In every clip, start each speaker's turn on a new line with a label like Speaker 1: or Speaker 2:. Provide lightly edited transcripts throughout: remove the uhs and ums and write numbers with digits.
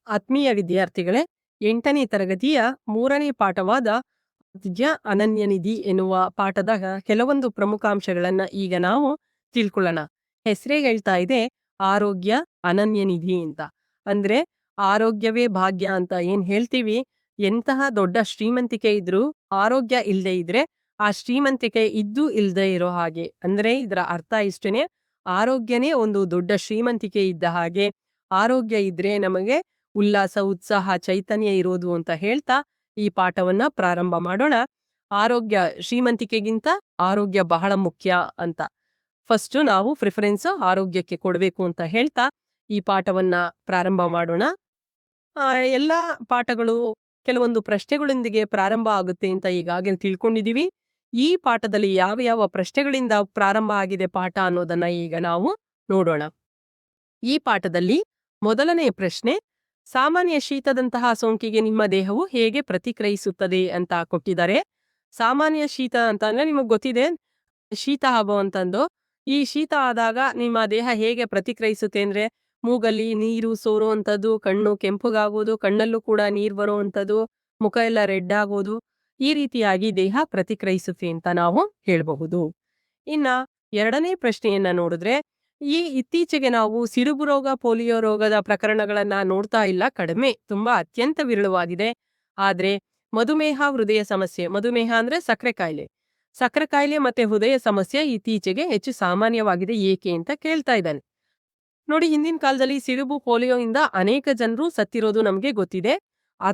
Speaker 1: ಆತ್ಮೀಯ ವಿದ್ಯಾರ್ಥಿಗಳೇ, 8ನೇ ತರಗತಿಯ 3ನೇ ಪಾಠವಾದ ಅದ್ಯ ಅನನ್ಯನಿಧಿ ಎನ್ನುವ ಪಾಠದ ಕೆಲವೊಂದು ಪ್ರಮುಖಾಂಶಗಳನ್ನ ಈಗ ನಾವು ತಿಳ್ಕೊಳ್ಳೋಣ. ಹೆಸರೇ ಹೇಳ್ತಾ ಇದೆ ಆರೋಗ್ಯ ಅನನ್ಯನಿಧಿ ಅಂತ. ಅಂದ್ರೆ ಆರೋಗ್ಯವೇ ಭಾಗ್ಯ ಅಂತ ಏನ್ ಹೇಳ್ತೀವಿ, ಎಂತಹ ದೊಡ್ಡ ಶ್ರೀಮಂತಿಕೆ ಇದ್ರೂ ಆರೋಗ್ಯ ಇಲ್ಲದೆ ಇದ್ರೆ ಆ ಶ್ರೀಮಂತಿಕೆ ಇದ್ದು ಇಲ್ಲದೆ ಇರೋ ಹಾಗೆ. ಅಂದ್ರೆ ಇದರ ಅರ್ಥ ಇಷ್ಟೇನೆ, ಆರೋಗ್ಯನೇ ಒಂದು ದೊಡ್ಡ ಶ್ರೀಮಂತಿಕೆ ಇದ್ದ ಹಾಗೆ. ಆರೋಗ್ಯ ಇದ್ರೆ ನಮಗೆ ಉಲ್ಲಾಸ, ಉತ್ಸಾಹ, ಚೈತನ್ಯ ಇರೋದು ಅಂತ ಹೇಳ್ತಾ ಈ ಪಾಠವನ್ನ ಪ್ರಾರಂಭ ಮಾಡೋಣ. ಆರೋಗ್ಯ ಶ್ರೀಮಂತಿಕೆಗಿಂತ ಆರೋಗ್ಯ ಬಹಳ ಮುಖ್ಯ ಅಂತ ಫಸ್ಟ್ ನಾವು ಪ್ರಿಫರೆನ್ಸ್ ಆರೋಗ್ಯಕ್ಕೆ ಕೊಡಬೇಕು ಅಂತ ಹೇಳ್ತಾ ಈ ಪಾಠವನ್ನ ಪ್ರಾರಂಭ ಮಾಡೋಣ. ಎಲ್ಲಾ ಪಾಠಗಳು ಕೆಲವೊಂದು ಪ್ರಶ್ನೆಗಳೊಂದಿಗೆ ಪ್ರಾರಂಭ ಆಗುತ್ತೆ ಅಂತ ಈಗಾಗಲೇ ತಿಳ್ಕೊಂಡಿದೀವಿ. ಈ ಪಾಠದಲ್ಲಿ ಯಾವ ಯಾವ ಪ್ರಶ್ನೆಗಳಿಂದ ಪ್ರಾರಂಭ ಆಗಿದೆ ಪಾಠ ಅನ್ನೋದನ್ನ ಈಗ ನಾವು ನೋಡೋಣ. ಈ ಪಾಠದಲ್ಲಿ ಮೊದಲನೇ ಪ್ರಶ್ನೆ, ಸಾಮಾನ್ಯ ಶೀತದಂತಹ ಸೋಂಕಿಗೆ ನಿಮ್ಮ ದೇಹವು ಹೇಗೆ ಪ್ರತಿಕ್ರಿಯಿಸುತ್ತದೆ ಅಂತ ಕೊಟ್ಟಿದ್ದಾರೆ. ಸಾಮಾನ್ಯ ಶೀತ ಅಂತ ಅಂದ್ರೆ ನಿಮಗೆ ಗೊತ್ತಿದೆ, ಶೀತ ಆಗುವಂತಂದು. ಈ ಶೀತ ಆದಾಗ ನಿಮ್ಮ ದೇಹ ಹೇಗೆ ಪ್ರತಿಕ್ರಿಯಿಸುತ್ತೆ ಅಂದ್ರೆ, ಮೂಗಲ್ಲಿ ನೀರು ಸೋರುವಂಥದ್ದು, ಕಣ್ಣು ಕೆಂಪುಗಾಗೋದು, ಕಣ್ಣಲ್ಲೂ ಕೂಡ ನೀರು ಬರುವಂಥದ್ದು, ಮುಖ ಎಲ್ಲ ರೆಡ್ ಆಗೋದು, ಈ ರೀತಿಯಾಗಿ ದೇಹ ಪ್ರತಿಕ್ರಿಯಿಸುತ್ತೆ ಅಂತ ನಾವು ಹೇಳಬಹುದು. ಇನ್ನ ಎರಡನೇ ಪ್ರಶ್ನೆಯನ್ನ ನೋಡಿದ್ರೆ, ಈ ಇತ್ತೀಚೆಗೆ ನಾವು ಸಿಡುಬು ರೋಗ, ಪೋಲಿಯೋ ರೋಗದ ಪ್ರಕರಣಗಳನ್ನ ನೋಡ್ತಾ ಇಲ್ಲ, ಕಡಿಮೆ, ತುಂಬಾ ಅತ್ಯಂತ ವಿರಳವಾಗಿದೆ. ಆದ್ರೆ ಮಧುಮೇಹ, ಹೃದಯ ಸಮಸ್ಯೆ, ಮಧುಮೇಹ ಅಂದ್ರೆ ಸಕ್ಕರೆ ಕಾಯಿಲೆ, ಸಕ್ಕರೆ ಕಾಯಿಲೆ ಮತ್ತೆ ಹೃದಯ ಸಮಸ್ಯೆ ಇತ್ತೀಚೆಗೆ ಹೆಚ್ಚು ಸಾಮಾನ್ಯವಾಗಿದೆ. ಏಕೆ ಅಂತ ಕೇಳ್ತಾ ಇದ್ದಾನೆ. ನೋಡಿ, ಹಿಂದಿನ ಕಾಲದಲ್ಲಿ ಸಿಡುಬು, ಪೋಲಿಯೋ ಇಂದ ಅನೇಕ ಜನರು ಸತ್ತಿರೋದು ನಮ್ಗೆ ಗೊತ್ತಿದೆ.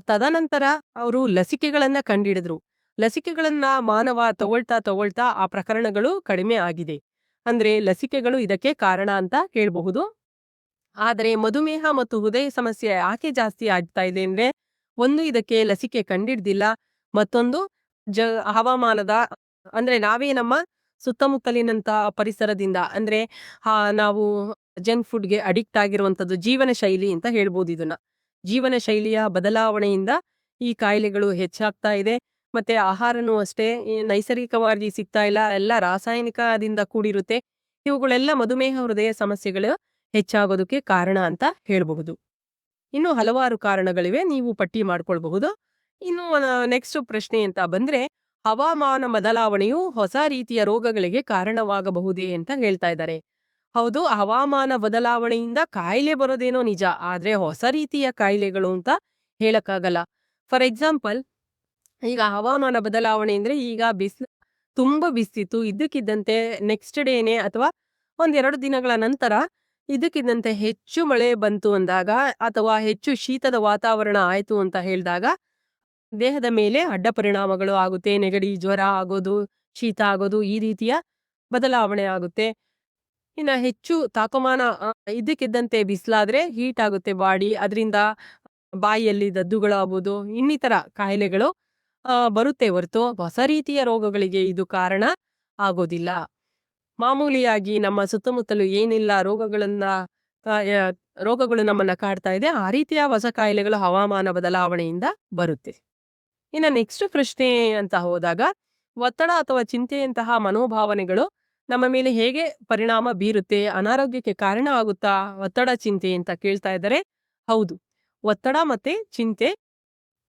Speaker 1: ತದನಂತರ ಅವರು ಲಸಿಕೆಗಳನ್ನ ಕಂಡಿಡಿದ್ರು. ಲಸಿಕೆಗಳನ್ನ ಮಾನವ ತಗೊಳ್ತಾ ಆ ಪ್ರಕರಣಗಳು ಕಡಿಮೆ ಆಗಿದೆ. ಅಂದ್ರೆ ಲಸಿಕೆಗಳು ಇದಕ್ಕೆ ಕಾರಣ ಅಂತ ಹೇಳ್ಬಹುದು. ಆದ್ರೆ ಮಧುಮೇಹ ಮತ್ತು ಹೃದಯ ಸಮಸ್ಯೆ ಯಾಕೆ ಜಾಸ್ತಿ ಆಗ್ತಾ ಇದೆ ಅಂದ್ರೆ, ಒಂದು ಇದಕ್ಕೆ ಲಸಿಕೆ ಕಂಡಿಡ್ದಿಲ್ಲ, ಮತ್ತೊಂದು ಹವಾಮಾನದ, ಅಂದ್ರೆ ನಾವೇ ನಮ್ಮ ಸುತ್ತಮುತ್ತಲಿನಂತ ಪರಿಸರದಿಂದ, ಅಂದ್ರೆ ನಾವು ಜಂಕ್ ಫುಡ್ಗೆ ಅಡಿಕ್ಟ್ ಆಗಿರುವಂತದ್ದು, ಜೀವನ ಶೈಲಿ ಅಂತ ಹೇಳ್ಬೋದು ಇದನ್ನ. ಜೀವನ ಶೈಲಿಯ ಬದಲಾವಣೆಯಿಂದ ಈ ಕಾಯಿಲೆಗಳು ಹೆಚ್ಚಾಗ್ತಾ ಇದೆ. ಮತ್ತೆ ಆಹಾರನೂ ಅಷ್ಟೇ ನೈಸರ್ಗಿಕವಾಗಿ ಸಿಗ್ತಾ ಇಲ್ಲ, ಎಲ್ಲ ರಾಸಾಯನಿಕದಿಂದ ಕೂಡಿರುತ್ತೆ. ಇವುಗಳೆಲ್ಲ ಮಧುಮೇಹ, ಹೃದಯ ಸಮಸ್ಯೆಗಳು ಹೆಚ್ಚಾಗೋದಕ್ಕೆ ಕಾರಣ ಅಂತ ಹೇಳಬಹುದು. ಇನ್ನು ಹಲವಾರು ಕಾರಣಗಳಿವೆ, ನೀವು ಪಟ್ಟಿ ಮಾಡ್ಕೊಳ್ಬಹುದು. ಇನ್ನು ನೆಕ್ಸ್ಟ್ ಪ್ರಶ್ನೆ ಅಂತ ಬಂದ್ರೆ, ಹವಾಮಾನ ಬದಲಾವಣೆಯು ಹೊಸ ರೀತಿಯ ರೋಗಗಳಿಗೆ ಕಾರಣವಾಗಬಹುದೇ ಅಂತ ಹೇಳ್ತಾ ಇದ್ದಾರೆ. ಹೌದು, ಹವಾಮಾನ ಬದಲಾವಣೆಯಿಂದ ಕಾಯಿಲೆ ಬರೋದೇನೋ ನಿಜ, ಆದ್ರೆ ಹೊಸ ರೀತಿಯ ಕಾಯಿಲೆಗಳು ಅಂತ ಹೇಳಕ್ಕಾಗಲ್ಲ. ಫಾರ್ ಎಕ್ಸಾಂಪಲ್, ಈಗ ಹವಾಮಾನ ಬದಲಾವಣೆ ಅಂದ್ರೆ, ಈಗ ತುಂಬಾ ಬಿಸ್ತಿತ್ತು, ಇದ್ದಕ್ಕಿದ್ದಂತೆ ನೆಕ್ಸ್ಟ್ ಡೇನೆ ಅಥವಾ ಒಂದೆರಡು ದಿನಗಳ ನಂತರ ಇದಕ್ಕಿದ್ದಂತೆ ಹೆಚ್ಚು ಮಳೆ ಬಂತು ಅಂದಾಗ, ಅಥವಾ ಹೆಚ್ಚು ಶೀತದ ವಾತಾವರಣ ಆಯ್ತು ಅಂತ ಹೇಳಿದಾಗ ದೇಹದ ಮೇಲೆ ಅಡ್ಡ ಪರಿಣಾಮಗಳು ಆಗುತ್ತೆ. ನೆಗಡಿ, ಜ್ವರ ಆಗೋದು, ಶೀತ ಆಗೋದು, ಈ ರೀತಿಯ ಬದಲಾವಣೆ ಆಗುತ್ತೆ. ಇನ್ನ ಹೆಚ್ಚು ತಾಪಮಾನ ಇದಕ್ಕಿದ್ದಂತೆ ಬಿಸಿಲಾದ್ರೆ ಹೀಟ್ ಆಗುತ್ತೆ ಬಾಡಿ, ಅದರಿಂದ ಬಾಯಿಯಲ್ಲಿ ದದ್ದುಗಳಾಗೋದು, ಇನ್ನಿತರ ಕಾಯಿಲೆಗಳು ಬರುತ್ತೆ ಹೊರತು ಹೊಸ ರೀತಿಯ ರೋಗಗಳಿಗೆ ಇದು ಕಾರಣ ಆಗೋದಿಲ್ಲ. ಮಾಮೂಲಿಯಾಗಿ ನಮ್ಮ ಸುತ್ತಮುತ್ತಲು ಏನಿಲ್ಲ ರೋಗಗಳು ನಮ್ಮನ್ನ ಕಾಡ್ತಾ ಇದೆ, ಆ ರೀತಿಯ ಹೊಸ ಕಾಯಿಲೆಗಳು ಹವಾಮಾನ ಬದಲಾವಣೆಯಿಂದ ಬರುತ್ತೆ. ಇನ್ನ ನೆಕ್ಸ್ಟ್ ಪ್ರಶ್ನೆ ಅಂತ ಹೋದಾಗ, ಒತ್ತಡ ಅಥವಾ ಚಿಂತೆಯಂತಹ ಮನೋಭಾವನೆಗಳು ನಮ್ಮ ಮೇಲೆ ಹೇಗೆ ಪರಿಣಾಮ ಬೀರುತ್ತೆ, ಅನಾರೋಗ್ಯಕ್ಕೆ ಕಾರಣ ಆಗುತ್ತಾ ಒತ್ತಡ, ಚಿಂತೆ ಅಂತ ಕೇಳ್ತಾ ಇದ್ದಾರೆ. ಹೌದು, ಒತ್ತಡ ಮತ್ತೆ ಚಿಂತೆ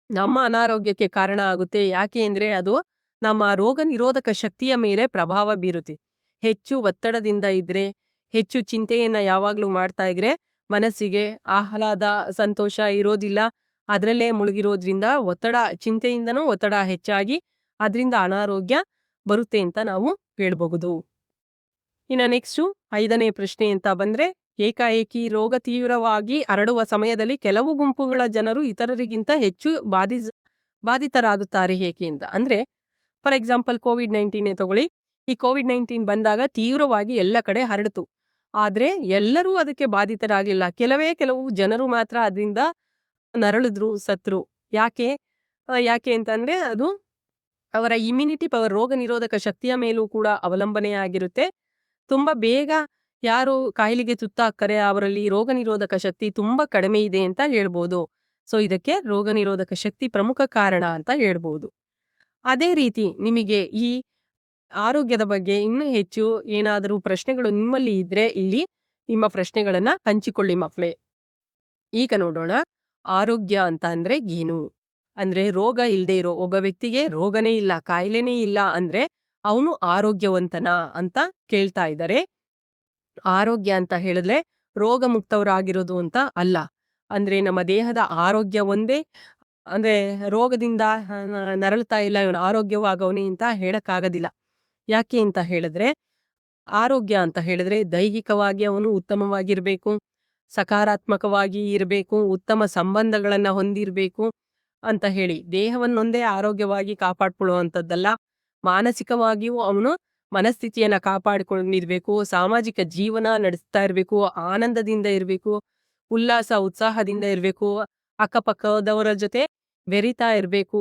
Speaker 1: ನಮ್ಮ ಅನಾರೋಗ್ಯಕ್ಕೆ ಕಾರಣ ಆಗುತ್ತೆ. ಯಾಕೆ ಅಂದ್ರೆ ಅದು ನಮ್ಮ ರೋಗ ನಿರೋಧಕ ಶಕ್ತಿಯ ಮೇಲೆ ಪ್ರಭಾವ ಬೀರುತ್ತೆ. ಹೆಚ್ಚು ಒತ್ತಡದಿಂದ ಇದ್ರೆ, ಹೆಚ್ಚು ಚಿಂತೆಯನ್ನ ಯಾವಾಗ್ಲೂ ಮಾಡ್ತಾ ಇದ್ರೆ ಮನಸ್ಸಿಗೆ ಆಹ್ಲಾದ, ಸಂತೋಷ ಇರೋದಿಲ್ಲ. ಅದರಲ್ಲೇ ಮುಳುಗಿರೋದ್ರಿಂದ ಚಿಂತೆಯಿಂದನೂ ಒತ್ತಡ ಹೆಚ್ಚಾಗಿ ಅದರಿಂದ ಅನಾರೋಗ್ಯ ಬರುತ್ತೆ ಅಂತ ನಾವು ಹೇಳ್ಬಹುದು. ಇನ್ನ ನೆಕ್ಸ್ಟು 5ನೇ ಪ್ರಶ್ನೆ ಅಂತ ಬಂದ್ರೆ, ಏಕಾಏಕಿ ರೋಗ ತೀವ್ರವಾಗಿ ಹರಡುವ ಸಮಯದಲ್ಲಿ ಕೆಲವು ಗುಂಪುಗಳ ಜನರು ಇತರರಿಗಿಂತ ಹೆಚ್ಚು ಬಾಧಿತರಾಗುತ್ತಾರೆ ಹೇಗೆ ಅಂತ. ಅಂದ್ರೆ ಫಾರ್ ಎಕ್ಸಾಂಪಲ್, ಕೋವಿಡ್-19 ತಗೊಳ್ಳಿ. ಈ ಕೋವಿಡ್-19 ಬಂದಾಗ ತೀವ್ರವಾಗಿ ಎಲ್ಲ ಕಡೆ ಹರಡಿತು. ಆದ್ರೆ ಎಲ್ಲರೂ ಅದಕ್ಕೆ ಬಾಧಿತರಾಗಿಲ್ಲ. ಕೆಲವು ಜನರು ಮಾತ್ರ ಅದರಿಂದ ನರಳಿದ್ರು, ಸತ್ರು. ಯಾಕೆ ಅಂತಂದ್ರೆ ಅದು ಅವರ ಇಮ್ಯುನಿಟಿ ಪವರ್, ರೋಗ ನಿರೋಧಕ ಶಕ್ತಿಯ ಮೇಲೂ ಕೂಡ ಅವಲಂಬನೆ ಆಗಿರುತ್ತೆ. ತುಂಬಾ ಬೇಗ ಯಾರು ಕಾಯಿಲೆಗೆ ತುತ್ತಾಗ್ತಾರೆ ಅವರಲ್ಲಿ ರೋಗ ನಿರೋಧಕ ಶಕ್ತಿ ತುಂಬಾ ಕಡಿಮೆ ಇದೆ ಅಂತ ಹೇಳ್ಬೋದು. ಸೊ ಇದಕ್ಕೆ ರೋಗ ನಿರೋಧಕ ಶಕ್ತಿ ಪ್ರಮುಖ ಕಾರಣ ಅಂತ ಹೇಳ್ಬೋದು. ಅದೇ ರೀತಿ ನಿಮಗೆ ಈ ಆರೋಗ್ಯದ ಬಗ್ಗೆ ಇನ್ನೂ ಹೆಚ್ಚು ಏನಾದರೂ ಪ್ರಶ್ನೆಗಳು ನಿಮ್ಮಲ್ಲಿ ಇದ್ರೆ ಇಲ್ಲಿ ನಿಮ್ಮ ಪ್ರಶ್ನೆಗಳನ್ನ ಹಂಚಿಕೊಳ್ಳಿ ಮಕ್ಕಳೇ. ಈಗ ನೋಡೋಣ, ಆರೋಗ್ಯ ಅಂತ ಅಂದ್ರೆ ಏನು? ಅಂದ್ರೆ ರೋಗ ಇಲ್ದೇ ಇರೋ ಒಬ್ಬ ವ್ಯಕ್ತಿಗೆ ರೋಗನೇ ಇಲ್ಲ, ಕಾಯಿಲೆನೇ ಇಲ್ಲ ಅಂದ್ರೆ ಅವನು ಆರೋಗ್ಯವಂತನ ಅಂತ ಕೇಳ್ತಾ ಇದ್ದಾರೆ. ಆರೋಗ್ಯ ಅಂತ ಹೇಳಿದ್ರೆ ರೋಗ ಮುಕ್ತವರಾಗಿರೋದು ಅಂತ ಅಲ್ಲ. ಅಂದ್ರೆ ನಮ್ಮ ದೇಹದ ಆರೋಗ್ಯ ಒಂದೇ ಅಂದ್ರೆ ರೋಗದಿಂದ ನರಳ್ತಾ ಇಲ್ಲ ಇವನು ಆರೋಗ್ಯವಾಗವನೇ ಅಂತ ಹೇಳಕ್ಕಾಗೋದಿಲ್ಲ. ಯಾಕೆ ಅಂತ ಹೇಳಿದ್ರೆ ಆರೋಗ್ಯ ಅಂತ ಹೇಳಿದ್ರೆ ದೈಹಿಕವಾಗಿ ಅವನು ಉತ್ತಮವಾಗಿರ್ಬೇಕು, ಸಕಾರಾತ್ಮಕವಾಗಿ ಇರಬೇಕು, ಉತ್ತಮ ಸಂಬಂಧಗಳನ್ನ ಹೊಂದಿರಬೇಕು ಅಂತ ಹೇಳಿ ದೇಹವನ್ನೊಂದೇ ಆರೋಗ್ಯವಾಗಿ ಕಾಪಾಡ್ಕೊಳ್ಳುವಂಥದ್ದಲ್ಲ. ಮಾನಸಿಕವಾಗಿಯೂ ಅವನು ಮನಸ್ಥಿತಿಯನ್ನ ಕಾಪಾಡಿಕೊಂಡಿರ್ಬೇಕು, ಸಾಮಾಜಿಕ ಜೀವನ ನಡೆಸ್ತಾ ಇರಬೇಕು, ಆನಂದದಿಂದ ಇರಬೇಕು, ಉಲ್ಲಾಸ ಉತ್ಸಾಹದಿಂದ ಇರಬೇಕು, ಅಕ್ಕಪಕ್ಕದವರ ಜೊತೆ ಬೆರಿತಾ ಇರಬೇಕು.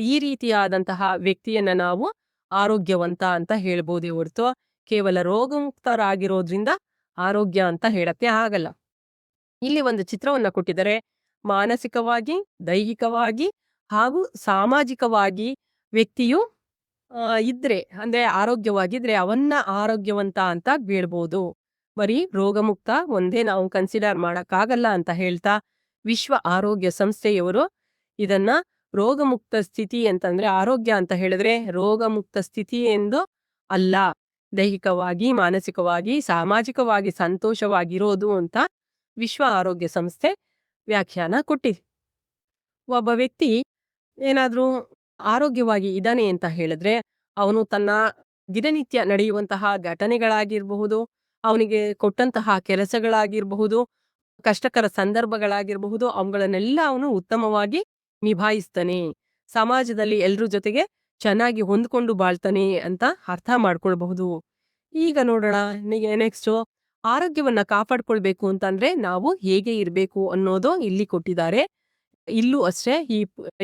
Speaker 1: ಈ ರೀತಿಯಾದಂತಹ ವ್ಯಕ್ತಿಯನ್ನ ನಾವು ಆರೋಗ್ಯವಂತ ಅಂತ ಹೇಳ್ಬೋದೇ ಹೊರತು ಕೇವಲ ರೋಗಮುಕ್ತರಾಗಿರೋದ್ರಿಂದ ಆರೋಗ್ಯ ಅಂತ ಹೇಳಕ್ಕೆ ಆಗಲ್ಲ. ಇಲ್ಲಿ ಒಂದು ಚಿತ್ರವನ್ನ ಕೊಟ್ಟಿದ್ದಾರೆ. ಮಾನಸಿಕವಾಗಿ, ದೈಹಿಕವಾಗಿ ಹಾಗೂ ಸಾಮಾಜಿಕವಾಗಿ ವ್ಯಕ್ತಿಯು ಇದ್ರೆ ಅಂದ್ರೆ ಆರೋಗ್ಯವಾಗಿದ್ರೆ ಅವನ್ನ ಆರೋಗ್ಯವಂತ ಅಂತ ಹೇಳ್ಬೋದು. ಬರೀ ರೋಗಮುಕ್ತ ಒಂದೇ ನಾವು ಕನ್ಸಿಡರ್ ಮಾಡಕ್ಕಾಗಲ್ಲ ಅಂತ ಹೇಳ್ತಾ ವಿಶ್ವ ಆರೋಗ್ಯ ಸಂಸ್ಥೆಯವರು ಇದನ್ನ ರೋಗಮುಕ್ತ ಸ್ಥಿತಿ ಅಂತಂದ್ರೆ ಆರೋಗ್ಯ ಅಂತ ಹೇಳಿದ್ರೆ ರೋಗಮುಕ್ತ ಸ್ಥಿತಿ ಎಂದು ಅಲ್ಲ, ದೈಹಿಕವಾಗಿ, ಮಾನಸಿಕವಾಗಿ, ಸಾಮಾಜಿಕವಾಗಿ ಸಂತೋಷವಾಗಿರೋದು ಅಂತ ವಿಶ್ವ ಆರೋಗ್ಯ ಸಂಸ್ಥೆ ವ್ಯಾಖ್ಯಾನ ಕೊಟ್ಟಿದೆ. ಒಬ್ಬ ವ್ಯಕ್ತಿ ಏನಾದ್ರೂ ಆರೋಗ್ಯವಾಗಿ ಇದ್ದಾನೆ ಅಂತ ಹೇಳಿದ್ರೆ ಅವನು ತನ್ನ ದಿನನಿತ್ಯ ನಡೆಯುವಂತಹ ಘಟನೆಗಳಾಗಿರಬಹುದು, ಅವನಿಗೆ ಕೊಟ್ಟಂತಹ ಕೆಲಸಗಳಾಗಿರಬಹುದು, ಕಷ್ಟಕರ ಸಂದರ್ಭಗಳಾಗಿರಬಹುದು, ಅವುಗಳನ್ನೆಲ್ಲ ಅವನು ಉತ್ತಮವಾಗಿ ನಿಭಾಯಿಸ್ತಾನೆ, ಸಮಾಜದಲ್ಲಿ ಎಲ್ರ ಜೊತೆಗೆ ಚೆನ್ನಾಗಿ ಹೊಂದ್ಕೊಂಡು ಬಾಳ್ತಾನೆ ಅಂತ ಅರ್ಥ ಮಾಡ್ಕೊಳ್ಬಹುದು. ಈಗ ನೋಡೋಣ ನೆಕ್ಸ್ಟ್ ಆರೋಗ್ಯವನ್ನ ಕಾಪಾಡ್ಕೊಳ್ಬೇಕು ಅಂತಂದ್ರೆ ನಾವು ಹೇಗೆ ಇರ್ಬೇಕು ಅನ್ನೋದು ಇಲ್ಲಿ ಕೊಟ್ಟಿದ್ದಾರೆ. ಇಲ್ಲೂ ಅಷ್ಟೇ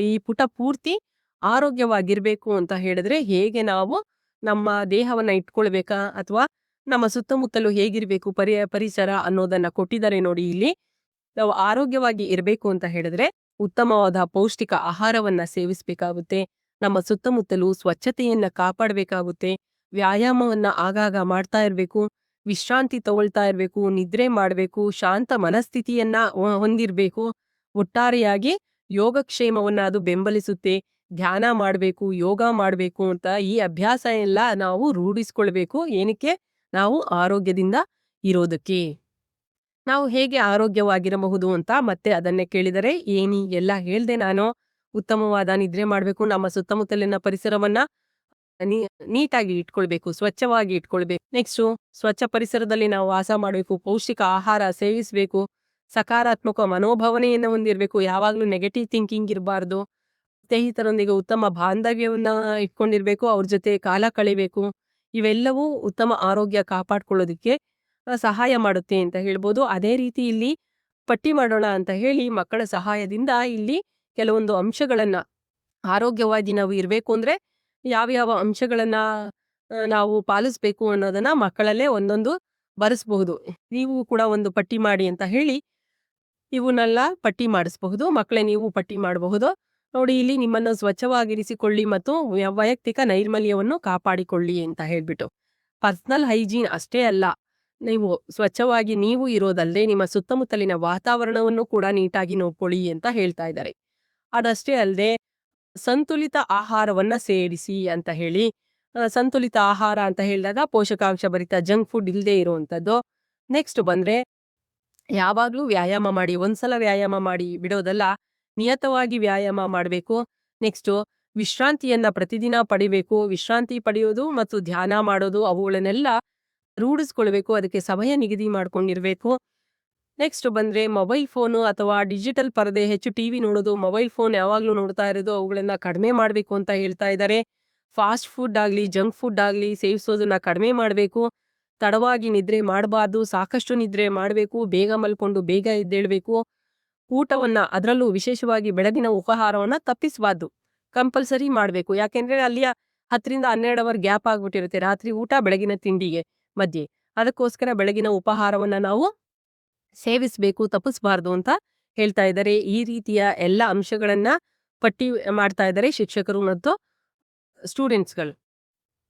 Speaker 1: ಈ ಪುಟ ಪೂರ್ತಿ ಆರೋಗ್ಯವಾಗಿರ್ಬೇಕು ಅಂತ ಹೇಳಿದ್ರೆ ಹೇಗೆ ನಾವು ನಮ್ಮ ದೇಹವನ್ನ ಇಟ್ಕೊಳ್ಬೇಕಾ ಅಥವಾ ನಮ್ಮ ಸುತ್ತಮುತ್ತಲು ಹೇಗಿರ್ಬೇಕು ಪರಿಸರ ಅನ್ನೋದನ್ನ ಕೊಟ್ಟಿದ್ದಾರೆ ನೋಡಿ. ಇಲ್ಲಿ ನಾವು ಆರೋಗ್ಯವಾಗಿ ಇರಬೇಕು ಅಂತ ಹೇಳಿದ್ರೆ ಉತ್ತಮವಾದ ಪೌಷ್ಟಿಕ ಆಹಾರವನ್ನ ಸೇವಿಸಬೇಕಾಗುತ್ತೆ, ನಮ್ಮ ಸುತ್ತಮುತ್ತಲು ಸ್ವಚ್ಛತೆಯನ್ನ ಕಾಪಾಡಬೇಕಾಗುತ್ತೆ, ವ್ಯಾಯಾಮವನ್ನ ಆಗಾಗ ಮಾಡ್ತಾ ಇರ್ಬೇಕು, ವಿಶ್ರಾಂತಿ ತಗೊಳ್ತಾ ಇರ್ಬೇಕು, ನಿದ್ರೆ ಮಾಡ್ಬೇಕು, ಶಾಂತ ಮನಸ್ಥಿತಿಯನ್ನ ಹೊಂದಿರ್ಬೇಕು. ಒಟ್ಟಾರೆಯಾಗಿ ಯೋಗಕ್ಷೇಮವನ್ನ ಅದು ಬೆಂಬಲಿಸುತ್ತೆ. ಧ್ಯಾನ ಮಾಡ್ಬೇಕು, ಯೋಗ ಮಾಡ್ಬೇಕು ಅಂತ ಈ ಅಭ್ಯಾಸ ಎಲ್ಲ ನಾವು ರೂಢಿಸ್ಕೊಳ್ಬೇಕು. ಏನಕ್ಕೆ? ನಾವು ಆರೋಗ್ಯದಿಂದ ಇರೋದಕ್ಕೆ. ನಾವು ಹೇಗೆ ಆರೋಗ್ಯವಾಗಿರಬಹುದು ಅಂತ ಮತ್ತೆ ಅದನ್ನೇ ಕೇಳಿದರೆ ಎಲ್ಲ ಹೇಳ್ದೆ ನಾನು. ಉತ್ತಮವಾದ ನಿದ್ರೆ ಮಾಡ್ಬೇಕು, ನಮ್ಮ ಸುತ್ತಮುತ್ತಲಿನ ಪರಿಸರವನ್ನ ನೀಟಾಗಿ ಇಟ್ಕೊಳ್ಬೇಕು, ಸ್ವಚ್ಛವಾಗಿ ಇಟ್ಕೊಳ್ಬೇಕು. ನೆಕ್ಸ್ಟ್ ಸ್ವಚ್ಛ ಪರಿಸರದಲ್ಲಿ ನಾವು ವಾಸ ಮಾಡಬೇಕು, ಪೌಷ್ಟಿಕ ಆಹಾರ ಸೇವಿಸಬೇಕು, ಸಕಾರಾತ್ಮಕ ಮನೋಭಾವನೆಯನ್ನು ಹೊಂದಿರಬೇಕು, ಯಾವಾಗ್ಲೂ ನೆಗೆಟಿವ್ ಥಿಂಕಿಂಗ್ ಇರಬಾರ್ದು, ಸ್ನೇಹಿತರೊಂದಿಗೆ ಉತ್ತಮ ಬಾಂಧವ್ಯವನ್ನ ಇಟ್ಕೊಂಡಿರ್ಬೇಕು, ಅವ್ರ ಜೊತೆ ಕಾಲ ಕಳಿಬೇಕು. ಇವೆಲ್ಲವೂ ಉತ್ತಮ ಆರೋಗ್ಯ ಕಾಪಾಡ್ಕೊಳ್ಳೋದಕ್ಕೆ ಸಹಾಯ ಮಾಡುತ್ತೆ ಅಂತ ಹೇಳ್ಬೋದು. ಅದೇ ರೀತಿ ಇಲ್ಲಿ ಪಟ್ಟಿ ಮಾಡೋಣ ಅಂತ ಹೇಳಿ ಮಕ್ಕಳ ಸಹಾಯದಿಂದ ಇಲ್ಲಿ ಕೆಲವೊಂದು ಅಂಶಗಳನ್ನ ಆರೋಗ್ಯವಾಗಿ ನಾವು ಇರಬೇಕು ಅಂದ್ರೆ ಯಾವ್ಯಾವ ಅಂಶಗಳನ್ನ ನಾವು ಪಾಲಿಸ್ಬೇಕು ಅನ್ನೋದನ್ನ ಮಕ್ಕಳಲ್ಲೇ ಒಂದೊಂದು ಬರೆಸಬಹುದು. ನೀವು ಕೂಡ ಒಂದು ಪಟ್ಟಿ ಮಾಡಿ ಅಂತ ಹೇಳಿ ಇವನ್ನೆಲ್ಲ ಪಟ್ಟಿ ಮಾಡಿಸಬಹುದು. ಮಕ್ಕಳೇ ನೀವು ಪಟ್ಟಿ ಮಾಡಬಹುದು. ನೋಡಿ ಇಲ್ಲಿ ನಿಮ್ಮನ್ನು ಸ್ವಚ್ಛವಾಗಿರಿಸಿಕೊಳ್ಳಿ ಮತ್ತು ವೈಯಕ್ತಿಕ ನೈರ್ಮಲ್ಯವನ್ನು ಕಾಪಾಡಿಕೊಳ್ಳಿ ಅಂತ ಹೇಳ್ಬಿಟ್ಟು. ಪರ್ಸನಲ್ ಹೈಜೀನ್ ಅಷ್ಟೇ ಅಲ್ಲ, ನೀವು ಸ್ವಚ್ಛವಾಗಿ ನೀವು ಇರೋದಲ್ಲದೆ ನಿಮ್ಮ ಸುತ್ತಮುತ್ತಲಿನ ವಾತಾವರಣವನ್ನು ಕೂಡ ನೀಟಾಗಿ ನೋಡ್ಕೊಳ್ಳಿ ಅಂತ ಹೇಳ್ತಾ ಇದ್ದಾರೆ. ಅದಷ್ಟೇ ಅಲ್ಲದೆ ಸಂತುಲಿತ ಆಹಾರವನ್ನ ಸೇರಿಸಿ ಅಂತ ಹೇಳಿ. ಸಂತುಲಿತ ಆಹಾರ ಅಂತ ಹೇಳಿದಾಗ ಪೋಷಕಾಂಶ ಭರಿತ ಜಂಕ್ ಫುಡ್ ಇಲ್ಲದೆ ಇರುವಂಥದ್ದು. ನೆಕ್ಸ್ಟ್ ಬಂದ್ರೆ ಯಾವಾಗ್ಲೂ ವ್ಯಾಯಾಮ ಮಾಡಿ, ಒಂದ್ಸಲ ವ್ಯಾಯಾಮ ಮಾಡಿ ಬಿಡೋದಲ್ಲ, ನಿಯತವಾಗಿ ವ್ಯಾಯಾಮ ಮಾಡಬೇಕು. ನೆಕ್ಸ್ಟ್ ವಿಶ್ರಾಂತಿಯನ್ನ ಪ್ರತಿದಿನ ಪಡಿಬೇಕು. ವಿಶ್ರಾಂತಿ ಪಡೆಯೋದು ಮತ್ತು ಧ್ಯಾನ ಮಾಡೋದು ಅವುಗಳನ್ನೆಲ್ಲ ರೂಢಿಸ್ಕೊಳ್ಬೇಕು, ಅದಕ್ಕೆ ಸಮಯ ನಿಗದಿ ಮಾಡ್ಕೊಂಡಿರ್ಬೇಕು. ನೆಕ್ಸ್ಟ್ ಬಂದ್ರೆ ಮೊಬೈಲ್ ಫೋನು ಅಥವಾ ಡಿಜಿಟಲ್ ಪರದೆ, ಹೆಚ್ಚು ಟಿವಿ ನೋಡೋದು, ಮೊಬೈಲ್ ಫೋನ್ ಯಾವಾಗ್ಲೂ ನೋಡ್ತಾ ಇರೋದು ಅವುಗಳನ್ನ ಕಡಿಮೆ ಮಾಡ್ಬೇಕು ಅಂತ ಹೇಳ್ತಾ ಇದ್ದಾರೆ. ಫಾಸ್ಟ್ ಫುಡ್ ಆಗ್ಲಿ ಜಂಕ್ ಫುಡ್ ಆಗ್ಲಿ ಸೇವಿಸೋದನ್ನ ಕಡಿಮೆ ಮಾಡಬೇಕು. ತಡವಾಗಿ ನಿದ್ರೆ ಮಾಡಬಾರ್ದು, ಸಾಕಷ್ಟು ನಿದ್ರೆ ಮಾಡಬೇಕು, ಬೇಗ ಮಲ್ಕೊಂಡು ಬೇಗ ಎದ್ದೇಳ್ಬೇಕು. ಊಟವನ್ನ ಅದರಲ್ಲೂ ವಿಶೇಷವಾಗಿ ಬೆಳಗಿನ ಉಪಹಾರವನ್ನ ತಪ್ಪಿಸಬಾರ್ದು, ಕಂಪಲ್ಸರಿ ಮಾಡಬೇಕು. ಯಾಕೆಂದ್ರೆ ಅಲ್ಲಿಯ 10 ರಿಂದ 12 ಅವರ್ ಗ್ಯಾಪ್ ಆಗ್ಬಿಟ್ಟಿರುತ್ತೆ, ರಾತ್ರಿ ಊಟ ಬೆಳಗಿನ ತಿಂಡಿಗೆ ಮಧ್ಯೆ. ಅದಕ್ಕೋಸ್ಕರ ಬೆಳಗಿನ ಉಪಹಾರವನ್ನ ನಾವು ಸೇವಿಸಬೇಕು, ತಪ್ಪಿಸಬಾರ್ದು ಅಂತ ಹೇಳ್ತಾ ಇದ್ದಾರೆ. ಈ ರೀತಿಯ ಎಲ್ಲ ಅಂಶಗಳನ್ನ ಪಟ್ಟಿ ಮಾಡ್ತಾ ಇದ್ದಾರೆ ಶಿಕ್ಷಕರು ಮತ್ತು ಸ್ಟೂಡೆಂಟ್ಸ್ಗಳು.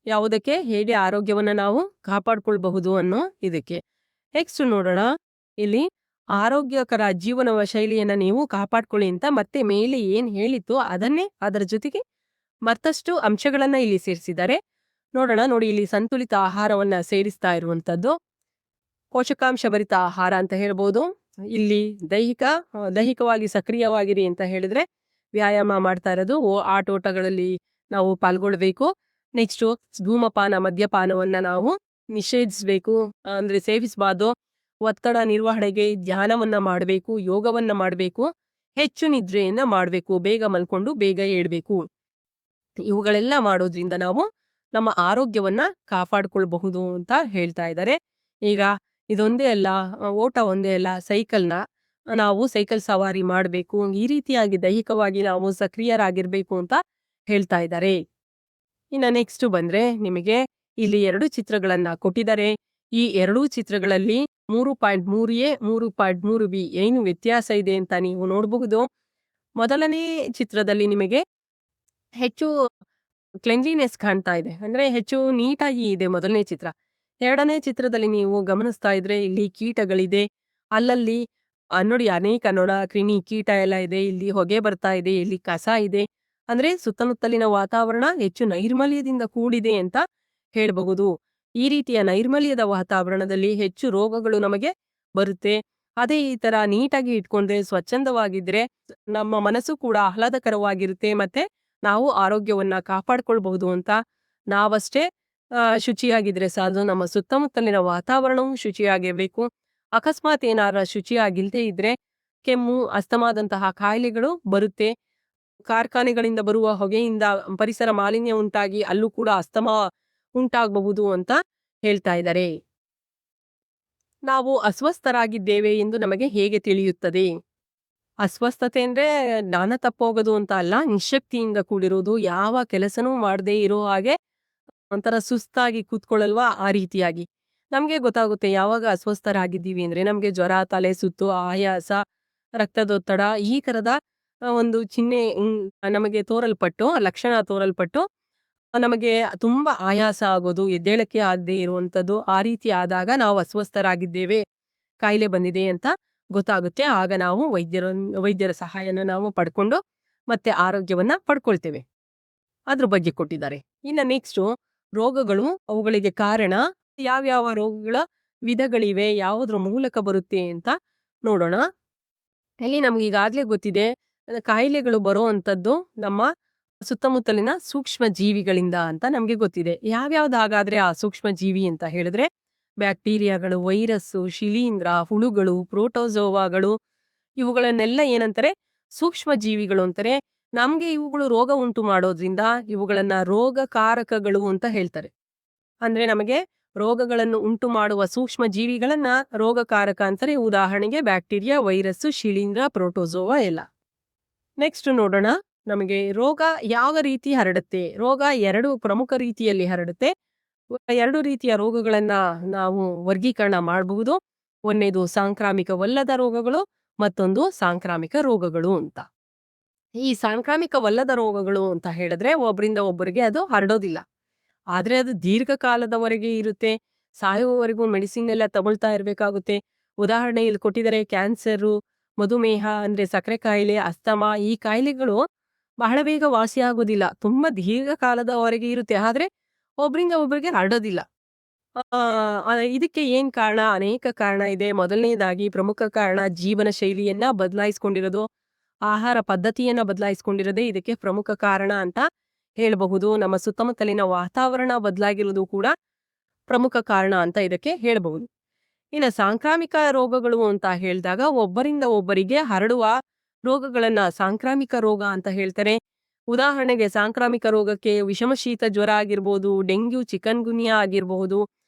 Speaker 1: ಯಾವುದಕ್ಕೆ ಹೇಗೆ ಆರೋಗ್ಯವನ್ನ ನಾವು ಕಾಪಾಡ್ಕೊಳ್ಬಹುದು ಅನ್ನೋ ಇದಕ್ಕೆ. ನೆಕ್ಸ್ಟ್ ನೋಡೋಣ ಇಲ್ಲಿ ಆರೋಗ್ಯಕರ ಜೀವನ ಶೈಲಿಯನ್ನ ನೀವು ಕಾಪಾಡ್ಕೊಳ್ಳಿ ಅಂತ ಮತ್ತೆ ಮೇಲೆ ಏನ್ ಹೇಳಿತ್ತು ಅದನ್ನೇ ಅದರ ಜೊತೆಗೆ ಮತ್ತಷ್ಟು ಅಂಶಗಳನ್ನ ಇಲ್ಲಿ ಸೇರಿಸಿದ್ದಾರೆ. ನೋಡೋಣ. ನೋಡಿ, ಇಲ್ಲಿ ಸಂತುಲಿತ ಆಹಾರವನ್ನ ಸೇರಿಸ್ತಾ ಇರುವಂತದ್ದು ಪೋಷಕಾಂಶಭರಿತ ಆಹಾರ ಅಂತ ಹೇಳ್ಬೋದು. ಇಲ್ಲಿ ದೈಹಿಕವಾಗಿ ಸಕ್ರಿಯವಾಗಿರಿ ಅಂತ ಹೇಳಿದ್ರೆ ವ್ಯಾಯಾಮ ಮಾಡ್ತಾ ಇರೋದು, ಆಟೋಟಗಳಲ್ಲಿ ನಾವು ಪಾಲ್ಗೊಳ್ಬೇಕು. ನೆಕ್ಸ್ಟ್ ಧೂಮಪಾನ ಮದ್ಯಪಾನವನ್ನ ನಾವು ನಿಷೇಧಿಸಬೇಕು, ಅಂದ್ರೆ ಸೇವಿಸಬಾರ್ದು. ಒತ್ತಡ ನಿರ್ವಹಣೆಗೆ ಧ್ಯಾನವನ್ನ ಮಾಡಬೇಕು, ಯೋಗವನ್ನ ಮಾಡಬೇಕು, ಹೆಚ್ಚು ನಿದ್ರೆಯನ್ನ ಮಾಡಬೇಕು, ಬೇಗ ಮಲ್ಕೊಂಡು ಬೇಗ ಏಳ್ಬೇಕು. ಇವುಗಳೆಲ್ಲ ಮಾಡೋದ್ರಿಂದ ನಾವು ನಮ್ಮ ಆರೋಗ್ಯವನ್ನ ಕಾಪಾಡ್ಕೊಳ್ಬಹುದು ಅಂತ ಹೇಳ್ತಾ ಇದ್ದಾರೆ. ಈಗ ಇದೊಂದೇ ಅಲ್ಲ, ಓಟ ಒಂದೇ ಅಲ್ಲ, ನಾವು ಸೈಕಲ್ ಸವಾರಿ ಮಾಡಬೇಕು. ಈ ರೀತಿಯಾಗಿ ದೈಹಿಕವಾಗಿ ನಾವು ಸಕ್ರಿಯರಾಗಿರ್ಬೇಕು ಅಂತ ಹೇಳ್ತಾ ಇದ್ದಾರೆ. ಇನ್ನು ನೆಕ್ಸ್ಟ್ ಬಂದ್ರೆ ನಿಮಗೆ ಇಲ್ಲಿ 2 ಚಿತ್ರಗಳನ್ನ ಕೊಟ್ಟಿದ್ದಾರೆ. ಈ 2 ಚಿತ್ರಗಳಲ್ಲಿ 3.3a 3.3b ಏನು ವ್ಯತ್ಯಾಸ ಇದೆ ಅಂತ ನೀವು ನೋಡಬಹುದು. ಮೊದಲನೇ ಚಿತ್ರದಲ್ಲಿ ನಿಮಗೆ ಹೆಚ್ಚು ಕ್ಲೆನ್ಲಿನೆಸ್ ಕಾಣ್ತಾ ಇದೆ, ಅಂದ್ರೆ ಹೆಚ್ಚು ನೀಟಾಗಿ ಇದೆ ಮೊದಲನೇ ಚಿತ್ರ. ಎರಡನೇ ಚಿತ್ರದಲ್ಲಿ ನೀವು ಗಮನಿಸ್ತಾ ಇದ್ರೆ ಇಲ್ಲಿ ಕೀಟಗಳಿದೆ, ಅಲ್ಲಲ್ಲಿ ನೋಡಿ ಅನೇಕ ನೊಣ ಕ್ರಿಮಿ ಕೀಟ ಎಲ್ಲ ಇದೆ, ಇಲ್ಲಿ ಹೊಗೆ ಬರ್ತಾ ಇದೆ, ಇಲ್ಲಿ ಕಸ ಇದೆ. ಅಂದ್ರೆ ಸುತ್ತಮುತ್ತಲಿನ ವಾತಾವರಣ ಹೆಚ್ಚು ನೈರ್ಮಲ್ಯದಿಂದ ಕೂಡಿದೆ ಅಂತ ಹೇಳಬಹುದು. ಈ ರೀತಿಯ ನೈರ್ಮಲ್ಯದ ವಾತಾವರಣದಲ್ಲಿ ಹೆಚ್ಚು ರೋಗಗಳು ನಮಗೆ ಬರುತ್ತೆ. ಅದೇ ಈ ತರ ನೀಟಾಗಿ ಇಟ್ಕೊಂಡ್ರೆ, ಸ್ವಚ್ಛಂದವಾಗಿದ್ರೆ ನಮ್ಮ ಮನಸ್ಸು ಕೂಡ ಆಹ್ಲಾದಕರವಾಗಿರುತ್ತೆ, ಮತ್ತೆ ನಾವು ಆರೋಗ್ಯವನ್ನ ಕಾಪಾಡ್ಕೊಳ್ಬಹುದು ಅಂತ. ನಾವಷ್ಟೇ ಶುಚಿಯಾಗಿದ್ರೆ ಸಾಲದು, ನಮ್ಮ ಸುತ್ತಮುತ್ತಲಿನ ವಾತಾವರಣವೂ ಶುಚಿಯಾಗಿರ್ಬೇಕು. ಅಕಸ್ಮಾತ್ ಏನಾರ ಶುಚಿಯಾಗಿಲ್ದೇ ಇದ್ರೆ ಕೆಮ್ಮು, ಅಸ್ತಮಾದಂತಹ ಕಾಯಿಲೆಗಳು ಬರುತ್ತೆ. ಕಾರ್ಖಾನೆಗಳಿಂದ ಬರುವ ಹೊಗೆಯಿಂದ ಪರಿಸರ ಮಾಲಿನ್ಯ ಉಂಟಾಗಿ ಅಲ್ಲೂ ಕೂಡ ಅಸ್ತಮಾ ಉಂಟಾಗಬಹುದು ಅಂತ ಹೇಳ್ತಾ ಇದ್ದಾರೆ. ನಾವು ಅಸ್ವಸ್ಥರಾಗಿದ್ದೇವೆ ಎಂದು ನಮಗೆ ಹೇಗೆ ತಿಳಿಯುತ್ತದೆ? ಅಸ್ವಸ್ಥತೆ ಅಂದ್ರೆ ಜ್ಞಾನ ತಪ್ಪೋಗೋದು ಅಂತ ಅಲ್ಲ, ನಿಶಕ್ತಿಯಿಂದ ಕೂಡಿರೋದು, ಯಾವ ಕೆಲಸನೂ ಮಾಡದೇ ಇರೋ ಹಾಗೆ ಒಂಥರ ಸುಸ್ತಾಗಿ ಕೂತ್ಕೊಳ್ಳಲ್ವಾ, ಆ ರೀತಿಯಾಗಿ ನಮ್ಗೆ ಗೊತ್ತಾಗುತ್ತೆ ಯಾವಾಗ ಅಸ್ವಸ್ಥರಾಗಿದ್ದೀವಿ ಅಂದ್ರೆ. ನಮ್ಗೆ ಜ್ವರ, ತಲೆ ಸುತ್ತು, ಆಯಾಸ, ರಕ್ತದೊತ್ತಡ ಈ ತರದ ಒಂದು ಚಿಹ್ನೆ ನಮಗೆ ಲಕ್ಷಣ ತೋರಲ್ಪಟ್ಟು ನಮಗೆ ತುಂಬಾ ಆಯಾಸ ಆಗೋದು, ಎದ್ದೇಳಕ್ಕೆ ಆಗದೆ ಇರುವಂತದ್ದು, ಆ ರೀತಿ ಆದಾಗ ನಾವು ಅಸ್ವಸ್ಥರಾಗಿದ್ದೇವೆ, ಕಾಯಿಲೆ ಬಂದಿದೆ ಅಂತ ಗೊತ್ತಾಗುತ್ತೆ. ಆಗ ನಾವು ವೈದ್ಯರ ಸಹಾಯನ ನಾವು ಪಡ್ಕೊಂಡು ಮತ್ತೆ ಆರೋಗ್ಯವನ್ನ ಪಡ್ಕೊಳ್ತೇವೆ. ಅದ್ರ ಬಗ್ಗೆ ಕೊಟ್ಟಿದ್ದಾರೆ. ಇನ್ನು ನೆಕ್ಸ್ಟ್ ರೋಗಗಳು, ಅವುಗಳಿಗೆ ಕಾರಣ, ಯಾವ್ಯಾವ ರೋಗಗಳ ವಿಧಗಳಿವೆ, ಯಾವುದ್ರ ಮೂಲಕ ಬರುತ್ತೆ ಅಂತ ನೋಡೋಣ. ಇಲ್ಲಿ ನಮ್ಗೆ ಈಗಾಗ್ಲೇ ಗೊತ್ತಿದೆ, ಕಾಯಿಲೆಗಳು ಬರೋ ಅಂಥದ್ದು ನಮ್ಮ ಸುತ್ತಮುತ್ತಲಿನ ಸೂಕ್ಷ್ಮ ಜೀವಿಗಳಿಂದ ಅಂತ ನಮ್ಗೆ ಗೊತ್ತಿದೆ. ಯಾವ್ಯಾವ್ದಾಗಾದ್ರೆ ಆ ಸೂಕ್ಷ್ಮ ಜೀವಿ ಅಂತ ಹೇಳಿದ್ರೆ ಬ್ಯಾಕ್ಟೀರಿಯಾಗಳು, ವೈರಸ್ಸು, ಶಿಲೀಂಧ್ರ, ಹುಳುಗಳು, ಪ್ರೋಟೋಜೋವಾಗಳು, ಇವುಗಳನ್ನೆಲ್ಲ ಏನಂತಾರೆ? ಸೂಕ್ಷ್ಮ ಜೀವಿಗಳು ಅಂತಾರೆ. ನಮ್ಗೆ ಇವುಗಳು ರೋಗ ಉಂಟು ಮಾಡೋದ್ರಿಂದ ಇವುಗಳನ್ನ ರೋಗಕಾರಕಗಳು ಅಂತ ಹೇಳ್ತಾರೆ. ಅಂದ್ರೆ ನಮಗೆ ರೋಗಗಳನ್ನು ಉಂಟು ಮಾಡುವ ಸೂಕ್ಷ್ಮ ಜೀವಿಗಳನ್ನ ರೋಗಕಾರಕ ಅಂತಾರೆ. ಉದಾಹರಣೆಗೆ ಬ್ಯಾಕ್ಟೀರಿಯಾ, ವೈರಸ್ಸು, ಶಿಲೀಂಧ್ರ, ಪ್ರೋಟೋಜೋವಾ ಎಲ್ಲ. ನೆಕ್ಸ್ಟ್ ನೋಡೋಣ, ನಮಗೆ ರೋಗ ಯಾವ ರೀತಿ ಹರಡುತ್ತೆ. ರೋಗ 2 ಪ್ರಮುಖ ರೀತಿಯಲ್ಲಿ ಹರಡುತ್ತೆ. 2 ರೀತಿಯ ರೋಗಗಳನ್ನ ನಾವು ವರ್ಗೀಕರಣ ಮಾಡಬಹುದು. ಒಂದನೇದು ಸಾಂಕ್ರಾಮಿಕವಲ್ಲದ ರೋಗಗಳು, ಮತ್ತೊಂದು ಸಾಂಕ್ರಾಮಿಕ ರೋಗಗಳು ಅಂತ. ಈ ಸಾಂಕ್ರಾಮಿಕವಲ್ಲದ ರೋಗಗಳು ಅಂತ ಹೇಳಿದ್ರೆ ಒಬ್ಬರಿಂದ ಒಬ್ಬರಿಗೆ ಅದು ಹರಡೋದಿಲ್ಲ, ಆದ್ರೆ ಅದು ದೀರ್ಘಕಾಲದವರೆಗೆ ಇರುತ್ತೆ. ಸಾಯುವವರೆಗೂ ಮೆಡಿಸಿನ್ ಎಲ್ಲ ತಗೊಳ್ತಾ ಇರ್ಬೇಕಾಗುತ್ತೆ. ಉದಾಹರಣೆ ಇಲ್ಲಿ ಕೊಟ್ಟಿದ್ದಾರೆ, ಕ್ಯಾನ್ಸರು, ಮಧುಮೇಹ ಅಂದ್ರೆ ಸಕ್ಕರೆ ಕಾಯಿಲೆ, ಅಸ್ತಮಾ, ಈ ಕಾಯಿಲೆಗಳು ಬಹಳ ಬೇಗ ವಾಸಿ ಆಗೋದಿಲ್ಲ, ತುಂಬಾ ದೀರ್ಘಕಾಲದವರೆಗೆ ಇರುತ್ತೆ, ಆದ್ರೆ ಒಬ್ರಿಂದ ಒಬ್ಬರಿಗೆ ಹರಡೋದಿಲ್ಲ. ಇದಕ್ಕೆ ಏನ್ ಕಾರಣ? ಅನೇಕ ಕಾರಣ ಇದೆ. ಮೊದಲನೇದಾಗಿ ಪ್ರಮುಖ ಕಾರಣ ಜೀವನ ಶೈಲಿಯನ್ನ ಬದಲಾಯಿಸ್ಕೊಂಡಿರೋದು, ಆಹಾರ ಪದ್ಧತಿಯನ್ನ ಬದಲಾಯಿಸ್ಕೊಂಡಿರೋದೇ ಇದಕ್ಕೆ ಪ್ರಮುಖ ಕಾರಣ ಅಂತ ಹೇಳಬಹುದು. ನಮ್ಮ ಸುತ್ತಮುತ್ತಲಿನ ವಾತಾವರಣ ಬದಲಾಗಿರೋದು ಕೂಡ ಪ್ರಮುಖ ಕಾರಣ ಅಂತ ಇದಕ್ಕೆ ಹೇಳಬಹುದು. ಇನ್ನು ಸಾಂಕ್ರಾಮಿಕ ರೋಗಗಳು ಅಂತ ಹೇಳಿದಾಗ ಒಬ್ಬರಿಂದ ಒಬ್ಬರಿಗೆ ಹರಡುವ ರೋಗಗಳನ್ನ ಸಾಂಕ್ರಾಮಿಕ ರೋಗ ಅಂತ ಹೇಳ್ತಾರೆ. ಉದಾಹರಣೆಗೆ ಸಾಂಕ್ರಾಮಿಕ ರೋಗಕ್ಕೆ ವಿಷಮಶೀತ ಜ್ವರ ಆಗಿರ್ಬೋದು, ಡೆಂಗ್ಯೂ, ಚಿಕನ್ ಗುನ್ಯಾ ಆಗಿರಬಹುದು,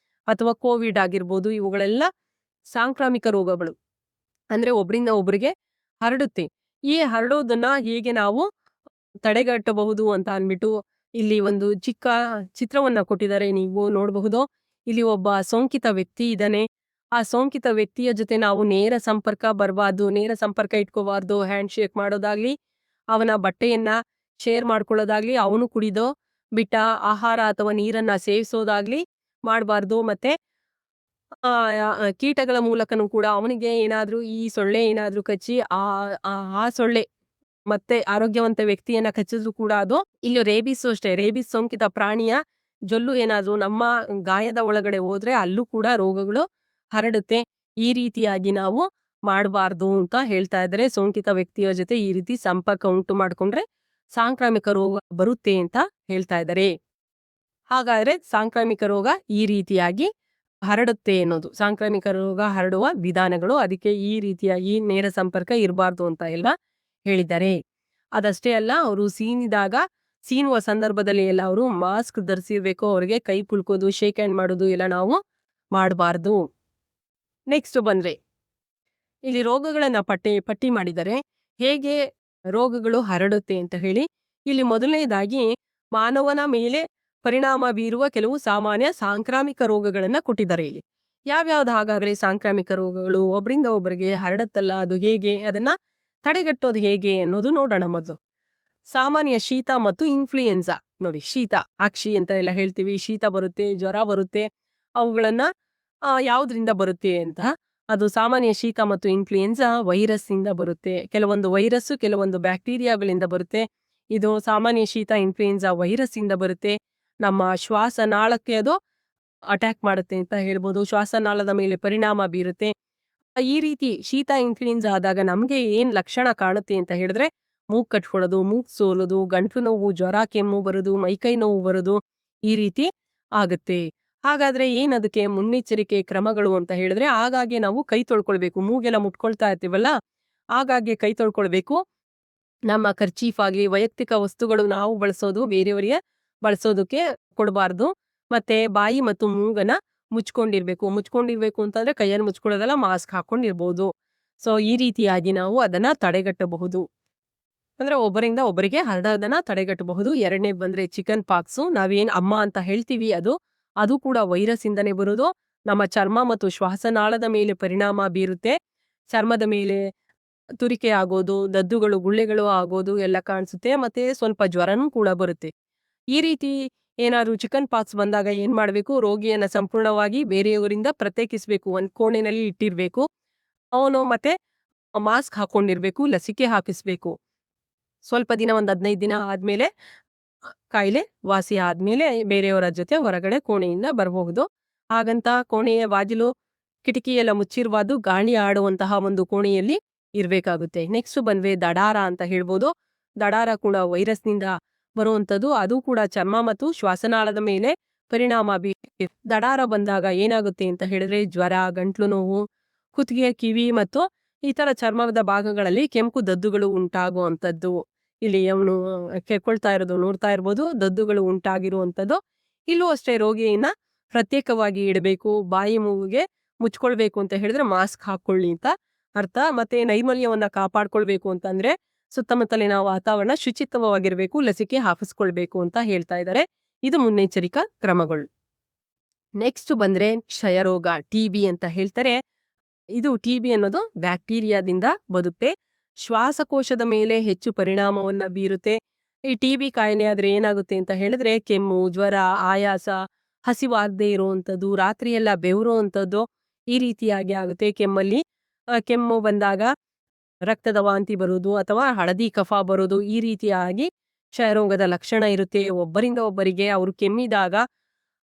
Speaker 1: ಅಥವಾ ಕೋವಿಡ್ ಆಗಿರ್ಬೋದು. ಇವುಗಳೆಲ್ಲ ಸಾಂಕ್ರಾಮಿಕ ರೋಗಗಳು, ಅಂದ್ರೆ ಒಬ್ಬರಿಂದ ಒಬ್ಬರಿಗೆ ಹರಡುತ್ತೆ. ಈ ಹರಡೋದನ್ನ ಹೇಗೆ ನಾವು ತಡೆಗಟ್ಟಬಹುದು ಅಂತ ಅಂದ್ಬಿಟ್ಟು ಇಲ್ಲಿ ಒಂದು ಚಿಕ್ಕ ಚಿತ್ರವನ್ನ ಕೊಟ್ಟಿದ್ದಾರೆ, ನೀವು ನೋಡಬಹುದು. ಇಲ್ಲಿ ಒಬ್ಬ ಸೋಂಕಿತ ವ್ಯಕ್ತಿ ಇದ್ದಾನೆ. ಆ ಸೋಂಕಿತ ವ್ಯಕ್ತಿಯ ಜೊತೆ ನಾವು ನೇರ ಸಂಪರ್ಕ ಬರಬಾರ್ದು, ನೇರ ಸಂಪರ್ಕ ಇಟ್ಕೋಬಾರ್ದು. ಹ್ಯಾಂಡ್ ಶೇಕ್ ಮಾಡೋದಾಗ್ಲಿ, ಅವನ ಬಟ್ಟೆಯನ್ನ ಶೇರ್ ಮಾಡ್ಕೊಳ್ಳೋದಾಗ್ಲಿ, ಅವನು ಕುಡಿದೋ ಬಿಟ್ಟ ಆಹಾರ ಅಥವಾ ನೀರನ್ನ ಸೇವಿಸೋದಾಗ್ಲಿ ಮಾಡಬಾರ್ದು. ಮತ್ತೆ ಆ ಕೀಟಗಳ ಮೂಲಕನೂ ಕೂಡ ಅವನಿಗೆ ಏನಾದ್ರೂ ಈ ಸೊಳ್ಳೆ ಏನಾದ್ರೂ ಕಚ್ಚಿ ಆ ಆ ಆ ಸೊಳ್ಳೆ ಮತ್ತೆ ಆರೋಗ್ಯವಂತ ವ್ಯಕ್ತಿಯನ್ನ ಕಚ್ಚಿದ್ರು ಕೂಡ ಅದು ಇಲ್ಲಿ ರೇಬಿಸ್ ಅಷ್ಟೇ. ರೇಬಿಸ್ ಸೋಂಕಿತ ಪ್ರಾಣಿಯ ಜೊಲ್ಲು ಏನಾದ್ರೂ ನಮ್ಮ ಗಾಯದ ಒಳಗಡೆ ಹೋದ್ರೆ ಅಲ್ಲೂ ಕೂಡ ರೋಗಗಳು ಹರಡುತ್ತೆ. ಈ ರೀತಿಯಾಗಿ ನಾವು ಮಾಡಬಾರ್ದು ಅಂತ ಹೇಳ್ತಾ ಇದ್ದಾರೆ. ಸೋಂಕಿತ ವ್ಯಕ್ತಿಯ ಜೊತೆ ಈ ರೀತಿ ಸಂಪರ್ಕ ಉಂಟು ಮಾಡ್ಕೊಂಡ್ರೆ ಸಾಂಕ್ರಾಮಿಕ ರೋಗ ಬರುತ್ತೆ ಅಂತ ಹೇಳ್ತಾ ಇದ್ದಾರೆ. ಹಾಗಾದ್ರೆ ಸಾಂಕ್ರಾಮಿಕ ರೋಗ ಈ ರೀತಿಯಾಗಿ ಹರಡುತ್ತೆ ಅನ್ನೋದು ಸಾಂಕ್ರಾಮಿಕ ರೋಗ ಹರಡುವ ವಿಧಾನಗಳು. ಅದಕ್ಕೆ ಈ ರೀತಿಯಾಗಿ ನೇರ ಸಂಪರ್ಕ ಇರಬಾರ್ದು ಅಂತ ಎಲ್ಲ ಹೇಳಿದ್ದಾರೆ. ಅದಷ್ಟೇ ಅಲ್ಲ, ಅವರು ಸೀನುವ ಸಂದರ್ಭದಲ್ಲಿ ಎಲ್ಲ ಅವರು ಮಾಸ್ಕ್ ಧರಿಸಿರ್ಬೇಕು. ಅವ್ರಿಗೆ ಕೈ ಕುಲ್ಕೋದು, ಶೇಕ್ ಹ್ಯಾಂಡ್ ಮಾಡೋದು ಎಲ್ಲ ನಾವು ಮಾಡಬಾರ್ದು. ನೆಕ್ಸ್ಟ್ ಬಂದ್ರೆ ಇಲ್ಲಿ ರೋಗಗಳನ್ನ ಪಟ್ಟಿ ಮಾಡಿದರೆ ಹೇಗೆ ರೋಗಗಳು ಹರಡುತ್ತೆ ಅಂತ ಹೇಳಿ. ಇಲ್ಲಿ ಮೊದಲನೇದಾಗಿ ಮಾನವನ ಮೇಲೆ ಪರಿಣಾಮ ಬೀರುವ ಕೆಲವು ಸಾಮಾನ್ಯ ಸಾಂಕ್ರಾಮಿಕ ರೋಗಗಳನ್ನ ಕೊಟ್ಟಿದ್ದಾರೆ. ಇಲ್ಲಿ ಯಾವ್ಯಾವ್ದು ಹಾಗಾದ್ರೆ ಸಾಂಕ್ರಾಮಿಕ ರೋಗಗಳು ಒಬ್ಬರಿಂದ ಒಬ್ಬರಿಗೆ ಹರಡತ್ತಲ್ಲ, ಅದು ಹೇಗೆ, ಅದನ್ನ ತಡೆಗಟ್ಟೋದು ಹೇಗೆ ಅನ್ನೋದು ನೋಡೋಣ. ಮೊದಲು ಸಾಮಾನ್ಯ ಶೀತ ಮತ್ತು ಇನ್ಫ್ಲೂಯೆನ್ಸಾ. ನೋಡಿ, ಶೀತ ಅಕ್ಷಿ ಅಂತ ಎಲ್ಲ ಹೇಳ್ತೀವಿ. ಶೀತ ಬರುತ್ತೆ, ಜ್ವರ ಬರುತ್ತೆ. ಅವುಗಳನ್ನ ಯಾವ್ದ್ರಿಂದ ಬರುತ್ತೆ ಅಂತ, ಅದು ಸಾಮಾನ್ಯ ಶೀತ ಮತ್ತು ಇನ್ಫ್ಲೂಯೆನ್ಸಾ ವೈರಸ್ ಇಂದ ಬರುತ್ತೆ. ಕೆಲವೊಂದು ವೈರಸ್, ಕೆಲವೊಂದು ಬ್ಯಾಕ್ಟೀರಿಯಾಗಳಿಂದ ಬರುತ್ತೆ. ಇದು ಸಾಮಾನ್ಯ ಶೀತ ಇನ್ಫ್ಲೂಯೆನ್ಸಾ ವೈರಸ್ ಇಂದ ಬರುತ್ತೆ. ನಮ್ಮ ಶ್ವಾಸನಾಳಕ್ಕೆ ಅದು ಅಟ್ಯಾಕ್ ಮಾಡುತ್ತೆ ಅಂತ ಹೇಳ್ಬೋದು. ಶ್ವಾಸನಾಳದ ಮೇಲೆ ಪರಿಣಾಮ ಬೀರುತ್ತೆ. ಈ ರೀತಿ ಶೀತ ಇನ್ಫ್ಲೂಯೆನ್ಸಾ ಆದಾಗ ನಮ್ಗೆ ಏನ್ ಲಕ್ಷಣ ಕಾಣುತ್ತೆ ಅಂತ ಹೇಳಿದ್ರೆ, ಮೂಗ್ ಕಟ್ಕೊಳ್ಳೋದು, ಮೂಗ್ ಸೋಲೋದು, ಗಂಟು ನೋವು, ಜ್ವರ, ಕೆಮ್ಮು ಬರೋದು, ಮೈಕೈ ನೋವು ಬರೋದು, ಈ ರೀತಿ ಆಗುತ್ತೆ. ಹಾಗಾದ್ರೆ ಏನ್ ಅದಕ್ಕೆ ಮುನ್ನೆಚ್ಚರಿಕೆ ಕ್ರಮಗಳು ಅಂತ ಹೇಳಿದ್ರೆ, ಆಗಾಗ್ಗೆ ನಾವು ಕೈ ತೊಳ್ಕೊಳ್ಬೇಕು. ಮೂಗೆಲ್ಲ ಮುಟ್ಕೊಳ್ತಾ ಇರ್ತೀವಲ್ಲ, ಆಗಾಗ್ಗೆ ಕೈ ತೊಳ್ಕೊಳ್ಬೇಕು. ನಮ್ಮ ಕರ್ಚೀಫ್ ಆಗ್ಲಿ, ವೈಯಕ್ತಿಕ ವಸ್ತುಗಳು ನಾವು ಬಳಸೋದು ಬೇರೆಯವರಿಗೆ ಬಳಸೋದಕ್ಕೆ ಕೊಡಬಾರ್ದು. ಮತ್ತೆ ಬಾಯಿ ಮತ್ತು ಮೂಗನ್ನ ಮುಚ್ಕೊಂಡಿರ್ಬೇಕು ಅಂತಂದ್ರೆ ಕೈಯನ್ನು ಮುಚ್ಕೊಳ್ಳೋದಲ್ಲ, ಮಾಸ್ಕ್ ಹಾಕೊಂಡಿರ್ಬೋದು. ಸೊ ಈ ರೀತಿಯಾಗಿ ನಾವು ಅದನ್ನ ತಡೆಗಟ್ಟಬಹುದು. ಅಂದ್ರೆ ಒಬ್ಬರಿಂದ ಒಬ್ಬರಿಗೆ ಹರಡೋದನ್ನ ತಡೆಗಟ್ಟಬಹುದು. ಎರಡನೇ ಬಂದ್ರೆ ಚಿಕನ್ ಪಾಕ್ಸು. ನಾವೇನ್ ಅಮ್ಮ ಅಂತ ಹೇಳ್ತೀವಿ, ಅದು ಕೂಡ ವೈರಸ್ ಇಂದನೇ ಬರೋದು. ನಮ್ಮ ಚರ್ಮ ಮತ್ತು ಶ್ವಾಸನಾಳದ ಮೇಲೆ ಪರಿಣಾಮ ಬೀರುತ್ತೆ. ಚರ್ಮದ ಮೇಲೆ ತುರಿಕೆ ಆಗೋದು, ದದ್ದುಗಳು, ಗುಳ್ಳೆಗಳು ಆಗೋದು ಎಲ್ಲ ಕಾಣಿಸುತ್ತೆ. ಮತ್ತೆ ಸ್ವಲ್ಪ ಜ್ವರನೂ ಕೂಡ ಬರುತ್ತೆ. ಈ ರೀತಿ ಏನಾದ್ರು ಚಿಕನ್ ಪಾಕ್ಸ್ ಬಂದಾಗ ಏನ್ ಮಾಡ್ಬೇಕು, ರೋಗಿಯನ್ನ ಸಂಪೂರ್ಣವಾಗಿ ಬೇರೆಯವರಿಂದ ಪ್ರತ್ಯೇಕಿಸ್ಬೇಕು. ಒಂದ್ ಕೋಣೆನಲ್ಲಿ ಇಟ್ಟಿರ್ಬೇಕು. ಅವನು ಮತ್ತೆ ಮಾಸ್ಕ್ ಹಾಕೊಂಡಿರ್ಬೇಕು, ಲಸಿಕೆ ಹಾಕಿಸ್ಬೇಕು. ಸ್ವಲ್ಪ ದಿನ, ಒಂದ್ 15 ದಿನ ಆದ್ಮೇಲೆ ಕಾಯಿಲೆ ವಾಸಿ ಆದ್ಮೇಲೆ ಬೇರೆಯವರ ಜೊತೆ ಹೊರಗಡೆ ಕೋಣೆಯಿಂದ ಬರಬಹುದು. ಹಾಗಂತ ಕೋಣೆಯ ಬಾಗಿಲು, ಕಿಟಕಿ ಎಲ್ಲ ಮುಚ್ಚಿರುವುದು, ಗಾಳಿ ಆಡುವಂತಹ ಒಂದು ಕೋಣೆಯಲ್ಲಿ ಇರ್ಬೇಕಾಗುತ್ತೆ. ನೆಕ್ಸ್ಟ್ ಬಂದ್ವೆ ದಡಾರ ಅಂತ ಹೇಳ್ಬೋದು. ದಡಾರ ಕೂಡ ವೈರಸ್ ನಿಂದ ಬರುವಂತದ್ದು. ಅದು ಕೂಡ ಚರ್ಮ ಮತ್ತು ಶ್ವಾಸನಾಳದ ಮೇಲೆ ಪರಿಣಾಮ ದಡಾರ ಬಂದಾಗ ಏನಾಗುತ್ತೆ ಅಂತ ಹೇಳಿದ್ರೆ, ಜ್ವರ, ಗಂಟ್ಲು ನೋವು, ಕುತ್ತಿಗೆ, ಕಿವಿ ಮತ್ತು ಇತರ ಚರ್ಮದ ಭಾಗಗಳಲ್ಲಿ ಕೆಂಪು ದದ್ದುಗಳು ಉಂಟಾಗುವಂಥದ್ದು. ಇಲ್ಲಿ ಅವನು ಕೆಳ್ಕೊಳ್ತಾ ಇರೋದು ನೋಡ್ತಾ ಇರ್ಬೋದು, ದದ್ದುಗಳು ಉಂಟಾಗಿರುವಂಥದ್ದು. ಇಲ್ಲೂ ಅಷ್ಟೇ ರೋಗಿಯನ್ನ ಪ್ರತ್ಯೇಕವಾಗಿ ಇಡಬೇಕು. ಬಾಯಿ ಮೂಗಿಗೆ ಮುಚ್ಕೊಳ್ಬೇಕು ಅಂತ ಹೇಳಿದ್ರೆ ಮಾಸ್ಕ್ ಹಾಕೊಳ್ಳಿ ಅಂತ ಅರ್ಥ. ಮತ್ತೆ ನೈರ್ಮಲ್ಯವನ್ನ ಕಾಪಾಡ್ಕೊಳ್ಬೇಕು ಅಂತಂದ್ರೆ ಸುತ್ತಮುತ್ತಲಿನ ವಾತಾವರಣ ಶುಚಿತ್ವವಾಗಿರ್ಬೇಕು, ಲಸಿಕೆ ಹಾಕಿಸ್ಕೊಳ್ಬೇಕು ಅಂತ ಹೇಳ್ತಾ ಇದ್ದಾರೆ. ಇದು ಮುನ್ನೆಚ್ಚರಿಕಾ ಕ್ರಮಗಳು. ನೆಕ್ಸ್ಟ್ ಬಂದ್ರೆ ಕ್ಷಯರೋಗ, ಟಿಬಿ ಅಂತ ಹೇಳ್ತಾರೆ. ಇದು ಟಿಬಿ ಅನ್ನೋದು ಬ್ಯಾಕ್ಟೀರಿಯಾದಿಂದ ಬರುತ್ತೆ. ಶ್ವಾಸಕೋಶದ ಮೇಲೆ ಹೆಚ್ಚು ಪರಿಣಾಮವನ್ನ ಬೀರುತ್ತೆ. ಈ ಟಿಬಿ ಕಾಯಿಲೆ ಆದ್ರೆ ಏನಾಗುತ್ತೆ ಅಂತ ಹೇಳಿದ್ರೆ, ಕೆಮ್ಮು, ಜ್ವರ, ಆಯಾಸ, ಹಸಿವಾಗದೆ ಇರುವಂಥದ್ದು, ರಾತ್ರಿ ಎಲ್ಲ ಬೆವರುವಂಥದ್ದು, ಈ ರೀತಿಯಾಗಿ ಆಗುತ್ತೆ. ಕೆಮ್ಮು ಬಂದಾಗ ರಕ್ತದ ವಾಂತಿ ಬರೋದು ಅಥವಾ ಹಳದಿ ಕಫ ಬರೋದು, ಈ ರೀತಿಯಾಗಿ ಕ್ಷಯರೋಗದ ಲಕ್ಷಣ ಇರುತ್ತೆ. ಒಬ್ಬರಿಂದ ಒಬ್ಬರಿಗೆ ಅವರು ಕೆಮ್ಮಿದಾಗ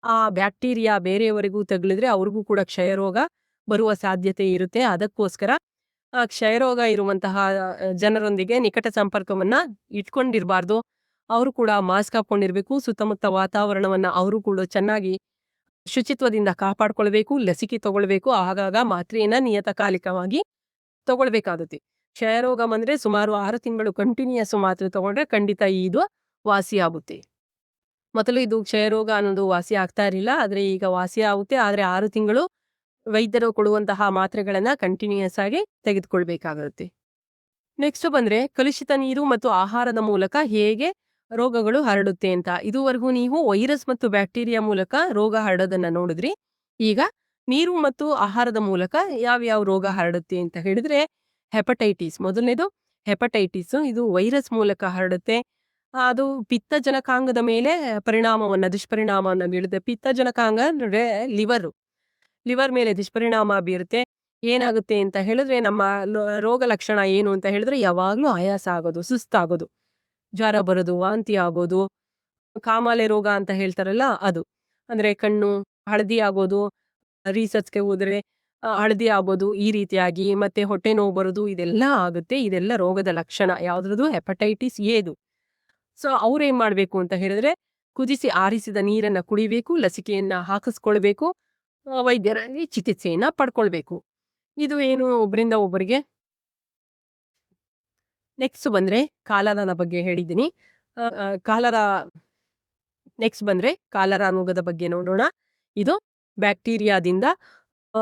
Speaker 1: ಆ ಬ್ಯಾಕ್ಟೀರಿಯಾ ಬೇರೆಯವರಿಗೂ ತಗುಲಿದ್ರೆ ಅವ್ರಿಗೂ ಕೂಡ ಕ್ಷಯರೋಗ ಬರುವ ಸಾಧ್ಯತೆ ಇರುತ್ತೆ. ಅದಕ್ಕೋಸ್ಕರ ಕ್ಷಯರೋಗ ಇರುವಂತಹ ಜನರೊಂದಿಗೆ ನಿಕಟ ಸಂಪರ್ಕವನ್ನ ಇಟ್ಕೊಂಡಿರ್ಬಾರ್ದು. ಅವರು ಕೂಡ ಮಾಸ್ಕ್ ಹಾಕೊಂಡಿರ್ಬೇಕು. ಸುತ್ತಮುತ್ತ ವಾತಾವರಣವನ್ನ ಅವರು ಕೂಡ ಚೆನ್ನಾಗಿ ಶುಚಿತ್ವದಿಂದ ಕಾಪಾಡ್ಕೊಳ್ಬೇಕು. ಲಸಿಕೆ ತಗೊಳ್ಬೇಕು. ಆಗಾಗ ಮಾತ್ರೆಯನ್ನ ನಿಯತಕಾಲಿಕವಾಗಿ ತಗೊಳ್ಬೇಕಾಗುತ್ತೆ. ಕ್ಷಯರೋಗ ಬಂದ್ರೆ ಸುಮಾರು 6 ತಿಂಗಳು ಕಂಟಿನ್ಯೂಸ್ ಮಾತ್ರೆ ತಗೊಂಡ್ರೆ ಖಂಡಿತ ಇದು ವಾಸಿ ಆಗುತ್ತೆ. ಮೊದಲು ಇದು ಕ್ಷಯರೋಗ ಅನ್ನೋದು ವಾಸಿ ಆಗ್ತಾ ಇರಲಿಲ್ಲ, ಆದ್ರೆ ಈಗ ವಾಸಿ ಆಗುತ್ತೆ. ಆದ್ರೆ 6 ತಿಂಗಳು ವೈದ್ಯರು ಕೊಡುವಂತಹ ಮಾತ್ರೆಗಳನ್ನ ಕಂಟಿನ್ಯೂಸ್ ಆಗಿ ತೆಗೆದುಕೊಳ್ಬೇಕಾಗುತ್ತೆ. ನೆಕ್ಸ್ಟ್ ಬಂದ್ರೆ ಕಲುಷಿತ ನೀರು ಮತ್ತು ಆಹಾರದ ಮೂಲಕ ಹೇಗೆ ರೋಗಗಳು ಹರಡುತ್ತೆ ಅಂತ. ಇದುವರೆಗೂ ನೀವು ವೈರಸ್ ಮತ್ತು ಬ್ಯಾಕ್ಟೀರಿಯಾ ಮೂಲಕ ರೋಗ ಹರಡೋದನ್ನ ನೋಡಿದ್ರಿ. ಈಗ ನೀರು ಮತ್ತು ಆಹಾರದ ಮೂಲಕ ಯಾವ್ಯಾವ ರೋಗ ಹರಡುತ್ತೆ ಅಂತ ಹೇಳಿದ್ರೆ, ಹೆಪಟೈಟಿಸ್ ಮೊದಲನೇದು. ಹೆಪಟೈಟಿಸ್ ಇದು ವೈರಸ್ ಮೂಲಕ ಹರಡುತ್ತೆ. ಅದು ಪಿತ್ತಜನಕಾಂಗದ ಮೇಲೆ ದುಷ್ಪರಿಣಾಮವನ್ನ ಬೀಳುತ್ತೆ. ಪಿತ್ತಜನಕಾಂಗ ಅಂದ್ರೆ ಲಿವರು. ಲಿವರ್ ಮೇಲೆ ದುಷ್ಪರಿಣಾಮ ಬೀರುತ್ತೆ. ಏನಾಗುತ್ತೆ ಅಂತ ಹೇಳಿದ್ರೆ ನಮ್ಮ ರೋಗ ಲಕ್ಷಣ ಏನು ಅಂತ ಹೇಳಿದ್ರೆ ಯಾವಾಗ್ಲೂ ಆಯಾಸ ಆಗೋದು, ಸುಸ್ತಾಗೋದು, ಜ್ವರ ಬರೋದು, ವಾಂತಿ ಆಗೋದು, ಕಾಮಾಲೆ ರೋಗ ಅಂತ ಹೇಳ್ತಾರಲ್ಲ ಅದು. ಅಂದ್ರೆ ಕಣ್ಣು ಹಳದಿ ಆಗೋದು, ರಿಸರ್ಚ್‌ಗೆ ಹೋದ್ರೆ ಹಳದಿ ಆಗೋದು ಈ ರೀತಿಯಾಗಿ, ಮತ್ತೆ ಹೊಟ್ಟೆ ನೋವು ಬರೋದು ಇದೆಲ್ಲ ಆಗುತ್ತೆ. ಇದೆಲ್ಲ ರೋಗದ ಲಕ್ಷಣ. ಯಾವ್ದ್ರದ್ದು? ಹೆಪಟೈಟಿಸ್ ಎದು. ಸೊ ಅವ್ರೇನ್ ಮಾಡ್ಬೇಕು ಅಂತ ಹೇಳಿದ್ರೆ ಕುದಿಸಿ ಆರಿಸಿದ ನೀರನ್ನ ಕುಡಿಬೇಕು, ಲಸಿಕೆಯನ್ನ ಹಾಕಿಸ್ಕೊಳ್ಬೇಕು, ವೈದ್ಯರಲ್ಲಿ ಚಿಕಿತ್ಸೆಯನ್ನ ಪಡ್ಕೊಳ್ಬೇಕು. ಇದು ಏನು ಒಬ್ಬರಿಂದ ಒಬ್ಬರಿಗೆ. ನೆಕ್ಸ್ಟ್ ಬಂದ್ರೆ ಕಾಲರಾನ ಬಗ್ಗೆ ಹೇಳಿದ್ದೀನಿ. ಕಾಲರಾ ನೆಕ್ಸ್ಟ್ ಬಂದ್ರೆ ಕಾಲರಾ ರೋಗದ ಬಗ್ಗೆ ನೋಡೋಣ. ಇದು ಬ್ಯಾಕ್ಟೀರಿಯಾದಿಂದ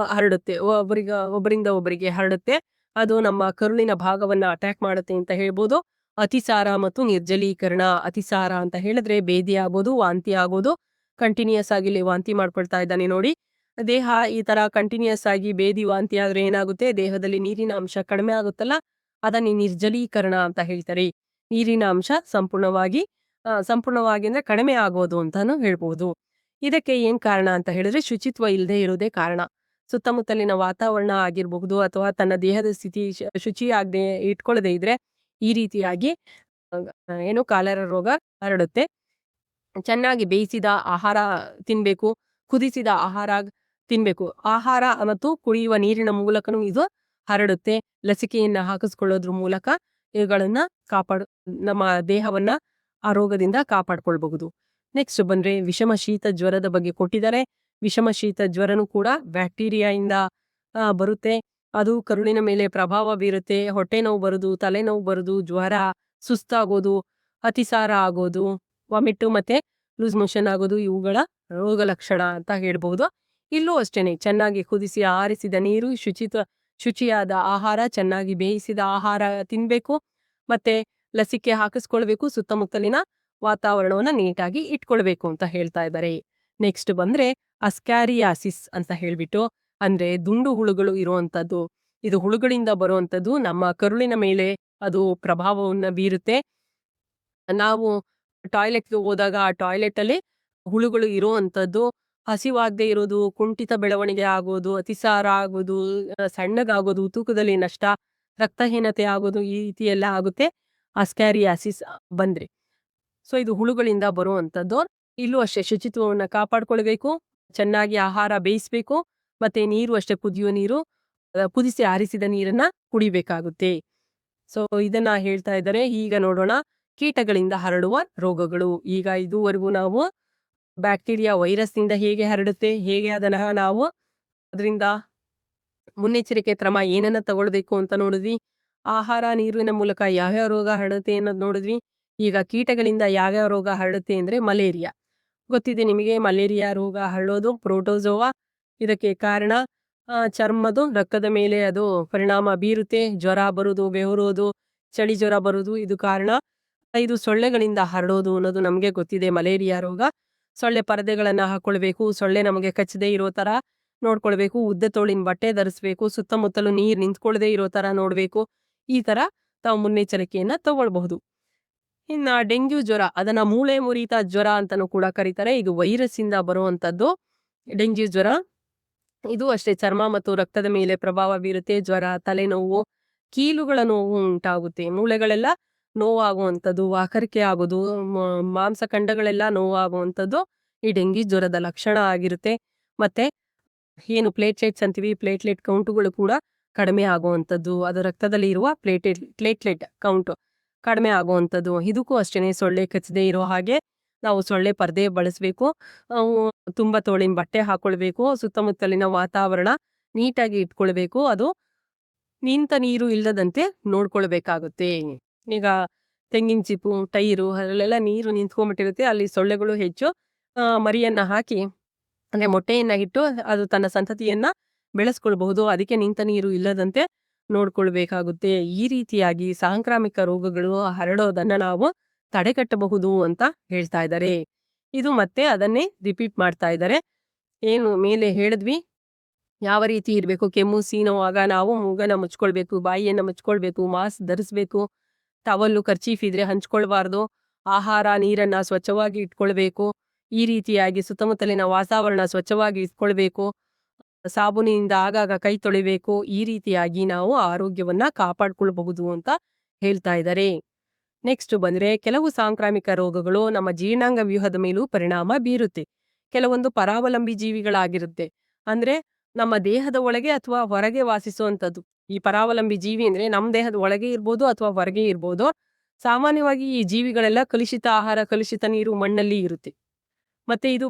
Speaker 1: ಹರಡುತ್ತೆ. ಒಬ್ಬರಿಂದ ಒಬ್ಬರಿಗೆ ಹರಡುತ್ತೆ. ಅದು ನಮ್ಮ ಕರುಳಿನ ಭಾಗವನ್ನ ಅಟ್ಯಾಕ್ ಮಾಡುತ್ತೆ ಅಂತ ಹೇಳ್ಬೋದು. ಅತಿಸಾರ ಮತ್ತು ನಿರ್ಜಲೀಕರಣ. ಅತಿಸಾರ ಅಂತ ಹೇಳಿದ್ರೆ ಬೇದಿ ಆಗೋದು, ವಾಂತಿ ಆಗೋದು. ಕಂಟಿನ್ಯೂಸ್ ಆಗಿ ಇಲ್ಲಿ ವಾಂತಿ ಮಾಡ್ಕೊಳ್ತಾ ಇದ್ದಾನೆ ನೋಡಿ. ದೇಹ ಈ ತರ ಕಂಟಿನ್ಯೂಸ್ ಆಗಿ ಬೇದಿ ವಾಂತಿ ಆದ್ರೆ ಏನಾಗುತ್ತೆ? ದೇಹದಲ್ಲಿ ನೀರಿನ ಅಂಶ ಕಡಿಮೆ ಆಗುತ್ತಲ್ಲ, ಅದನ್ನ ನಿರ್ಜಲೀಕರಣ ಅಂತ ಹೇಳ್ತಾರೆ. ನೀರಿನ ಅಂಶ ಸಂಪೂರ್ಣವಾಗಿ ಅಂದ್ರೆ ಕಡಿಮೆ ಆಗೋದು ಅಂತಾನು ಹೇಳ್ಬೋದು. ಇದಕ್ಕೆ ಏನ್ ಕಾರಣ ಅಂತ ಹೇಳಿದ್ರೆ ಶುಚಿತ್ವ ಇಲ್ಲದೆ ಇರೋದೇ ಕಾರಣ. ಸುತ್ತಮುತ್ತಲಿನ ವಾತಾವರಣ ಆಗಿರಬಹುದು ಅಥವಾ ತನ್ನ ದೇಹದ ಸ್ಥಿತಿ ಶುಚಿಯಾಗದೆ ಇಟ್ಕೊಳ್ಳದೆ ಇದ್ರೆ ಈ ರೀತಿಯಾಗಿ ಏನು ಕಾಲರಾ ರೋಗ ಹರಡುತ್ತೆ. ಚೆನ್ನಾಗಿ ಬೇಯಿಸಿದ ಆಹಾರ ತಿನ್ಬೇಕು, ಕುದಿಸಿದ ಆಹಾರ ತಿನ್ಬೇಕು. ಆಹಾರ ಮತ್ತು ಕುಡಿಯುವ ನೀರಿನ ಮೂಲಕನೂ ಇದು ಹರಡುತ್ತೆ. ಲಸಿಕೆಯನ್ನ ಹಾಕಿಸ್ಕೊಳ್ಳೋದ್ರ ಮೂಲಕ ಇವುಗಳನ್ನ ನಮ್ಮ ದೇಹವನ್ನ ಆ ರೋಗದಿಂದ ಕಾಪಾಡ್ಕೊಳ್ಬಹುದು. ನೆಕ್ಸ್ಟ್ ಬಂದ್ರೆ ವಿಷಮ ಶೀತ ಜ್ವರದ ಬಗ್ಗೆ ಕೊಟ್ಟಿದ್ದಾರೆ. ವಿಷಮ ಶೀತ ಜ್ವರನೂ ಕೂಡ ಬ್ಯಾಕ್ಟೀರಿಯಾಯಿಂದ ಬರುತ್ತೆ. ಅದು ಕರುಳಿನ ಮೇಲೆ ಪ್ರಭಾವ ಬೀರುತ್ತೆ. ಹೊಟ್ಟೆ ನೋವು ಬರೋದು, ತಲೆನೋವು ಬರೋದು, ಜ್ವರ, ಸುಸ್ತಾಗೋದು, ಅತಿಸಾರ ಆಗೋದು, ವಾಮಿಟ್ ಮತ್ತೆ ಲೂಸ್ ಮೋಷನ್ ಆಗೋದು ಇವುಗಳ ರೋಗ ಲಕ್ಷಣ ಅಂತ ಹೇಳ್ಬಹುದು. ಇಲ್ಲೂ ಅಷ್ಟೇನೆ ಚೆನ್ನಾಗಿ ಕುದಿಸಿ ಆರಿಸಿದ ನೀರು, ಶುಚಿಯಾದ ಆಹಾರ, ಚೆನ್ನಾಗಿ ಬೇಯಿಸಿದ ಆಹಾರ ತಿನ್ಬೇಕು. ಮತ್ತೆ ಲಸಿಕೆ ಹಾಕಿಸ್ಕೊಳ್ಬೇಕು. ಸುತ್ತಮುತ್ತಲಿನ ವಾತಾವರಣವನ್ನ ನೀಟಾಗಿ ಇಟ್ಕೊಳ್ಬೇಕು ಅಂತ ಹೇಳ್ತಾ ಇದ್ದಾರೆ. ನೆಕ್ಸ್ಟ್ ಬಂದ್ರೆ ಅಸ್ಕ್ಯಾರಿಯಾಸಿಸ್ ಅಂತ ಹೇಳ್ಬಿಟ್ಟು, ಅಂದ್ರೆ ದುಂಡು ಹುಳುಗಳು ಇರುವಂತದ್ದು. ಇದು ಹುಳುಗಳಿಂದ ಬರುವಂತದ್ದು. ನಮ್ಮ ಕರುಳಿನ ಮೇಲೆ ಅದು ಪ್ರಭಾವವನ್ನ ಬೀರುತ್ತೆ. ನಾವು ಟಾಯ್ಲೆಟ್‌ಗೆ ಹೋದಾಗ ಆ ಟಾಯ್ಲೆಟ್ ಅಲ್ಲಿ ಹುಳುಗಳು ಇರುವಂತದ್ದು, ಹಸಿವಾಗದೆ ಇರೋದು, ಕುಂಠಿತ ಬೆಳವಣಿಗೆ ಆಗೋದು, ಅತಿಸಾರ ಆಗೋದು, ಸಣ್ಣಗಾಗೋದು, ತೂಕದಲ್ಲಿ ನಷ್ಟ, ರಕ್ತಹೀನತೆ ಆಗೋದು ಈ ರೀತಿ ಎಲ್ಲ ಆಗುತ್ತೆ ಅಸ್ಕ್ಯಾರಿಯಾಸಿಸ್ ಬಂದ್ರೆ. ಸೊ ಇದು ಹುಳುಗಳಿಂದ ಬರುವಂತದ್ದು. ಇಲ್ಲೂ ಅಷ್ಟೇ ಶುಚಿತ್ವವನ್ನ ಕಾಪಾಡ್ಕೊಳ್ಬೇಕು. ಚೆನ್ನಾಗಿ ಆಹಾರ ಬೇಯಿಸ್ಬೇಕು. ಮತ್ತೆ ನೀರು ಅಷ್ಟೇ, ಕುದಿಯುವ ನೀರು, ಕುದಿಸಿ ಆರಿಸಿದ ನೀರನ್ನ ಕುಡಿಬೇಕಾಗುತ್ತೆ. ಸೊ ಇದನ್ನ ಹೇಳ್ತಾ ಇದ್ದಾರೆ. ಈಗ ನೋಡೋಣ ಕೀಟಗಳಿಂದ ಹರಡುವ ರೋಗಗಳು. ಈಗ ಇದುವರೆಗೂ ನಾವು ಬ್ಯಾಕ್ಟೀರಿಯಾ ವೈರಸ್ನಿಂದ ಹೇಗೆ ಹರಡುತ್ತೆ, ಹೇಗೆ ಅದನ್ನ ನಾವು ಅದರಿಂದ ಮುನ್ನೆಚ್ಚರಿಕೆ ಕ್ರಮ ಏನನ್ನ ತಗೊಳ್ಬೇಕು ಅಂತ ನೋಡಿದ್ವಿ. ಆಹಾರ ನೀರಿನ ಮೂಲಕ ಯಾವ್ಯಾವ ರೋಗ ಹರಡುತ್ತೆ ಅನ್ನೋದು ನೋಡಿದ್ವಿ. ಈಗ ಕೀಟಗಳಿಂದ ಯಾವ್ಯಾವ ರೋಗ ಹರಡುತ್ತೆ ಅಂದ್ರೆ ಮಲೇರಿಯಾ. ಗೊತ್ತಿದೆ ನಿಮಗೆ, ಮಲೇರಿಯಾ ರೋಗ ಹರಡೋದು ಪ್ರೋಟೋಜೋವಾ. ಇದಕ್ಕೆ ಕಾರಣ ಚರ್ಮದು ರಕ್ತದ ಮೇಲೆ ಅದು ಪರಿಣಾಮ ಬೀರುತ್ತೆ. ಜ್ವರ ಬರುವುದು, ಬೆವರೋದು, ಚಳಿ ಜ್ವರ ಬರುವುದು ಇದು ಕಾರಣ. ಇದು ಸೊಳ್ಳೆಗಳಿಂದ ಹರಡೋದು ಅನ್ನೋದು ನಮಗೆ ಗೊತ್ತಿದೆ. ಮಲೇರಿಯಾ ರೋಗ ಸೊಳ್ಳೆ ಪರದೆಗಳನ್ನ ಹಾಕೊಳ್ಬೇಕು. ಸೊಳ್ಳೆ ನಮಗೆ ಕಚ್ಚದೆ ಇರೋ ತರ ನೋಡ್ಕೊಳ್ಬೇಕು. ಉದ್ದ ತೋಳಿನ ಬಟ್ಟೆ ಧರಿಸ್ಬೇಕು. ಸುತ್ತಮುತ್ತಲು ನೀರ್ ನಿಂತ್ಕೊಳ್ಳದೆ ಇರೋ ತರ ನೋಡ್ಬೇಕು. ಈ ತರ ತಾವು ಮುನ್ನೆಚ್ಚರಿಕೆಯನ್ನ ತಗೊಳ್ಬಹುದು. ಇನ್ನ ಡೆಂಗ್ಯೂ ಜ್ವರ, ಅದನ್ನ ಮೂಳೆ ಮುರಿತ ಜ್ವರ ಅಂತಾನೂ ಕೂಡ ಕರೀತಾರೆ. ಇದು ವೈರಸ್ ಇಂದ ಬರುವಂತದ್ದು ಡೆಂಗ್ಯೂ ಜ್ವರ. ಇದು ಅಷ್ಟೇ ಚರ್ಮ ಮತ್ತು ರಕ್ತದ ಮೇಲೆ ಪ್ರಭಾವ ಬೀರುತ್ತೆ. ಜ್ವರ, ತಲೆನೋವು, ಕೀಲುಗಳ ನೋವು ಉಂಟಾಗುತ್ತೆ. ಮೂಳೆಗಳೆಲ್ಲ ನೋವಾಗುವಂಥದ್ದು, ವಾಕರಿಕೆ ಆಗೋದು, ಮಾಂಸಖಂಡಗಳೆಲ್ಲ ನೋವಾಗುವಂಥದ್ದು ಈ ಡೆಂಗ್ಯೂ ಜ್ವರದ ಲಕ್ಷಣ ಆಗಿರುತ್ತೆ. ಮತ್ತೆ ಏನು ಪ್ಲೇಟ್ಲೆಟ್ಸ್ ಅಂತೀವಿ, ಪ್ಲೇಟ್ಲೆಟ್ ಕೌಂಟುಗಳು ಕೂಡ ಕಡಿಮೆ ಆಗುವಂಥದ್ದು. ಅದು ರಕ್ತದಲ್ಲಿ ಇರುವ ಪ್ಲೇಟ್ಲೆಟ್ ಕೌಂಟ್ ಕಡಿಮೆ ಆಗುವಂಥದ್ದು. ಇದಕ್ಕೂ ಅಷ್ಟೇನೆ ಸೊಳ್ಳೆ ಕಚ್ಚದೆ ಇರೋ ಹಾಗೆ ನಾವು ಸೊಳ್ಳೆ ಪರ್ದೆ ಬಳಸಬೇಕು. ತುಂಬ ತೋಳಿನ ಬಟ್ಟೆ ಹಾಕೊಳ್ಬೇಕು. ಸುತ್ತಮುತ್ತಲಿನ ವಾತಾವರಣ ನೀಟಾಗಿ ಇಟ್ಕೊಳ್ಬೇಕು. ಅದು ನಿಂತ ನೀರು ಇಲ್ಲದಂತೆ ನೋಡ್ಕೊಳ್ಬೇಕಾಗುತ್ತೆ. ಈಗ ತೆಂಗಿನ ಚಿಪ್ಪು, ಟೈರು ಅಲ್ಲೆಲ್ಲ ನೀರು ನಿಂತ್ಕೊಂಡ್ಬಿಟ್ಟಿರುತ್ತೆ. ಅಲ್ಲಿ ಸೊಳ್ಳೆಗಳು ಹೆಚ್ಚು ಮರಿಯನ್ನ ಹಾಕಿ ಅಂದ್ರೆ ಮೊಟ್ಟೆಯನ್ನ ಇಟ್ಟು ಅದು ತನ್ನ ಸಂತತಿಯನ್ನ ಬೆಳೆಸ್ಕೊಳ್ಬಹುದು. ಅದಕ್ಕೆ ನಿಂತ ನೀರು ಇಲ್ಲದಂತೆ ನೋಡ್ಕೊಳ್ಬೇಕಾಗುತ್ತೆ. ಈ ರೀತಿಯಾಗಿ ಸಾಂಕ್ರಾಮಿಕ ರೋಗಗಳು ಹರಡೋದನ್ನ ನಾವು ತಡೆಗಟ್ಟಬಹುದು ಅಂತ ಹೇಳ್ತಾ ಇದ್ದಾರೆ. ಇದು ಮತ್ತೆ ಅದನ್ನೇ ರಿಪೀಟ್ ಮಾಡ್ತಾ ಇದ್ದಾರೆ. ಏನು ಮೇಲೆ ಹೇಳಿದ್ವಿ, ಯಾವ ರೀತಿ ಇರಬೇಕು, ಕೆಮ್ಮು ಸೀನುವಾಗ ನಾವು ಮೂಗನ್ನ ಮುಚ್ಕೊಳ್ಬೇಕು, ಬಾಯಿಯನ್ನ ಮುಚ್ಕೊಳ್ಬೇಕು, ಮಾಸ್ಕ್ ಧರಿಸ್ಬೇಕು, ಟವಲ್ಲು ಕರ್ಚೀಫ್ ಇದ್ರೆ ಹಂಚ್ಕೊಳ್ಬಾರ್ದು, ಆಹಾರ ನೀರನ್ನ ಸ್ವಚ್ಛವಾಗಿ ಇಟ್ಕೊಳ್ಬೇಕು. ಈ ರೀತಿಯಾಗಿ ಸುತ್ತಮುತ್ತಲಿನ ವಾತಾವರಣ ಸ್ವಚ್ಛವಾಗಿ ಇಟ್ಕೊಳ್ಬೇಕು. ಸಾಬೂನಿನಿಂದ ಆಗಾಗ ಕೈ ತೊಳಿಬೇಕು. ಈ ರೀತಿಯಾಗಿ ನಾವು ಆರೋಗ್ಯವನ್ನ ಕಾಪಾಡ್ಕೊಳ್ಬಹುದು ಅಂತ ಹೇಳ್ತಾ ಇದ್ದಾರೆ. ನೆಕ್ಸ್ಟ್ ಬಂದ್ರೆ ಕೆಲವು ಸಾಂಕ್ರಾಮಿಕ ರೋಗಗಳು ನಮ್ಮ ಜೀರ್ಣಾಂಗ ವ್ಯೂಹದ ಮೇಲೂ ಪರಿಣಾಮ ಬೀರುತ್ತೆ. ಕೆಲವೊಂದು ಪರಾವಲಂಬಿ ಜೀವಿಗಳಾಗಿರುತ್ತೆ. ಅಂದ್ರೆ ನಮ್ಮ ದೇಹದ ಒಳಗೆ ಅಥವಾ ಹೊರಗೆ ವಾಸಿಸುವಂಥದ್ದು. ಈ ಪರಾವಲಂಬಿ ಜೀವಿ ಅಂದ್ರೆ ನಮ್ಮ ದೇಹದ ಒಳಗೆ ಇರ್ಬೋದು ಅಥವಾ ಹೊರಗೆ ಇರ್ಬೋದು. ಸಾಮಾನ್ಯವಾಗಿ ಈ ಜೀವಿಗಳೆಲ್ಲ ಕಲುಷಿತ ಆಹಾರ, ಕಲುಷಿತ ನೀರು, ಮಣ್ಣಲ್ಲಿ ಇರುತ್ತೆ. ಮತ್ತೆ ಇದು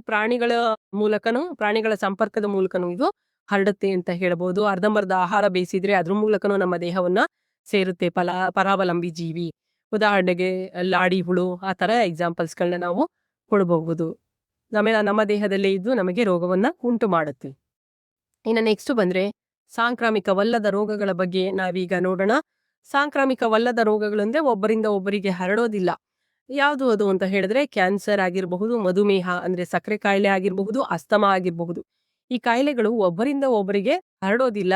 Speaker 1: ಪ್ರಾಣಿಗಳ ಸಂಪರ್ಕದ ಮೂಲಕನೂ ಇದು ಹರಡುತ್ತೆ ಅಂತ ಹೇಳ್ಬೋದು. ಅರ್ಧಂಬರ್ಧ ಆಹಾರ ಬೇಯಿಸಿದ್ರೆ ಅದ್ರ ಮೂಲಕನೂ ನಮ್ಮ ದೇಹವನ್ನ ಸೇರುತ್ತೆ ಪರಾವಲಂಬಿ ಜೀವಿ. ಉದಾಹರಣೆಗೆ ಲಾಡಿ ಹುಳು, ಆ ತರ ಎಕ್ಸಾಂಪಲ್ಸ್ಗಳನ್ನ ನಾವು ಕೊಡಬಹುದು. ನಮ್ಮ ದೇಹದಲ್ಲೇ ಇದ್ದು ನಮಗೆ ರೋಗವನ್ನ ಉಂಟು ಮಾಡುತ್ತೆ. ಇನ್ನು ನೆಕ್ಸ್ಟ್ ಬಂದ್ರೆ ಸಾಂಕ್ರಾಮಿಕವಲ್ಲದ ರೋಗಗಳ ಬಗ್ಗೆ ನಾವೀಗ ನೋಡೋಣ. ಸಾಂಕ್ರಾಮಿಕವಲ್ಲದ ರೋಗಗಳು ಅಂದ್ರೆ ಒಬ್ಬರಿಂದ ಒಬ್ಬರಿಗೆ ಹರಡೋದಿಲ್ಲ. ಯಾವುದು ಅದು ಅಂತ ಹೇಳಿದ್ರೆ ಕ್ಯಾನ್ಸರ್ ಆಗಿರಬಹುದು, ಮಧುಮೇಹ ಅಂದ್ರೆ ಸಕ್ಕರೆ ಕಾಯಿಲೆ ಆಗಿರಬಹುದು, ಅಸ್ತಮಾ ಆಗಿರಬಹುದು. ಈ ಕಾಯಿಲೆಗಳು ಒಬ್ಬರಿಂದ ಒಬ್ಬರಿಗೆ ಹರಡೋದಿಲ್ಲ,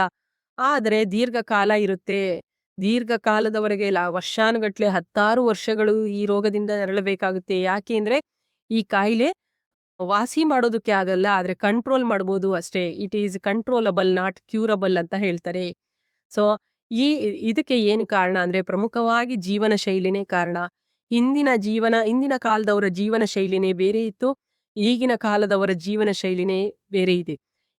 Speaker 1: ಆದರೆ ದೀರ್ಘಕಾಲ ಇರುತ್ತೆ. ದೀರ್ಘಕಾಲದವರೆಗೆ ವರ್ಷಾನುಗಟ್ಲೆ 10 ವರ್ಷಗಳು ಈ ರೋಗದಿಂದ ನರಳಬೇಕಾಗುತ್ತೆ. ಯಾಕೆ ಅಂದ್ರೆ ಈ ಕಾಯಿಲೆ ವಾಸಿ ಮಾಡೋದಕ್ಕೆ ಆಗಲ್ಲ, ಆದ್ರೆ ಕಂಟ್ರೋಲ್ ಮಾಡ್ಬೋದು ಅಷ್ಟೇ. It is controllable, not curable ಅಂತ ಹೇಳ್ತಾರೆ. ಸೊ ಇದಕ್ಕೆ ಏನು ಕಾರಣ ಅಂದ್ರೆ ಪ್ರಮುಖವಾಗಿ ಜೀವನ ಶೈಲಿನೇ ಕಾರಣ. ಹಿಂದಿನ ಕಾಲದವರ ಜೀವನ ಶೈಲಿನೇ ಬೇರೆ ಇತ್ತು, ಈಗಿನ ಕಾಲದವರ ಜೀವನ ಶೈಲಿನೇ ಬೇರೆ ಇದೆ.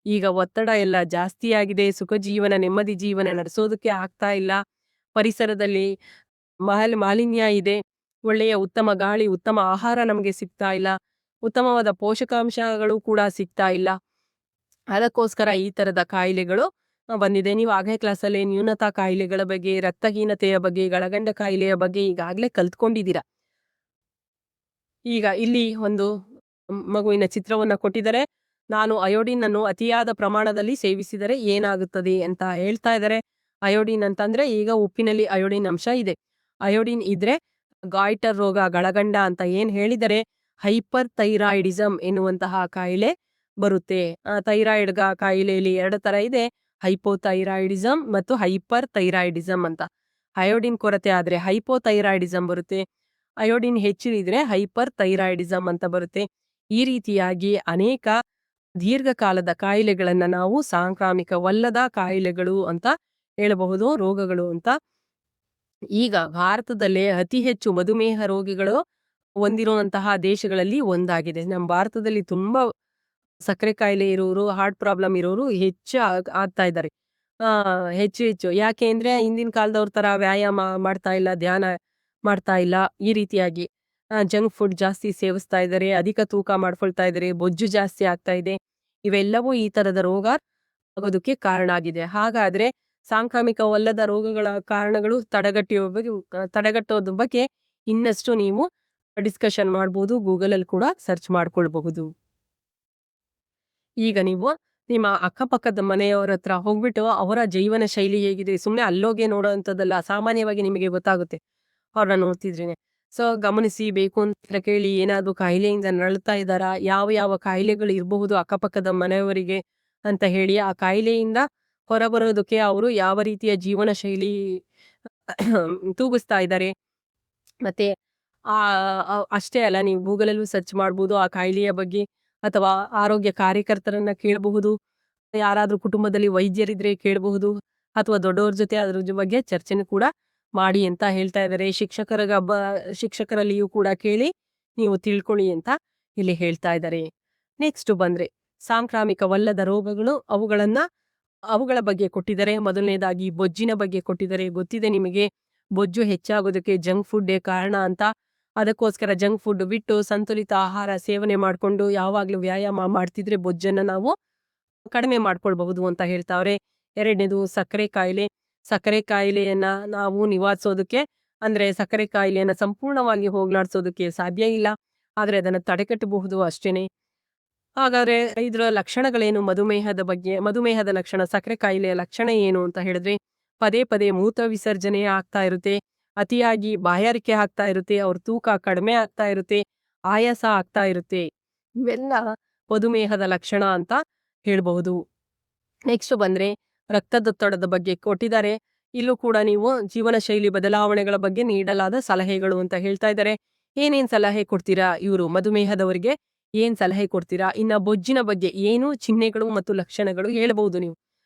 Speaker 1: ಈಗ ಒತ್ತಡ ಎಲ್ಲ ಜಾಸ್ತಿ ಆಗಿದೆ, ಸುಖ ಜೀವನ, ನೆಮ್ಮದಿ ಜೀವನ ನಡೆಸೋದಕ್ಕೆ ಆಗ್ತಾ ಇಲ್ಲ. ಪರಿಸರದಲ್ಲಿ ಮಾಲಿನ್ಯ ಇದೆ, ಒಳ್ಳೆಯ ಉತ್ತಮ ಗಾಳಿ, ಉತ್ತಮ ಆಹಾರ ನಮಗೆ ಸಿಗ್ತಾ ಇಲ್ಲ, ಉತ್ತಮವಾದ ಪೋಷಕಾಂಶಗಳು ಕೂಡ ಸಿಗ್ತಾ ಇಲ್ಲ. ಅದಕ್ಕೋಸ್ಕರ ಈ ತರದ ಕಾಯಿಲೆಗಳು ಬಂದಿದೆ. ನೀವು ಆಗಲೇ ಕ್ಲಾಸಲ್ಲಿ ನ್ಯೂನತಾ ಕಾಯಿಲೆಗಳ ಬಗ್ಗೆ, ರಕ್ತಹೀನತೆಯ ಬಗ್ಗೆ, ಗಳಗಂಡ ಕಾಯಿಲೆಯ ಬಗ್ಗೆ ಈಗಾಗಲೇ ಕಲ್ತ್ಕೊಂಡಿದ್ದೀರಾ. ಈಗ ಇಲ್ಲಿ ಒಂದು ಮಗುವಿನ ಚಿತ್ರವನ್ನ ಕೊಟ್ಟಿದ್ದಾರೆ. ನಾನು ಅಯೋಡಿನ್ ಅನ್ನು ಅತಿಯಾದ ಪ್ರಮಾಣದಲ್ಲಿ ಸೇವಿಸಿದರೆ ಏನಾಗುತ್ತದೆ ಅಂತ ಹೇಳ್ತಾ ಇದ್ದಾರೆ. ಅಯೋಡಿನ್ ಅಂತಂದ್ರೆ ಈಗ ಉಪ್ಪಿನಲ್ಲಿ ಅಯೋಡಿನ್ ಅಂಶ ಇದೆ. ಅಯೋಡಿನ್ ಇದ್ರೆ ಗಾಯ್ಟರ್ ರೋಗ, ಗಳಗಂಡ ಅಂತ ಏನ್ ಹೇಳಿದರೆ ಹೈಪರ್ ಥೈರಾಯ್ಡಿಸಮ್ ಎನ್ನುವಂತಹ ಕಾಯಿಲೆ ಬರುತ್ತೆ. ಥೈರಾಯ್ಡ್ ಕಾಯಿಲೆಯಲ್ಲಿ 2 ತರ ಇದೆ, ಹೈಪೋಥೈರಾಯ್ಡಿಸಮ್ ಮತ್ತು ಹೈಪರ್ ಥೈರಾಯ್ಡಿಸಮ್ ಅಂತ. ಅಯೋಡಿನ್ ಕೊರತೆ ಆದ್ರೆ ಹೈಪೋಥೈರಾಯ್ಡಿಸಮ್ ಬರುತ್ತೆ, ಅಯೋಡಿನ್ ಹೆಚ್ಚಿದ್ರೆ ಹೈಪರ್ ಥೈರಾಯ್ಡಿಸಮ್ ಅಂತ ಬರುತ್ತೆ. ಈ ರೀತಿಯಾಗಿ ಅನೇಕ ದೀರ್ಘಕಾಲದ ಕಾಯಿಲೆಗಳನ್ನ ನಾವು ಸಾಂಕ್ರಾಮಿಕವಲ್ಲದ ಕಾಯಿಲೆಗಳು ಅಂತ ಹೇಳಬಹುದು, ರೋಗಗಳು ಅಂತ. ಈಗ ಭಾರತದಲ್ಲೇ ಅತಿ ಹೆಚ್ಚು ಮಧುಮೇಹ ರೋಗಿಗಳು ಹೊಂದಿರುವಂತಹ ದೇಶಗಳಲ್ಲಿ ಒಂದಾಗಿದೆ. ನಮ್ಮ ಭಾರತದಲ್ಲಿ ತುಂಬಾ ಸಕ್ಕರೆ ಕಾಯಿಲೆ ಇರೋರು, ಹಾರ್ಟ್ ಪ್ರಾಬ್ಲಮ್ ಇರೋರು ಹೆಚ್ಚು ಆಗ್ತಾ ಇದ್ದಾರೆ. ಹೆಚ್ಚು ಯಾಕೆ ಅಂದ್ರೆ ಹಿಂದಿನ ಕಾಲದವ್ರ ತರ ವ್ಯಾಯಾಮ ಮಾಡ್ತಾ ಇಲ್ಲ, ಧ್ಯಾನ ಮಾಡ್ತಾ ಇಲ್ಲ. ಈ ರೀತಿಯಾಗಿ ಜಂಕ್ ಫುಡ್ ಜಾಸ್ತಿ ಸೇವಿಸ್ತಾ ಇದ್ದಾರೆ, ಅಧಿಕ ತೂಕ ಮಾಡ್ಕೊಳ್ತಾ ಇದ್ದಾರೆ, ಬೊಜ್ಜು ಜಾಸ್ತಿ ಆಗ್ತಾ ಇದೆ. ಇವೆಲ್ಲವೂ ಈ ತರದ ರೋಗ ಆಗೋದಕ್ಕೆ ಕಾರಣ ಆಗಿದೆ. ಹಾಗಾದ್ರೆ ಸಾಂಕ್ರಾಮಿಕವಲ್ಲದ ರೋಗಗಳ ಕಾರಣಗಳು ತಡೆಗಟ್ಟೋದ್ರ ಬಗ್ಗೆ ಇನ್ನಷ್ಟು ನೀವು ಡಿಸ್ಕಷನ್ ಮಾಡ್ಬೋದು, ಗೂಗಲಲ್ಲಿ ಕೂಡ ಸರ್ಚ್ ಮಾಡ್ಕೊಳ್ಬಹುದು. ಈಗ ನೀವು ನಿಮ್ಮ ಅಕ್ಕಪಕ್ಕದ ಮನೆಯವರ ಹತ್ರ ಹೋಗ್ಬಿಟ್ಟು ಅವರ ಜೀವನ ಶೈಲಿ ಹೇಗಿದೆ, ಸುಮ್ಮನೆ ಅಲ್ಲೋಗೆ ನೋಡೋವಂಥದ್ದಲ್ಲ, ಸಾಮಾನ್ಯವಾಗಿ ನಿಮಗೆ ಗೊತ್ತಾಗುತ್ತೆ ಅವ್ರನ್ನ ನೋಡ್ತಿದ್ರೇನೆ. ಸೊ ಗಮನಿಸಿ, ಬೇಕು ಅಂತ ಕೇಳಿ ಏನಾದ್ರು ಕಾಯಿಲೆಯಿಂದ ನರಳ್ತಾ ಇದ್ದಾರಾ, ಯಾವ ಯಾವ ಕಾಯಿಲೆಗಳು ಇರಬಹುದು ಅಕ್ಕಪಕ್ಕದ ಮನೆಯವರಿಗೆ ಅಂತ ಹೇಳಿ, ಆ ಕಾಯಿಲೆಯಿಂದ ಹೊರಬರೋದಕ್ಕೆ ಅವರು ಯಾವ ರೀತಿಯ ಜೀವನ ಶೈಲಿ ತೂಗಿಸ್ತಾ ಇದ್ದಾರೆ. ಮತ್ತೆ ಅಷ್ಟೇ ಅಲ್ಲ, ನೀವು ಗೂಗಲಲ್ಲೂ ಸರ್ಚ್ ಮಾಡ್ಬೋದು ಆ ಕಾಯಿಲೆಯ ಬಗ್ಗೆ, ಅಥವಾ ಆರೋಗ್ಯ ಕಾರ್ಯಕರ್ತರನ್ನ ಕೇಳಬಹುದು, ಯಾರಾದ್ರೂ ಕುಟುಂಬದಲ್ಲಿ ವೈದ್ಯರಿದ್ರೆ ಕೇಳಬಹುದು, ಅಥವಾ ದೊಡ್ಡವ್ರ ಜೊತೆ ಅದ್ರ ಬಗ್ಗೆ ಚರ್ಚೆನೂ ಕೂಡ ಮಾಡಿ ಅಂತ ಹೇಳ್ತಾ ಇದ್ದಾರೆ. ಶಿಕ್ಷಕರಲ್ಲಿಯೂ ಕೂಡ ಕೇಳಿ ನೀವು ತಿಳ್ಕೊಳ್ಳಿ ಅಂತ ಇಲ್ಲಿ ಹೇಳ್ತಾ ಇದ್ದಾರೆ. ನೆಕ್ಸ್ಟ್ ಬಂದ್ರೆ ಸಾಂಕ್ರಾಮಿಕವಲ್ಲದ ರೋಗಗಳು, ಅವುಗಳ ಬಗ್ಗೆ ಕೊಟ್ಟಿದ್ದಾರೆ. ಮೊದಲನೇದಾಗಿ ಬೊಜ್ಜಿನ ಬಗ್ಗೆ ಕೊಟ್ಟಿದ್ದಾರೆ. ಗೊತ್ತಿದೆ ನಿಮಗೆ, ಬೊಜ್ಜು ಹೆಚ್ಚಾಗೋದಕ್ಕೆ ಜಂಕ್ ಫುಡ್ಡೇ ಕಾರಣ ಅಂತ. ಅದಕ್ಕೋಸ್ಕರ ಜಂಕ್ ಫುಡ್ ಬಿಟ್ಟು ಸಂತುಲಿತ ಆಹಾರ ಸೇವನೆ ಮಾಡಿಕೊಂಡು ಯಾವಾಗ್ಲೂ ವ್ಯಾಯಾಮ ಮಾಡ್ತಿದ್ರೆ ಬೊಜ್ಜನ್ನ ನಾವು ಕಡಿಮೆ ಮಾಡ್ಕೊಳ್ಬಹುದು ಅಂತ ಹೇಳ್ತಾವ್ರೆ. ಎರಡನೇದು ಸಕ್ಕರೆ ಕಾಯಿಲೆ. ಸಕ್ಕರೆ ಕಾಯಿಲೆಯನ್ನ ನಾವು ನಿವಾರಿಸೋದಕ್ಕೆ, ಅಂದ್ರೆ ಸಕ್ಕರೆ ಕಾಯಿಲೆಯನ್ನ ಸಂಪೂರ್ಣವಾಗಿ ಹೋಗ್ಲಾಡ್ಸೋದಕ್ಕೆ ಸಾಧ್ಯ ಇಲ್ಲ, ಆದ್ರೆ ಅದನ್ನ ತಡೆಗಟ್ಟಬಹುದು ಅಷ್ಟೇನೆ. ಹಾಗಾದ್ರೆ ಇದರ ಲಕ್ಷಣಗಳೇನು? ಮಧುಮೇಹದ ಲಕ್ಷಣ, ಸಕ್ಕರೆ ಕಾಯಿಲೆಯ ಲಕ್ಷಣ ಏನು ಅಂತ ಹೇಳಿದ್ರೆ, ಪದೇ ಪದೇ ಮೂತ್ರ ವಿಸರ್ಜನೆ ಆಗ್ತಾ ಇರುತ್ತೆ, ಅತಿಯಾಗಿ ಬಾಯಾರಿಕೆ ಆಗ್ತಾ ಇರುತ್ತೆ, ಅವ್ರ ತೂಕ ಕಡಿಮೆ ಆಗ್ತಾ ಇರುತ್ತೆ, ಆಯಾಸ ಆಗ್ತಾ ಇರುತ್ತೆ. ಇವೆಲ್ಲ ಮಧುಮೇಹದ ಲಕ್ಷಣ ಅಂತ ಹೇಳ್ಬಹುದು. ನೆಕ್ಸ್ಟ್ ಬಂದ್ರೆ ರಕ್ತದೊತ್ತಡದ ಬಗ್ಗೆ ಕೊಟ್ಟಿದ್ದಾರೆ. ಇಲ್ಲೂ ಕೂಡ ನೀವು ಜೀವನ ಶೈಲಿ ಬದಲಾವಣೆಗಳ ಬಗ್ಗೆ ನೀಡಲಾದ ಸಲಹೆಗಳು ಅಂತ ಹೇಳ್ತಾ ಇದ್ದಾರೆ. ಏನೇನ್ ಸಲಹೆ ಕೊಡ್ತೀರಾ ಇವರು ಮಧುಮೇಹದವರಿಗೆ? ಏನ್ ಸಲಹೆ ಕೊಡ್ತೀರಾ? ಇನ್ನ ಬೊಜ್ಜಿನ ಬಗ್ಗೆ ಏನು ಚಿಹ್ನೆಗಳು ಮತ್ತು ಲಕ್ಷಣಗಳು ಹೇಳ್ಬಹುದು ನೀವು.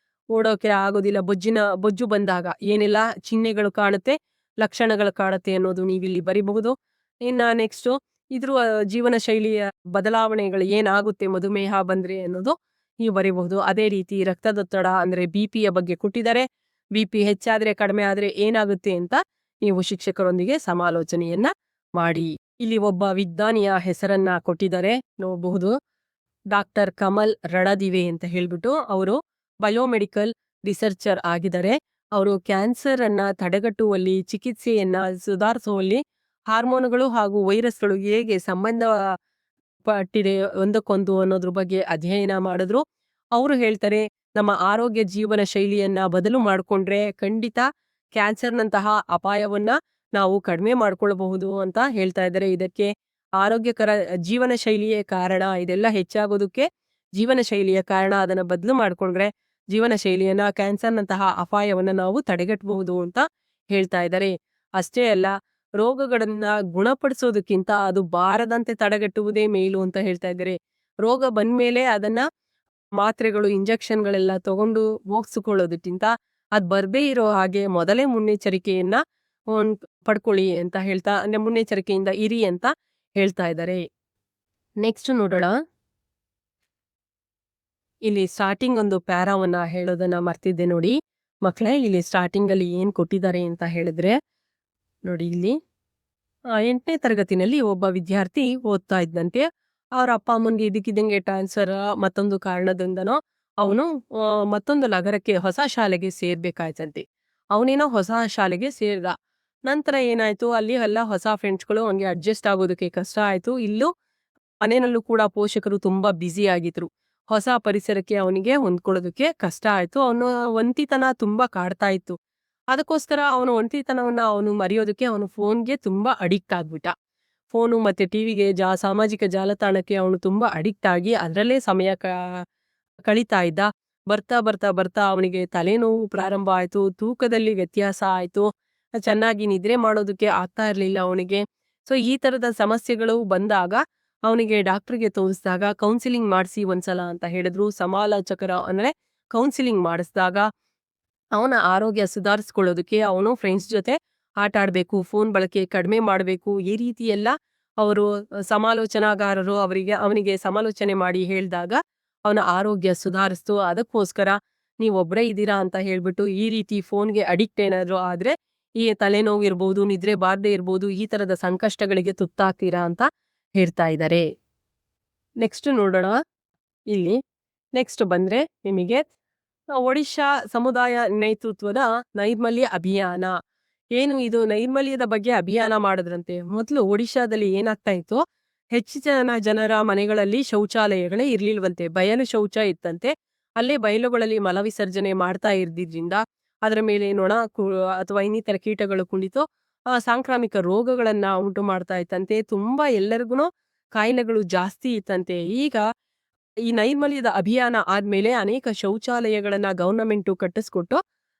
Speaker 1: ಓಡೋಕೆ ಆಗೋದಿಲ್ಲ, ಬೊಜ್ಜು ಬಂದಾಗ ಏನೆಲ್ಲ ಚಿಹ್ನೆಗಳು ಕಾಣುತ್ತೆ, ಲಕ್ಷಣಗಳು ಕಾಣುತ್ತೆ ಅನ್ನೋದು ನೀವಿಲ್ಲಿ ಬರಿಬಹುದು. ಇನ್ನ ನೆಕ್ಸ್ಟು ಇದ್ರ ಜೀವನ ಶೈಲಿಯ ಬದಲಾವಣೆಗಳು ಏನಾಗುತ್ತೆ ಮಧುಮೇಹ ಬಂದ್ರೆ ಅನ್ನೋದು ನೀವು ಬರಿಬಹುದು. ಅದೇ ರೀತಿ ರಕ್ತದೊತ್ತಡ ಅಂದ್ರೆ ಬಿಪಿಯ ಬಗ್ಗೆ ಕೊಟ್ಟಿದ್ದಾರೆ. ಬಿಪಿ ಹೆಚ್ಚಾದ್ರೆ ಕಡಿಮೆ ಆದ್ರೆ ಏನಾಗುತ್ತೆ ಅಂತ ನೀವು ಶಿಕ್ಷಕರೊಂದಿಗೆ ಸಮಾಲೋಚನೆಯನ್ನ ಮಾಡಿ. ಇಲ್ಲಿ ಒಬ್ಬ ವಿಜ್ಞಾನಿಯ ಹೆಸರನ್ನ ಕೊಟ್ಟಿದ್ದಾರೆ ನೋಡಬಹುದು. ಡಾಕ್ಟರ್ ಕಮಲ್ ರಣದಿವೆ ಅಂತ ಹೇಳ್ಬಿಟ್ಟು ಅವರು ಬಯೋಮೆಡಿಕಲ್ ರಿಸರ್ಚರ್ ಆಗಿದ್ದಾರೆ. ಅವರು ಕ್ಯಾನ್ಸರ್ ಅನ್ನ ತಡೆಗಟ್ಟುವಲ್ಲಿ, ಚಿಕಿತ್ಸೆಯನ್ನ ಸುಧಾರಿಸುವಲ್ಲಿ ಹಾರ್ಮೋನುಗಳು ಹಾಗೂ ವೈರಸ್ಗಳು ಹೇಗೆ ಸಂಬಂಧ ಪಟ್ಟಿದೆ ಒಂದಕ್ಕೊಂದು ಅನ್ನೋದ್ರ ಬಗ್ಗೆ ಅಧ್ಯಯನ ಮಾಡಿದ್ರು. ಅವರು ಹೇಳ್ತಾರೆ, ನಮ್ಮ ಆರೋಗ್ಯ ಜೀವನ ಶೈಲಿಯನ್ನ ಬದಲು ಮಾಡಿಕೊಂಡ್ರೆ ಖಂಡಿತ ಕ್ಯಾನ್ಸರ್ನಂತಹ ಅಪಾಯವನ್ನ ನಾವು ಕಡಿಮೆ ಮಾಡ್ಕೊಳ್ಬಹುದು ಅಂತ ಹೇಳ್ತಾ ಇದ್ದಾರೆ. ಇದಕ್ಕೆ ಆರೋಗ್ಯಕರ ಜೀವನ ಶೈಲಿಯೇ ಕಾರಣ. ಇದೆಲ್ಲ ಹೆಚ್ಚಾಗೋದಕ್ಕೆ ಜೀವನ ಶೈಲಿಯ ಕಾರಣ. ಅದನ್ನ ಬದಲು ಮಾಡ್ಕೊಂಡ್ರೆ ಜೀವನ ಶೈಲಿಯನ್ನ, ಕ್ಯಾನ್ಸರ್ನಂತಹ ಅಪಾಯವನ್ನ ನಾವು ತಡೆಗಟ್ಟಬಹುದು ಅಂತ ಹೇಳ್ತಾ ಇದ್ದಾರೆ. ಅಷ್ಟೇ ಅಲ್ಲ, ರೋಗಗಳನ್ನ ಗುಣಪಡಿಸೋದಕ್ಕಿಂತ ಅದು ಬಾರದಂತೆ ತಡೆಗಟ್ಟುವುದೇ ಮೇಲು ಅಂತ ಹೇಳ್ತಾ ಇದ್ದಾರೆ. ರೋಗ ಬಂದ್ಮೇಲೆ ಅದನ್ನ ಮಾತ್ರೆಗಳು, ಇಂಜೆಕ್ಷನ್ಗಳೆಲ್ಲ ತಗೊಂಡು ಹೋಗ್ಸಿಕೊಳ್ಳೋದಕ್ಕಿಂತ ಅದ್ ಬರ್ದೇ ಇರೋ ಹಾಗೆ ಮೊದಲೇ ಮುನ್ನೆಚ್ಚರಿಕೆಯನ್ನ ಪಡ್ಕೊಳ್ಳಿ ಅಂತ ಹೇಳ್ತಾ, ಅಂದ್ರೆ ಮುನ್ನೆಚ್ಚರಿಕೆಯಿಂದ ಇರಿ ಅಂತ ಹೇಳ್ತಾ ಇದ್ದಾರೆ. ನೆಕ್ಸ್ಟ್ ನೋಡೋಣ. ಇಲ್ಲಿ ಸ್ಟಾರ್ಟಿಂಗ್ ಒಂದು ಪ್ಯಾರಾವನ್ನ ಹೇಳೋದನ್ನ ಮರ್ತಿದ್ದೆ ನೋಡಿ ಮಕ್ಕಳೇ. ಇಲ್ಲಿ ಸ್ಟಾರ್ಟಿಂಗ್ ಅಲ್ಲಿ ಏನ್ ಕೊಟ್ಟಿದ್ದಾರೆ ಅಂತ ಹೇಳಿದ್ರೆ ನೋಡಿ, ಇಲ್ಲಿ 8ನೇ ತರಗತಿನಲ್ಲಿ ಒಬ್ಬ ವಿದ್ಯಾರ್ಥಿ ಓದ್ತಾ ಇದ್ದಂತೆ. ಅವ್ರ ಅಪ್ಪ ಅಮ್ಮನ್ಗೆ ಇದಕ್ಕಿದ್ದಂಗೆ ಟ್ರಾನ್ಸ್ಫರ್ ಮತ್ತೊಂದು ಕಾರಣದಿಂದನೋ ಅವನು ಮತ್ತೊಂದು ನಗರಕ್ಕೆ ಹೊಸ ಶಾಲೆಗೆ ಸೇರ್ಬೇಕಾಯ್ತಂತೆ. ಅವನೇನೋ ಹೊಸ ಶಾಲೆಗೆ ಸೇರ್ದ. ನಂತರ ಏನಾಯ್ತು, ಅಲ್ಲಿ ಎಲ್ಲ ಹೊಸ ಫ್ರೆಂಡ್ಸ್ಗಳು ಅವನಿಗೆ ಅಡ್ಜಸ್ಟ್ ಆಗೋದಕ್ಕೆ ಕಷ್ಟ ಆಯ್ತು. ಇಲ್ಲೂ ಮನೆಯಲ್ಲೂ ಕೂಡ ಪೋಷಕರು ತುಂಬಾ ಬ್ಯುಸಿ ಆಗಿದ್ರು. ಹೊಸ ಪರಿಸರಕ್ಕೆ ಅವನಿಗೆ ಹೊಂದ್ಕೊಳ್ಳೋದಕ್ಕೆ ಕಷ್ಟ ಆಯ್ತು. ಅವನು ಒಂಟಿತನ ತುಂಬಾ ಕಾಡ್ತಾ ಇತ್ತು. ಅದಕ್ಕೋಸ್ಕರ ಅವನು ಒಂಟಿತನವನ್ನ ಅವನು ಮರೆಯೋದಕ್ಕೆ ಅವನು ಫೋನ್ಗೆ ತುಂಬಾ ಅಡಿಕ್ಟ್ ಆಗ್ಬಿಟ್ಟ. ಫೋನು ಮತ್ತೆ ಟಿವಿಗೆ, ಸಾಮಾಜಿಕ ಜಾಲತಾಣಕ್ಕೆ ಅವನು ತುಂಬಾ ಅಡಿಕ್ಟ್ ಆಗಿ ಅದರಲ್ಲೇ ಸಮಯ ಕಳೀತಾ ಇದ್ದ. ಬರ್ತಾ ಬರ್ತಾ ಬರ್ತಾ ಅವನಿಗೆ ತಲೆನೋವು ಪ್ರಾರಂಭ ಆಯ್ತು, ತೂಕದಲ್ಲಿ ವ್ಯತ್ಯಾಸ ಆಯ್ತು, ಚೆನ್ನಾಗಿ ನಿದ್ರೆ ಮಾಡೋದಕ್ಕೆ ಆಗ್ತಾ ಇರ್ಲಿಲ್ಲ ಅವನಿಗೆ. ಸೊ ಈ ತರದ ಸಮಸ್ಯೆಗಳು ಬಂದಾಗ ಅವನಿಗೆ ಡಾಕ್ಟರ್ಗೆ ತೋರಿಸಿದಾಗ ಕೌನ್ಸಿಲಿಂಗ್ ಮಾಡಿಸಿ ಒಂದ್ಸಲ ಅಂತ ಹೇಳಿದ್ರು. ಸಮಾಲೋಚಕರ ಅಂದ್ರೆ ಕೌನ್ಸಿಲಿಂಗ್ ಮಾಡಿಸಿದಾಗ ಅವನ ಆರೋಗ್ಯ ಸುಧಾರಿಸ್ಕೊಳ್ಳೋದಕ್ಕೆ ಅವನು ಫ್ರೆಂಡ್ಸ್ ಜೊತೆ ಆಟ ಆಡ್ಬೇಕು, ಫೋನ್ ಬಳಕೆ ಕಡಿಮೆ ಮಾಡಬೇಕು, ಈ ರೀತಿ ಎಲ್ಲ ಅವರು ಸಮಾಲೋಚನಾಗಾರರು ಅವನಿಗೆ ಸಮಾಲೋಚನೆ ಮಾಡಿ ಹೇಳಿದಾಗ ಅವನ ಆರೋಗ್ಯ ಸುಧಾರಿಸ್ತು. ಅದಕ್ಕೋಸ್ಕರ ನೀವೊಬ್ಬರೇ ಇದ್ದೀರಾ ಅಂತ ಹೇಳ್ಬಿಟ್ಟು ಈ ರೀತಿ ಫೋನ್ಗೆ ಅಡಿಕ್ಟ್ ಏನಾದ್ರು ಆದ್ರೆ ಈ ತಲೆನೋವು ಇರ್ಬೋದು, ನಿದ್ರೆ ಬಾರದೆ ಇರ್ಬೋದು, ಈ ತರದ ಸಂಕಷ್ಟಗಳಿಗೆ ತುತ್ತಾಗ್ತೀರಾ ಅಂತ ಹೇಳ್ತಾ ಇದ್ದಾರೆ. ನೆಕ್ಸ್ಟ್ ನೋಡೋಣ. ಇಲ್ಲಿ ನೆಕ್ಸ್ಟ್ ಬಂದ್ರೆ ನಿಮಗೆ ಒಡಿಶಾ ಸಮುದಾಯ ನೇತೃತ್ವದ ನೈರ್ಮಲ್ಯ ಅಭಿಯಾನ. ಏನು ಇದು ನೈರ್ಮಲ್ಯದ ಬಗ್ಗೆ ಅಭಿಯಾನ ಮಾಡಿದ್ರಂತೆ. ಮೊದಲು ಒಡಿಶಾದಲ್ಲಿ ಏನಾಗ್ತಾ ಇತ್ತು, ಹೆಚ್ಚಿನ ಜನರ ಮನೆಗಳಲ್ಲಿ ಶೌಚಾಲಯಗಳೇ ಇರ್ಲಿಲ್ವಂತೆ. ಬಯಲು ಶೌಚ ಇತ್ತಂತೆ. ಅಲ್ಲೇ ಬಯಲುಗಳಲ್ಲಿ ಮಲ ವಿಸರ್ಜನೆ ಮಾಡ್ತಾ ಇರ್ದಿದ್ರಿಂದ ಅದರ ಮೇಲೆ ನೊಣ ಅಥವಾ ಇನ್ನಿತರ ಕೀಟಗಳು ಕುಳಿತು ಸಾಂಕ್ರಾಮಿಕ ರೋಗಗಳನ್ನ ಉಂಟು ಮಾಡ್ತಾ ಇತ್ತಂತೆ. ತುಂಬಾ ಎಲ್ಲರಿಗೂ ಕಾಯಿಲೆಗಳು ಜಾಸ್ತಿ ಇತ್ತಂತೆ. ಈಗ ಈ ನೈರ್ಮಲ್ಯದ ಅಭಿಯಾನ ಆದ್ಮೇಲೆ ಅನೇಕ ಶೌಚಾಲಯಗಳನ್ನ ಗವರ್ನಮೆಂಟು ಕಟ್ಟಿಸ್ಕೊಟ್ಟು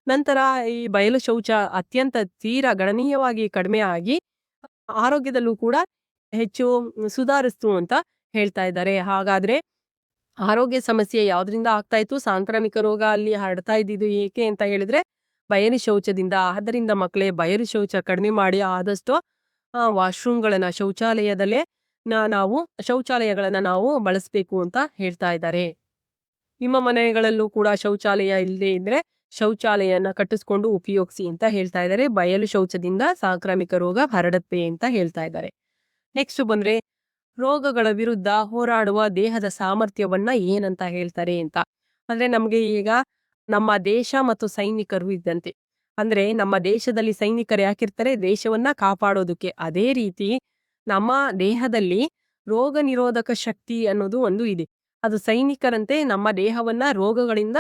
Speaker 1: ನಂತರ ಈ ಬಯಲು ಶೌಚ ಅತ್ಯಂತ ತೀರಾ ಗಣನೀಯವಾಗಿ ಕಡಿಮೆ ಆಗಿ ಆರೋಗ್ಯದಲ್ಲೂ ಕೂಡ ಹೆಚ್ಚು ಸುಧಾರಿಸ್ತು ಅಂತ ಹೇಳ್ತಾ ಇದ್ದಾರೆ. ಹಾಗಾದ್ರೆ ಆರೋಗ್ಯ ಸಮಸ್ಯೆ ಯಾವ್ದ್ರಿಂದ ಆಗ್ತಾ ಇತ್ತು, ಸಾಂಕ್ರಾಮಿಕ ರೋಗ ಅಲ್ಲಿ ಹರಡ್ತಾ ಇದ್ದಿದ್ದು ಏಕೆ ಅಂತ ಹೇಳಿದ್ರೆ ಬಯಲು ಶೌಚದಿಂದ. ಆದ್ದರಿಂದ ಮಕ್ಕಳೇ, ಬಯಲು ಶೌಚ ಕಡಿಮೆ ಮಾಡಿ ಆದಷ್ಟು ವಾಶ್ರೂಮ್ಗಳನ್ನ, ಶೌಚಾಲಯದಲ್ಲೇ ನಾವು ಶೌಚಾಲಯಗಳನ್ನ ನಾವು ಬಳಸಬೇಕು ಅಂತ ಹೇಳ್ತಾ ಇದ್ದಾರೆ. ನಿಮ್ಮ ಮನೆಗಳಲ್ಲೂ ಕೂಡ ಶೌಚಾಲಯ ಇಲ್ಲದೆ ಇದ್ರೆ ಶೌಚಾಲಯನ ಕಟ್ಟಿಸ್ಕೊಂಡು ಉಪಯೋಗಿಸಿ ಅಂತ ಹೇಳ್ತಾ ಇದ್ದಾರೆ. ಬಯಲು ಶೌಚದಿಂದ ಸಾಂಕ್ರಾಮಿಕ ರೋಗ ಹರಡುತ್ತೆ ಅಂತ ಹೇಳ್ತಾ ಇದ್ದಾರೆ. ನೆಕ್ಸ್ಟ್ ಬಂದ್ರೆ ರೋಗಗಳ ವಿರುದ್ಧ ಹೋರಾಡುವ ದೇಹದ ಸಾಮರ್ಥ್ಯವನ್ನ ಏನಂತ ಹೇಳ್ತಾರೆ ಅಂತ. ಅಂದ್ರೆ ನಮ್ಗೆ ಈಗ ನಮ್ಮ ದೇಶ ಮತ್ತು ಸೈನಿಕರು ಇದ್ದಂತೆ. ಅಂದ್ರೆ ನಮ್ಮ ದೇಶದಲ್ಲಿ ಸೈನಿಕರು ಯಾಕಿರ್ತಾರೆ, ದೇಶವನ್ನ ಕಾಪಾಡೋದಕ್ಕೆ. ಅದೇ ರೀತಿ ನಮ್ಮ ದೇಹದಲ್ಲಿ ರೋಗ ನಿರೋಧಕ ಶಕ್ತಿ ಅನ್ನೋದು ಒಂದು ಇದೆ. ಅದು ಸೈನಿಕರಂತೆ ನಮ್ಮ ದೇಹವನ್ನ ರೋಗಗಳಿಂದ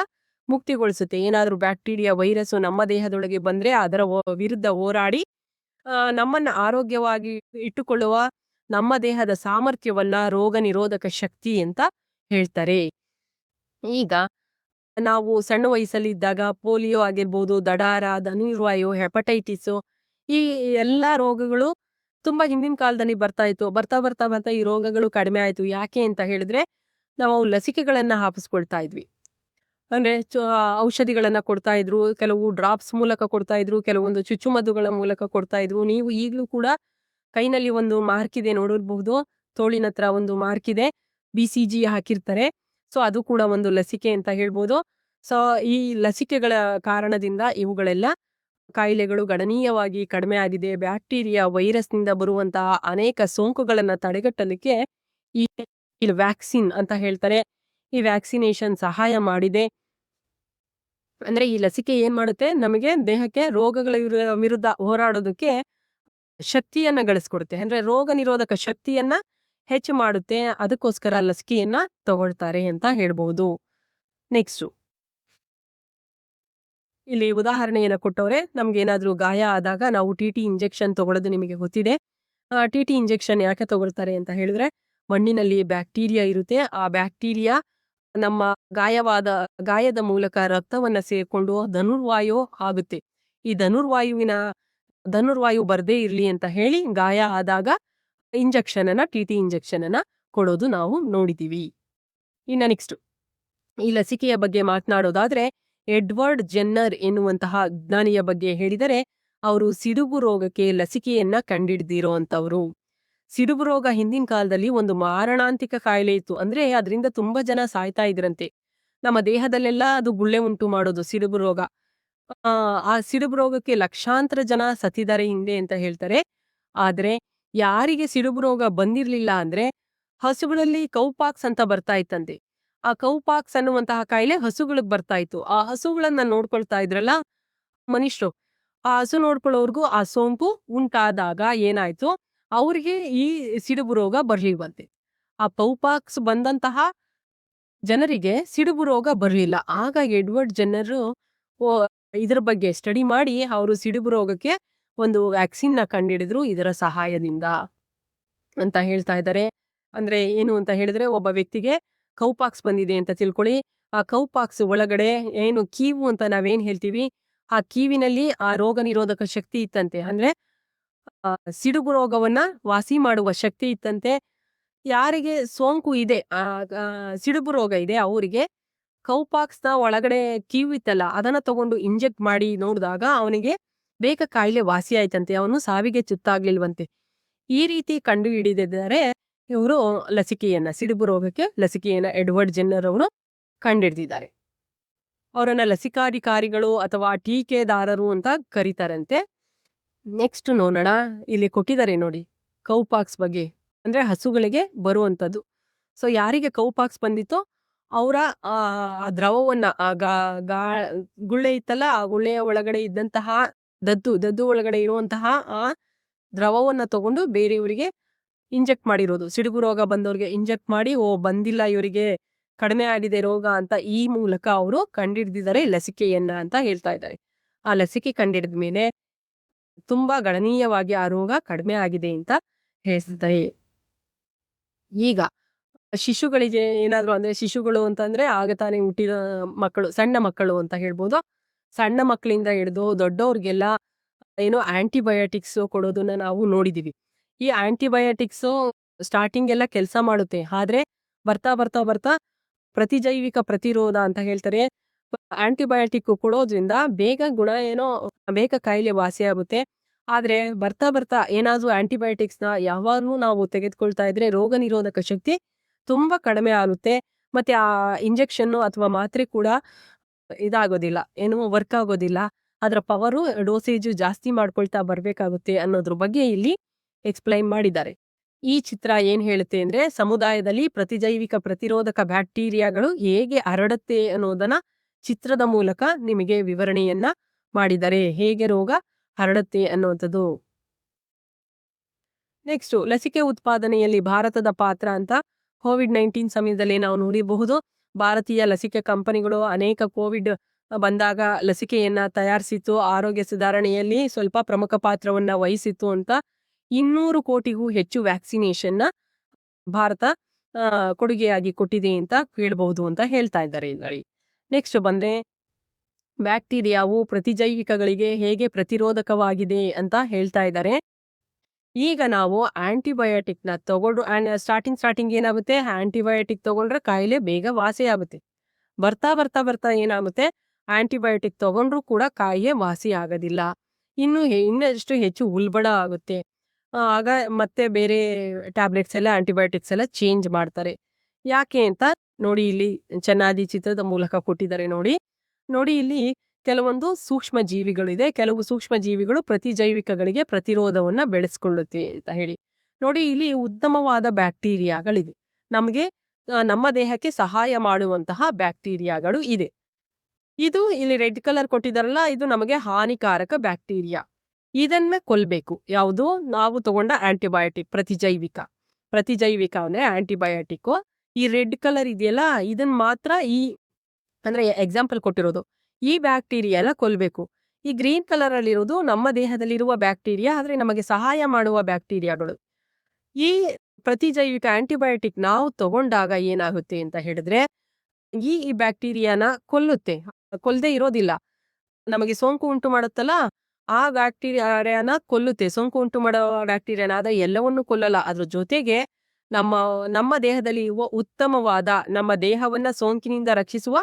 Speaker 1: ಮುಕ್ತಿಗೊಳಿಸುತ್ತೆ. ಏನಾದ್ರೂ ಬ್ಯಾಕ್ಟೀರಿಯಾ, ವೈರಸ್ ನಮ್ಮ ದೇಹದೊಳಗೆ ಬಂದ್ರೆ ಅದರ ವಿರುದ್ಧ ಹೋರಾಡಿ ನಮ್ಮನ್ನ ಆರೋಗ್ಯವಾಗಿ ಇಟ್ಟುಕೊಳ್ಳುವ ನಮ್ಮ ದೇಹದ ಸಾಮರ್ಥ್ಯವನ್ನ ರೋಗ ನಿರೋಧಕ ಶಕ್ತಿ ಅಂತ ಹೇಳ್ತಾರೆ. ಈಗ ನಾವು ಸಣ್ಣ ವಯಸ್ಸಲ್ಲಿ ಇದ್ದಾಗ ಪೋಲಿಯೋ ಆಗಿರ್ಬೋದು, ದಡಾರ, ಧನುರ್ವಾಯು, ಹೆಪಟೈಟಿಸ್, ಈ ಎಲ್ಲಾ ರೋಗಗಳು ತುಂಬಾ ಹಿಂದಿನ ಕಾಲದಲ್ಲಿ ಬರ್ತಾ ಇತ್ತು. ಬರ್ತಾ ಬರ್ತಾ ಬರ್ತಾ ಈ ರೋಗಗಳು ಕಡಿಮೆ ಆಯ್ತು. ಯಾಕೆ ಅಂತ ಹೇಳಿದ್ರೆ ನಾವು ಲಸಿಕೆಗಳನ್ನ ಹಾಕಿಸ್ಕೊಳ್ತಾ ಇದ್ವಿ. ಅಂದ್ರೆ ಔಷಧಿಗಳನ್ನ ಕೊಡ್ತಾ ಇದ್ರು. ಕೆಲವು ಡ್ರಾಪ್ಸ್ ಮೂಲಕ ಕೊಡ್ತಾ ಇದ್ರು. ಕೆಲವೊಂದು ಚುಚ್ಚುಮದ್ದುಗಳ ಮೂಲಕ ಕೊಡ್ತಾ ಇದ್ರು. ನೀವು ಈಗ್ಲೂ ಕೂಡ ಕೈನಲ್ಲಿ ಒಂದು ಮಾರ್ಕ್ ಇದೆ ನೋಡಿರಬಹುದು. ತೋಳಿನ ಹತ್ರ ಒಂದು ಮಾರ್ಕ್ ಇದೆ. BCG ಹಾಕಿರ್ತಾರೆ. ಸೊ ಅದು ಕೂಡ ಒಂದು ಲಸಿಕೆ ಅಂತ ಹೇಳ್ಬೋದು. ಸೊ ಈ ಲಸಿಕೆಗಳ ಕಾರಣದಿಂದ ಇವುಗಳೆಲ್ಲ ಕಾಯಿಲೆಗಳು ಗಣನೀಯವಾಗಿ ಕಡಿಮೆ ಆಗಿದೆ. ಬ್ಯಾಕ್ಟೀರಿಯಾ, ವೈರಸ್‌ನಿಂದ ಬರುವಂತಹ ಅನೇಕ ಸೋಂಕುಗಳನ್ನ ತಡೆಗಟ್ಟಲಿಕ್ಕೆ ಈ ವ್ಯಾಕ್ಸಿನ್ ಅಂತ ಹೇಳ್ತಾರೆ. ಈ ವ್ಯಾಕ್ಸಿನೇಷನ್ ಸಹಾಯ ಮಾಡಿದೆ. ಅಂದ್ರೆ ಈ ಲಸಿಕೆ ಏನ್ ಮಾಡುತ್ತೆ, ನಮಗೆ ದೇಹಕ್ಕೆ ರೋಗಗಳ ವಿರುದ್ಧ ಹೋರಾಡೋದಕ್ಕೆ ಶಕ್ತಿಯನ್ನ ಗಳಿಸ್ಕೊಡುತ್ತೆ. ಅಂದ್ರೆ ರೋಗ ನಿರೋಧಕ ಶಕ್ತಿಯನ್ನ ಹೆಚ್ಚು ಮಾಡುತ್ತೆ. ಅದಕ್ಕೋಸ್ಕರ ಲಸಿಕೆಯನ್ನ ತಗೊಳ್ತಾರೆ ಅಂತ ಹೇಳ್ಬಹುದು. ನೆಕ್ಸ್ಟು ಇಲ್ಲಿ ಉದಾಹರಣೆಯನ್ನ ಕೊಟ್ಟವ್ರೆ. ನಮ್ಗೇನಾದ್ರೂ ಗಾಯ ಆದಾಗ ನಾವು TT ಇಂಜೆಕ್ಷನ್ ತಗೊಳ್ಳೋದು ನಿಮಗೆ ಗೊತ್ತಿದೆ. TT ಇಂಜೆಕ್ಷನ್ ಯಾಕೆ ತಗೊಳ್ತಾರೆ ಅಂತ ಹೇಳಿದ್ರೆ, ಮಣ್ಣಿನಲ್ಲಿ ಬ್ಯಾಕ್ಟೀರಿಯಾ ಇರುತ್ತೆ. ಆ ಬ್ಯಾಕ್ಟೀರಿಯಾ ನಮ್ಮ ಗಾಯದ ಮೂಲಕ ರಕ್ತವನ್ನ ಸೇರ್ಕೊಂಡು ಧನುರ್ವಾಯು ಆಗುತ್ತೆ. ಈ ಧನುರ್ವಾಯು ಬರ್ದೇ ಇರ್ಲಿ ಅಂತ ಹೇಳಿ ಗಾಯ ಆದಾಗ TT ಇಂಜೆಕ್ಷನ್ ಅನ್ನ ಕೊಡೋದು ನಾವು ನೋಡಿದೀವಿ. ಇನ್ನ ನೆಕ್ಸ್ಟ್ ಈ ಲಸಿಕೆಯ ಬಗ್ಗೆ ಮಾತನಾಡೋದಾದ್ರೆ, ಎಡ್ವರ್ಡ್ ಜೆನ್ನರ್ ಎನ್ನುವಂತಹ ವಿಜ್ಞಾನಿಯ ಬಗ್ಗೆ ಹೇಳಿದರೆ, ಅವರು ಸಿಡುಬು ರೋಗಕ್ಕೆ ಲಸಿಕೆಯನ್ನ ಕಂಡಿಡ್ದಿರೋ ಅಂತವ್ರು. ಸಿಡುಬು ರೋಗ ಹಿಂದಿನ ಕಾಲದಲ್ಲಿ ಒಂದು ಮಾರಣಾಂತಿಕ ಕಾಯಿಲೆ ಇತ್ತು. ಅಂದ್ರೆ ಅದರಿಂದ ತುಂಬಾ ಜನ ಸಾಯ್ತಾ ಇದ್ರಂತೆ. ನಮ್ಮ ದೇಹದಲ್ಲೆಲ್ಲ ಅದು ಗುಳ್ಳೆ ಉಂಟು ಮಾಡೋದು ಸಿಡುಬು ರೋಗ. ಆ ಸಿಡುಬು ರೋಗಕ್ಕೆ ಲಕ್ಷಾಂತರ ಜನ ಸತ್ತಿದ್ದಾರೆ ಹಿಂದೆ ಅಂತ ಹೇಳ್ತಾರೆ. ಆದ್ರೆ ಯಾರಿಗೆ ಸಿಡುಬು ರೋಗ ಬಂದಿರ್ಲಿಲ್ಲ ಅಂದ್ರೆ ಹಸುಗಳಲ್ಲಿ ಕೌಪಾಕ್ಸ್ ಅಂತ ಬರ್ತಾ ಇತ್ತಂತೆ. ಆ ಕೌಪಾಕ್ಸ್ ಅನ್ನುವಂತಹ ಕಾಯಿಲೆ ಹಸುಗಳಿಗೆ ಬರ್ತಾ ಇತ್ತು. ಆ ಹಸುಗಳನ್ನ ನೋಡ್ಕೊಳ್ತಾ ಇದ್ರಲ್ಲ ಮನುಷ್ಯರು, ಆ ಹಸು ನೋಡ್ಕೊಳ್ಳೋರ್ಗೂ ಆ ಸೋಂಕು ಉಂಟಾದಾಗ ಏನಾಯ್ತು, ಅವ್ರಿಗೆ ಈ ಸಿಡುಬು ರೋಗ ಬರ್ಲಿಲ್ವಂತೆ. ಆ ಕೌಪಾಕ್ಸ್ ಬಂದಂತಹ ಜನರಿಗೆ ಸಿಡುಬು ರೋಗ ಬರ್ಲಿಲ್ಲ. ಆಗ ಎಡ್ವರ್ಡ್ ಜೆನ್ನರ್ ಇದರ ಬಗ್ಗೆ ಸ್ಟಡಿ ಮಾಡಿ ಅವರು ಸಿಡುಬು ರೋಗಕ್ಕೆ ಒಂದು ವ್ಯಾಕ್ಸಿನ್ ನ ಕಂಡಿಡಿದ್ರು ಇದರ ಸಹಾಯದಿಂದ ಅಂತ ಹೇಳ್ತಾ ಇದ್ದಾರೆ. ಅಂದ್ರೆ ಏನು ಅಂತ ಹೇಳಿದ್ರೆ, ಒಬ್ಬ ವ್ಯಕ್ತಿಗೆ ಕೌಪಾಕ್ಸ್ ಬಂದಿದೆ ಅಂತ ತಿಳ್ಕೊಳ್ಳಿ. ಆ ಕೌಪಾಕ್ಸ್ ಒಳಗಡೆ ಏನು ಕೀವು ಅಂತ ನಾವೇನ್ ಹೇಳ್ತೀವಿ, ಆ ಕೀವಿನಲ್ಲಿ ಆ ರೋಗ ನಿರೋಧಕ ಶಕ್ತಿ ಇತ್ತಂತೆ. ಅಂದ್ರೆ ಸಿಡುಬು ರೋಗವನ್ನ ವಾಸಿ ಮಾಡುವ ಶಕ್ತಿ ಇತ್ತಂತೆ. ಯಾರಿಗೆ ಸೋಂಕು ಇದೆ, ಸಿಡುಬು ರೋಗ ಇದೆ, ಅವರಿಗೆ ಕೌಪಾಕ್ಸ್ ನ ಒಳಗಡೆ ಕೀವು ಇತ್ತಲ್ಲ ಅದನ್ನ ತಗೊಂಡು ಇಂಜೆಕ್ಟ್ ಮಾಡಿ ನೋಡಿದಾಗ ಅವನಿಗೆ ಬೇಗ ಕಾಯಿಲೆ ವಾಸಿ ಆಯ್ತಂತೆ. ಅವನು ಸಾವಿಗೆ ತುತ್ತಾಗ್ಲಿಲ್ವಂತೆ. ಈ ರೀತಿ ಕಂಡು ಹಿಡಿದಿದ್ದಾರೆ ಇವರು ಸಿಡುಬು ರೋಗಕ್ಕೆ ಲಸಿಕೆಯನ್ನ ಎಡ್ವರ್ಡ್ ಜೆನ್ನರ್ ಅವರು ಕಂಡಿಡ್ದಿದ್ದಾರೆ. ಅವರನ್ನ ಲಸಿಕಾಧಿಕಾರಿಗಳು ಅಥವಾ ಟೀಕೆದಾರರು ಅಂತ ಕರೀತಾರಂತೆ. ನೆಕ್ಸ್ಟ್ ನೋಡೋಣ, ಇಲ್ಲಿ ಕೊಟ್ಟಿದ್ದಾರೆ ನೋಡಿ ಕೌಪಾಕ್ಸ್ ಬಗ್ಗೆ. ಅಂದ್ರೆ ಹಸುಗಳಿಗೆ ಬರುವಂತದ್ದು. ಸೊ ಯಾರಿಗೆ ಕೌಪಾಕ್ಸ್ ಬಂದಿತ್ತೋ ಅವರ ಆ ದ್ರವವನ್ನ ಗುಳ್ಳೆ ಇತ್ತಲ್ಲ, ಆ ಗುಳ್ಳೆಯ ಒಳಗಡೆ ಇದ್ದಂತಹ ದದ್ದು ಒಳಗಡೆ ಇರುವಂತಹ ಆ ದ್ರವವನ್ನ ತಗೊಂಡು ಬೇರೆಯವರಿಗೆ ಇಂಜೆಕ್ಟ್ ಮಾಡಿರೋದು. ಸಿಡುಬು ರೋಗ ಬಂದವ್ರಿಗೆ ಇಂಜೆಕ್ಟ್ ಮಾಡಿ, ಬಂದಿಲ್ಲ ಇವರಿಗೆ, ಕಡಿಮೆ ಆಗಿದೆ ರೋಗ ಅಂತ ಈ ಮೂಲಕ ಅವರು ಕಂಡಿಡ್ದಿದ್ದಾರೆ ಲಸಿಕೆಯನ್ನ ಅಂತ ಹೇಳ್ತಾ ಇದ್ದಾರೆ. ಆ ಲಸಿಕೆ ಕಂಡಿಡಿದ ಮೇಲೆ ತುಂಬಾ ಗಣನೀಯವಾಗಿ ಆ ರೋಗ ಕಡಿಮೆ ಆಗಿದೆ ಅಂತ ಹೇಳ್ತಾರೆ. ಈಗ ಶಿಶುಗಳಿಗೆ ಏನಾದ್ರು ಅಂದ್ರೆ, ಶಿಶುಗಳು ಅಂತಂದ್ರೆ ಆಗ ತಾನೇ ಹುಟ್ಟಿದ ಮಕ್ಕಳು, ಸಣ್ಣ ಮಕ್ಕಳು ಅಂತ ಹೇಳ್ಬೋದು. ಸಣ್ಣ ಮಕ್ಕಳಿಂದ ಹಿಡಿದು ದೊಡ್ಡವ್ರಿಗೆಲ್ಲ ಏನೋ ಆಂಟಿಬಯೋಟಿಕ್ಸ್ ಕೊಡೋದನ್ನ ನಾವು ನೋಡಿದೀವಿ. ಈ ಆಂಟಿಬಯೋಟಿಕ್ಸ್ ಸ್ಟಾರ್ಟಿಂಗ್ ಎಲ್ಲ ಕೆಲಸ ಮಾಡುತ್ತೆ. ಆದ್ರೆ ಬರ್ತಾ ಬರ್ತಾ ಬರ್ತಾ ಪ್ರತಿಜೈವಿಕ ಪ್ರತಿರೋಧ ಅಂತ ಹೇಳ್ತಾರೆ. ಆಂಟಿಬಯೋಟಿಕ್ ಕೊಡೋದ್ರಿಂದ ಬೇಗ ಕಾಯಿಲೆ ವಾಸಿ ಆಗುತ್ತೆ. ಆದ್ರೆ ಬರ್ತಾ ಬರ್ತಾ ಏನಾದ್ರೂ ಆಂಟಿಬಯೋಟಿಕ್ಸ್ ನ ಯಾವಾಗ್ಲೂ ನಾವು ತೆಗೆದುಕೊಳ್ತಾ ಇದ್ರೆ ರೋಗ ನಿರೋಧಕ ಶಕ್ತಿ ತುಂಬಾ ಕಡಿಮೆ ಆಗುತ್ತೆ. ಮತ್ತೆ ಆ ಇಂಜೆಕ್ಷನ್ ಅಥವಾ ಮಾತ್ರೆ ಕೂಡ ಇದಾಗೋದಿಲ್ಲ, ವರ್ಕ್ ಆಗೋದಿಲ್ಲ. ಅದರ ಪವರು, ಡೋಸೇಜ್ ಜಾಸ್ತಿ ಮಾಡ್ಕೊಳ್ತಾ ಬರ್ಬೇಕಾಗುತ್ತೆ ಅನ್ನೋದ್ರ ಬಗ್ಗೆ ಇಲ್ಲಿ ಎಕ್ಸ್ಪ್ಲೈನ್ ಮಾಡಿದ್ದಾರೆ. ಈ ಚಿತ್ರ ಏನ್ ಹೇಳುತ್ತೆ ಅಂದ್ರೆ, ಸಮುದಾಯದಲ್ಲಿ ಪ್ರತಿಜೈವಿಕ ಪ್ರತಿರೋಧಕ ಬ್ಯಾಕ್ಟೀರಿಯಾಗಳು ಹೇಗೆ ಹರಡುತ್ತೆ ಅನ್ನೋದನ್ನ ಚಿತ್ರದ ಮೂಲಕ ನಿಮಗೆ ವಿವರಣೆಯನ್ನ ಮಾಡಿದ್ದಾರೆ, ಹೇಗೆ ರೋಗ ಹರಡುತ್ತೆ ಅನ್ನುವಂಥದ್ದು. ನೆಕ್ಸ್ಟ್ ಲಸಿಕೆ ಉತ್ಪಾದನೆಯಲ್ಲಿ ಭಾರತದ ಪಾತ್ರ ಅಂತ ಕೋವಿಡ್-19 ಸಮಯದಲ್ಲಿ ನಾವು ನೋಡಿರಬಹುದು. ಭಾರತೀಯ ಲಸಿಕೆ ಕಂಪನಿಗಳು ಅನೇಕ ಕೋವಿಡ್ ಬಂದಾಗ ಲಸಿಕೆಯನ್ನ ತಯಾರಿಸಿತ್ತು. ಆರೋಗ್ಯ ಸುಧಾರಣೆಯಲ್ಲಿ ಸ್ವಲ್ಪ ಪ್ರಮುಖ ಪಾತ್ರವನ್ನ ವಹಿಸಿತ್ತು ಅಂತ 200 ಕೋಟಿಗೂ ಹೆಚ್ಚು ವ್ಯಾಕ್ಸಿನೇಷನ್ ಭಾರತ ಕೊಡುಗೆಯಾಗಿ ಕೊಟ್ಟಿದೆ ಅಂತ ಹೇಳ್ಬಹುದು ಅಂತ ಹೇಳ್ತಾ ಇದ್ದಾರೆ ಇದರಲ್ಲಿ. ನೆಕ್ಸ್ಟ್ ಬಂದ್ರೆ, ಬ್ಯಾಕ್ಟೀರಿಯಾವು ಪ್ರತಿಜೈವಿಕಗಳಿಗೆ ಹೇಗೆ ಪ್ರತಿರೋಧಕವಾಗಿದೆ ಅಂತ ಹೇಳ್ತಾ ಇದ್ದಾರೆ. ಈಗ ನಾವು ಆಂಟಿಬಯೋಟಿಕ್‌ನ ತಗೊಂಡು ಸ್ಟಾರ್ಟಿಂಗ್ ಏನಾಗುತ್ತೆ ಆಂಟಿಬಯೋಟಿಕ್ ತಗೊಂಡ್ರೆ ಕಾಯಿಲೆ ಬೇಗ ವಾಸಿ ಆಗುತ್ತೆ. ಬರ್ತಾ ಏನಾಗುತ್ತೆ ಆಂಟಿಬಯೋಟಿಕ್ ತಗೊಂಡ್ರೂ ಕೂಡ ಕಾಯಿಲೆ ವಾಸಿ ಆಗೋದಿಲ್ಲ. ಇನ್ನಷ್ಟು ಹೆಚ್ಚು ಉಲ್ಬಣ ಆಗುತ್ತೆ. ಆಗ ಮತ್ತೆ ಬೇರೆ ಟ್ಯಾಬ್ಲೆಟ್ಸ್ ಎಲ್ಲ ಆಂಟಿಬಯೋಟಿಕ್ಸ್ ಎಲ್ಲ ಚೇಂಜ್ ಮಾಡ್ತಾರೆ. ಯಾಕೆ ಅಂತ ನೋಡಿ ಇಲ್ಲಿ ಚೆನ್ನಾಗಿ ಚಿತ್ರದ ಮೂಲಕ ಕೊಟ್ಟಿದ್ದಾರೆ ನೋಡಿ. ನೋಡಿ ಇಲ್ಲಿ ಕೆಲವೊಂದು ಸೂಕ್ಷ್ಮ ಜೀವಿಗಳಿದೆ. ಕೆಲವು ಸೂಕ್ಷ್ಮ ಜೀವಿಗಳು ಪ್ರತಿಜೈವಿಕಗಳಿಗೆ ಪ್ರತಿರೋಧವನ್ನ ಬೆಳೆಸ್ಕೊಳ್ಳುತ್ತೆ ಅಂತ ಹೇಳಿ. ನೋಡಿ ಇಲ್ಲಿ ಉತ್ತಮವಾದ ಬ್ಯಾಕ್ಟೀರಿಯಾಗಳಿವೆ. ನಮಗೆ ನಮ್ಮ ದೇಹಕ್ಕೆ ಸಹಾಯ ಮಾಡುವಂತಹ ಬ್ಯಾಕ್ಟೀರಿಯಾಗಳು ಇದೆ. ಇದು ಇಲ್ಲಿ ರೆಡ್ ಕಲರ್ ಕೊಟ್ಟಿದಾರಲ್ಲ ಇದು ನಮಗೆ ಹಾನಿಕಾರಕ ಬ್ಯಾಕ್ಟೀರಿಯಾ. ಇದನ್ನ ಕೊಲ್ಬೇಕು. ಯಾವುದು ನಾವು ತಗೊಂಡ ಆಂಟಿಬಯೋಟಿಕ್ ಪ್ರತಿಜೈವಿಕ ಅಂದ್ರೆ ಆಂಟಿಬಯೋಟಿಕ್. ಈ ರೆಡ್ ಕಲರ್ ಇದೆಯಲ್ಲ ಇದನ್ನ ಮಾತ್ರ ಅಂದ್ರೆ ಎಕ್ಸಾಂಪಲ್ ಕೊಟ್ಟಿರೋದು ಈ ಬ್ಯಾಕ್ಟೀರಿಯಾ ಎಲ್ಲ ಕೊಲ್ಬೇಕು. ಈ ಗ್ರೀನ್ ಕಲರ್ ಅಲ್ಲಿರೋದು ನಮ್ಮ ದೇಹದಲ್ಲಿರುವ ಬ್ಯಾಕ್ಟೀರಿಯಾ ಆದ್ರೆ ನಮಗೆ ಸಹಾಯ ಮಾಡುವ ಬ್ಯಾಕ್ಟೀರಿಯಾಗಳು. ಈ ಪ್ರತಿಜೈವಿಕ ಆಂಟಿಬಯೋಟಿಕ್ ನಾವು ತಗೊಂಡಾಗ ಏನಾಗುತ್ತೆ ಅಂತ ಹೇಳಿದ್ರೆ ಈ ಬ್ಯಾಕ್ಟೀರಿಯಾನ ಕೊಲ್ಲುತ್ತೆ. ಕೊಲ್ಲದೆ ಇರೋದಿಲ್ಲ. ನಮಗೆ ಸೋಂಕು ಉಂಟು ಮಾಡುತ್ತಲ್ಲ ಆ ಬ್ಯಾಕ್ಟೀರಿಯಾನ ಕೊಲ್ಲುತ್ತೆ. ಸೋಂಕು ಉಂಟು ಮಾಡೋ ಬ್ಯಾಕ್ಟೀರಿಯಾನ ಆದ್ರೆ ಎಲ್ಲವನ್ನೂ ಕೊಲ್ಲಲ್ಲ. ಅದ್ರ ಜೊತೆಗೆ ನಮ್ಮ ದೇಹದಲ್ಲಿ ಇರುವ ಉತ್ತಮವಾದ ನಮ್ಮ ದೇಹವನ್ನ ಸೋಂಕಿನಿಂದ ರಕ್ಷಿಸುವ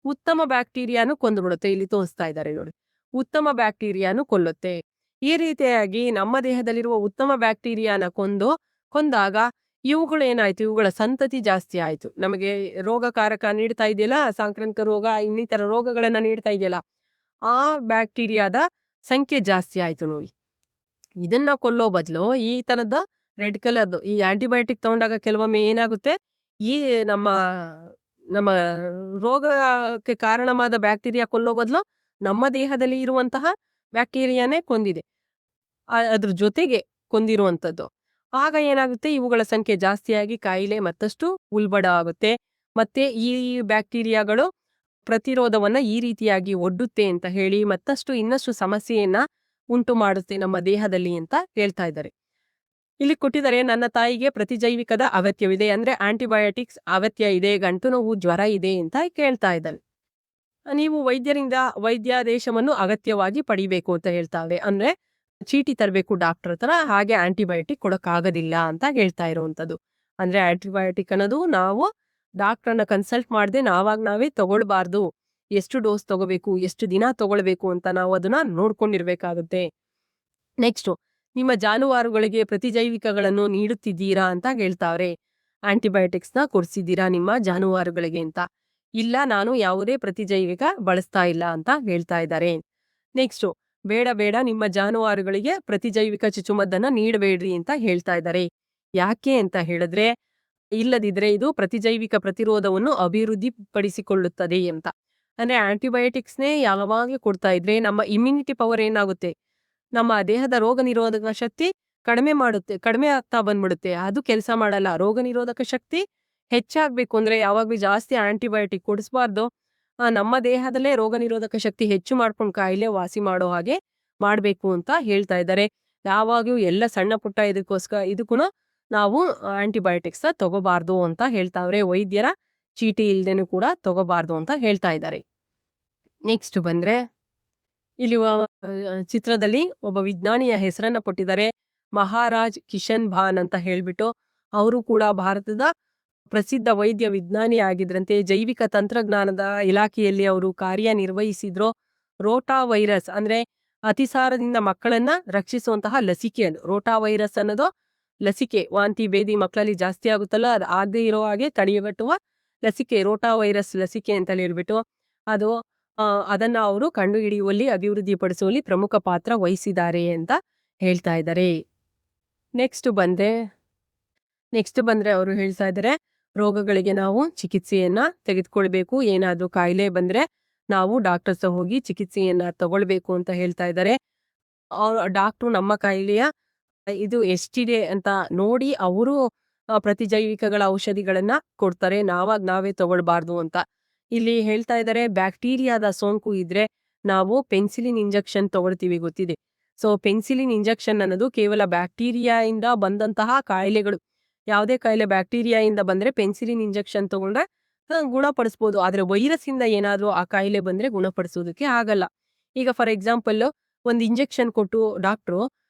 Speaker 1: ಉತ್ತಮ ಬ್ಯಾಕ್ಟೀರಿಯಾನು ಕೊಂದುಬಿಡುತ್ತೆ. ಇಲ್ಲಿ ತೋರಿಸ್ತಾ ಇದ್ದಾರೆ ನೋಡಿ. ಉತ್ತಮ ಬ್ಯಾಕ್ಟೀರಿಯಾನು ಕೊಲ್ಲುತ್ತೆ. ಈ ರೀತಿಯಾಗಿ ನಮ್ಮ ದೇಹದಲ್ಲಿರುವ ಉತ್ತಮ ಬ್ಯಾಕ್ಟೀರಿಯಾನ ಕೊಂದಾಗ ಇವುಗಳು ಏನಾಯ್ತು ಇವುಗಳ ಸಂತತಿ ಜಾಸ್ತಿ ಆಯ್ತು. ನಮಗೆ ರೋಗಕಾರಕ ನೀಡ್ತಾ ಇದೆಯಲ್ಲ ಸಾಂಕ್ರಾಮಿಕ ರೋಗ ಇನ್ನಿತರ ರೋಗಗಳನ್ನ ನೀಡ್ತಾ ಇದೆಯಲ್ಲ ಆ ಬ್ಯಾಕ್ಟೀರಿಯಾದ ಸಂಖ್ಯೆ ಜಾಸ್ತಿ ಆಯ್ತು ನೋಡಿ. ಇದನ್ನ ಕೊಲ್ಲೋ ಬದಲು ಈ ತರದ ರೆಡ್ ಕಲರ್ದು ಈ ಆಂಟಿಬಯೋಟಿಕ್ ತಗೊಂಡಾಗ ಕೆಲವೊಮ್ಮೆ ಏನಾಗುತ್ತೆ ಈ ನಮ್ಮ ನಮ್ಮ ರೋಗಕ್ಕೆ ಕಾರಣವಾದ ಬ್ಯಾಕ್ಟೀರಿಯಾ ಕೊಲ್ಲೋ ಬದಲು ನಮ್ಮ ದೇಹದಲ್ಲಿ ಇರುವಂತಹ ಬ್ಯಾಕ್ಟೀರಿಯಾನೇ ಕೊಂದಿದೆ. ಅದ್ರ ಜೊತೆಗೆ ಕೊಂದಿರುವಂಥದ್ದು. ಆಗ ಏನಾಗುತ್ತೆ ಇವುಗಳ ಸಂಖ್ಯೆ ಜಾಸ್ತಿಯಾಗಿ ಕಾಯಿಲೆ ಮತ್ತಷ್ಟು ಉಲ್ಬಣ ಆಗುತ್ತೆ. ಮತ್ತೆ ಈ ಬ್ಯಾಕ್ಟೀರಿಯಾಗಳು ಪ್ರತಿರೋಧವನ್ನ ಈ ರೀತಿಯಾಗಿ ಒಡ್ಡುತ್ತೆ ಅಂತ ಹೇಳಿ ಮತ್ತಷ್ಟು ಇನ್ನಷ್ಟು ಸಮಸ್ಯೆಯನ್ನ ಉಂಟು ಮಾಡುತ್ತೆ ನಮ್ಮ ದೇಹದಲ್ಲಿ ಅಂತ ಹೇಳ್ತಾ ಇದ್ದಾರೆ. ಇಲ್ಲಿ ಕೊಟ್ಟಿದ್ದಾರೆ ನನ್ನ ತಾಯಿಗೆ ಪ್ರತಿಜೈವಿಕದ ಅಗತ್ಯವಿದೆ ಅಂದ್ರೆ ಆಂಟಿಬಯೋಟಿಕ್ಸ್ ಅಗತ್ಯ ಇದೆ, ಗಂಟು ನೋವು ಜ್ವರ ಇದೆ ಅಂತ ಕೇಳ್ತಾ ಇದ್ದಾನೆ. ನೀವು ವೈದ್ಯಾದೇಶವನ್ನು ಅಗತ್ಯವಾಗಿ ಪಡಿಬೇಕು ಅಂತ ಹೇಳ್ತಾವೆ. ಅಂದ್ರೆ ಚೀಟಿ ತರಬೇಕು ಡಾಕ್ಟರ್ ಹತ್ರ, ಹಾಗೆ ಆಂಟಿಬಯೋಟಿಕ್ ಕೊಡಕ್ಕಾಗೋದಿಲ್ಲ ಅಂತ ಹೇಳ್ತಾ ಇರುವಂತದ್ದು. ಅಂದ್ರೆ ಆಂಟಿಬಯೋಟಿಕ್ ಅನ್ನೋದು ನಾವು ಡಾಕ್ಟರ್ನ ಕನ್ಸಲ್ಟ್ ಮಾಡದೆ ನಾವೇ ತಗೊಳ್ಬಾರ್ದು. ಎಷ್ಟು ಡೋಸ್ ತಗೋಬೇಕು, ಎಷ್ಟು ದಿನ ತಗೊಳ್ಬೇಕು ಅಂತ ನಾವು ಅದನ್ನ ನೋಡ್ಕೊಂಡಿರ್ಬೇಕಾಗುತ್ತೆ. ನೆಕ್ಸ್ಟ್ ನಿಮ್ಮ ಜಾನುವಾರುಗಳಿಗೆ ಪ್ರತಿಜೈವಿಕಗಳನ್ನು ನೀಡುತ್ತಿದ್ದೀರಾ ಅಂತ ಹೇಳ್ತಾವ್ರೆ. ಆಂಟಿಬಯೋಟಿಕ್ಸ್ನ ಕೊಡ್ಸಿದ್ದೀರಾ ನಿಮ್ಮ ಜಾನುವಾರುಗಳಿಗೆ ಅಂತ. ಇಲ್ಲ ನಾನು ಯಾವುದೇ ಪ್ರತಿಜೈವಿಕ ಬಳಸ್ತಾ ಇಲ್ಲ ಅಂತ ಹೇಳ್ತಾ ಇದ್ದಾರೆ. ನೆಕ್ಸ್ಟ್ ಬೇಡ ನಿಮ್ಮ ಜಾನುವಾರುಗಳಿಗೆ ಪ್ರತಿಜೈವಿಕ ಚುಚ್ಚುಮದ್ದನ್ನ ನೀಡಬೇಡ್ರಿ ಅಂತ ಹೇಳ್ತಾ ಇದ್ದಾರೆ. ಯಾಕೆ ಅಂತ ಹೇಳಿದ್ರೆ ಇಲ್ಲದಿದ್ರೆ ಇದು ಪ್ರತಿಜೈವಿಕ ಪ್ರತಿರೋಧವನ್ನು ಅಭಿವೃದ್ಧಿ ಪಡಿಸಿಕೊಳ್ಳುತ್ತದೆ ಅಂತ. ಅಂದ್ರೆ ಆಂಟಿಬಯೋಟಿಕ್ಸ್ನೇ ಯಾವಾಗಲೂ ಕೊಡ್ತಾ ಇದ್ರೆ ನಮ್ಮ ಇಮ್ಯುನಿಟಿ ಪವರ್ ಏನಾಗುತ್ತೆ, ನಮ್ಮ ದೇಹದ ರೋಗ ನಿರೋಧಕ ಶಕ್ತಿ ಕಡಿಮೆ ಆಗ್ತಾ ಬಂದ್ಬಿಡುತ್ತೆ. ಅದು ಕೆಲಸ ಮಾಡಲ್ಲ. ರೋಗ ನಿರೋಧಕ ಶಕ್ತಿ ಹೆಚ್ಚಾಗ್ಬೇಕು ಅಂದ್ರೆ ಯಾವಾಗ್ಲೂ ಜಾಸ್ತಿ ಆಂಟಿಬಯೋಟಿಕ್ ಕೊಡಿಸ್ಬಾರ್ದು. ನಮ್ಮ ದೇಹದಲ್ಲೇ ರೋಗ ನಿರೋಧಕ ಶಕ್ತಿ ಹೆಚ್ಚು ಮಾಡ್ಕೊಂಡು ಕಾಯಿಲೆ ವಾಸಿ ಮಾಡೋ ಹಾಗೆ ಮಾಡ್ಬೇಕು ಅಂತ ಹೇಳ್ತಾ ಇದ್ದಾರೆ. ಯಾವಾಗ್ಲೂ ಎಲ್ಲ ಸಣ್ಣ ಪುಟ್ಟ ಇದಕ್ಕೂ ನಾವು ಆಂಟಿಬಯೋಟಿಕ್ಸ್ ತಗೋಬಾರ್ದು ಅಂತ ಹೇಳ್ತಾವ್ರೆ. ವೈದ್ಯರ ಚೀಟಿ ಇಲ್ದೇನು ಕೂಡ ತಗೋಬಾರ್ದು ಅಂತ ಹೇಳ್ತಾ ಇದ್ದಾರೆ. ನೆಕ್ಸ್ಟ್ ಬಂದ್ರೆ ಇಲ್ಲಿ ಚಿತ್ರದಲ್ಲಿ ಒಬ್ಬ ವಿಜ್ಞಾನಿಯ ಹೆಸರನ್ನ ಕೊಟ್ಟಿದ್ದಾರೆ. ಮಹಾರಾಜ್ ಕಿಶನ್ ಭಾನ್ ಅಂತ ಹೇಳ್ಬಿಟ್ಟು ಅವರು ಕೂಡ ಭಾರತದ ಪ್ರಸಿದ್ಧ ವೈದ್ಯ ವಿಜ್ಞಾನಿ ಆಗಿದ್ರಂತೆ. ಜೈವಿಕ ತಂತ್ರಜ್ಞಾನದ ಇಲಾಖೆಯಲ್ಲಿ ಅವರು ಕಾರ್ಯನಿರ್ವಹಿಸಿದ್ರು. ರೋಟಾ ವೈರಸ್ ಅಂದ್ರೆ ಅತಿಸಾರದಿಂದ ಮಕ್ಕಳನ್ನ ರಕ್ಷಿಸುವಂತಹ ಲಸಿಕೆ. ಅದು ರೋಟಾ ವೈರಸ್ ಅನ್ನೋದು ಲಸಿಕೆ. ವಾಂತಿ ಭೇದಿ ಮಕ್ಕಳಲ್ಲಿ ಜಾಸ್ತಿ ಆಗುತ್ತಲ್ಲ ಅದು ಆಗದೆ ಇರೋ ಹಾಗೆ ತಡೆಗಟ್ಟುವ ಲಸಿಕೆ ರೋಟಾ ವೈರಸ್ ಲಸಿಕೆ ಅಂತ ಹೇಳ್ಬಿಟ್ಟು ಅದನ್ನ ಅವರು ಕಂಡುಹಿಡಿಯುವಲ್ಲಿ ಅಭಿವೃದ್ಧಿ ಪಡಿಸುವಲ್ಲಿ ಪ್ರಮುಖ ಪಾತ್ರ ವಹಿಸಿದ್ದಾರೆ ಅಂತ ಹೇಳ್ತಾ ಇದ್ದಾರೆ. ನೆಕ್ಸ್ಟ್ ಬಂದ್ರೆ ಅವರು ಹೇಳ್ತಾ ಇದ್ದಾರೆ ರೋಗಗಳಿಗೆ ನಾವು ಚಿಕಿತ್ಸೆಯನ್ನ ತೆಗೆದುಕೊಳ್ಬೇಕು. ಏನಾದ್ರೂ ಕಾಯಿಲೆ ಬಂದ್ರೆ ನಾವು ಡಾಕ್ಟರ್ಸ್ ಹೋಗಿ ಚಿಕಿತ್ಸೆಯನ್ನ ತಗೊಳ್ಬೇಕು ಅಂತ ಹೇಳ್ತಾ ಇದ್ದಾರೆ. ಡಾಕ್ಟ್ರು ನಮ್ಮ ಕಾಯಿಲೆಯ ಇದು ಎಷ್ಟಿದೆ ಅಂತ ನೋಡಿ ಅವರು ಪ್ರತಿಜೈವಿಕಗಳ ಔಷಧಿಗಳನ್ನ ಕೊಡ್ತಾರೆ. ನಾವೇ ತಗೊಳ್ಬಾರ್ದು ಅಂತ ಇಲ್ಲಿ ಹೇಳ್ತಾ ಇದ್ದಾರೆ. ಬ್ಯಾಕ್ಟೀರಿಯಾದ ಸೋಂಕು ಇದ್ರೆ ನಾವು ಪೆನ್ಸಿಲಿನ್ ಇಂಜೆಕ್ಷನ್ ತಗೊಳ್ತೀವಿ, ಗೊತ್ತಿದೆ. ಸೊ ಪೆನ್ಸಿಲಿನ್ ಇಂಜೆಕ್ಷನ್ ಅನ್ನೋದು ಕೇವಲ ಬ್ಯಾಕ್ಟೀರಿಯಾ ಇಂದ ಬಂದಂತಹ ಕಾಯಿಲೆಗಳು. ಯಾವುದೇ ಕಾಯಿಲೆ ಬ್ಯಾಕ್ಟೀರಿಯಾ ಇಂದ ಬಂದ್ರೆ ಪೆನ್ಸಿಲಿನ್ ಇಂಜೆಕ್ಷನ್ ತಗೊಂಡ್ರೆ ಗುಣಪಡಿಸ್ಬೋದು. ಆದ್ರೆ ವೈರಸ್ ಇಂದ ಏನಾದ್ರೂ ಆ ಕಾಯಿಲೆ ಬಂದ್ರೆ ಗುಣಪಡಿಸೋದಕ್ಕೆ ಆಗಲ್ಲ. ಈಗ ಫಾರ್ ಎಕ್ಸಾಂಪಲ್ ಒಂದು ಇಂಜೆಕ್ಷನ್ ಕೊಟ್ಟು ಡಾಕ್ಟ್ರು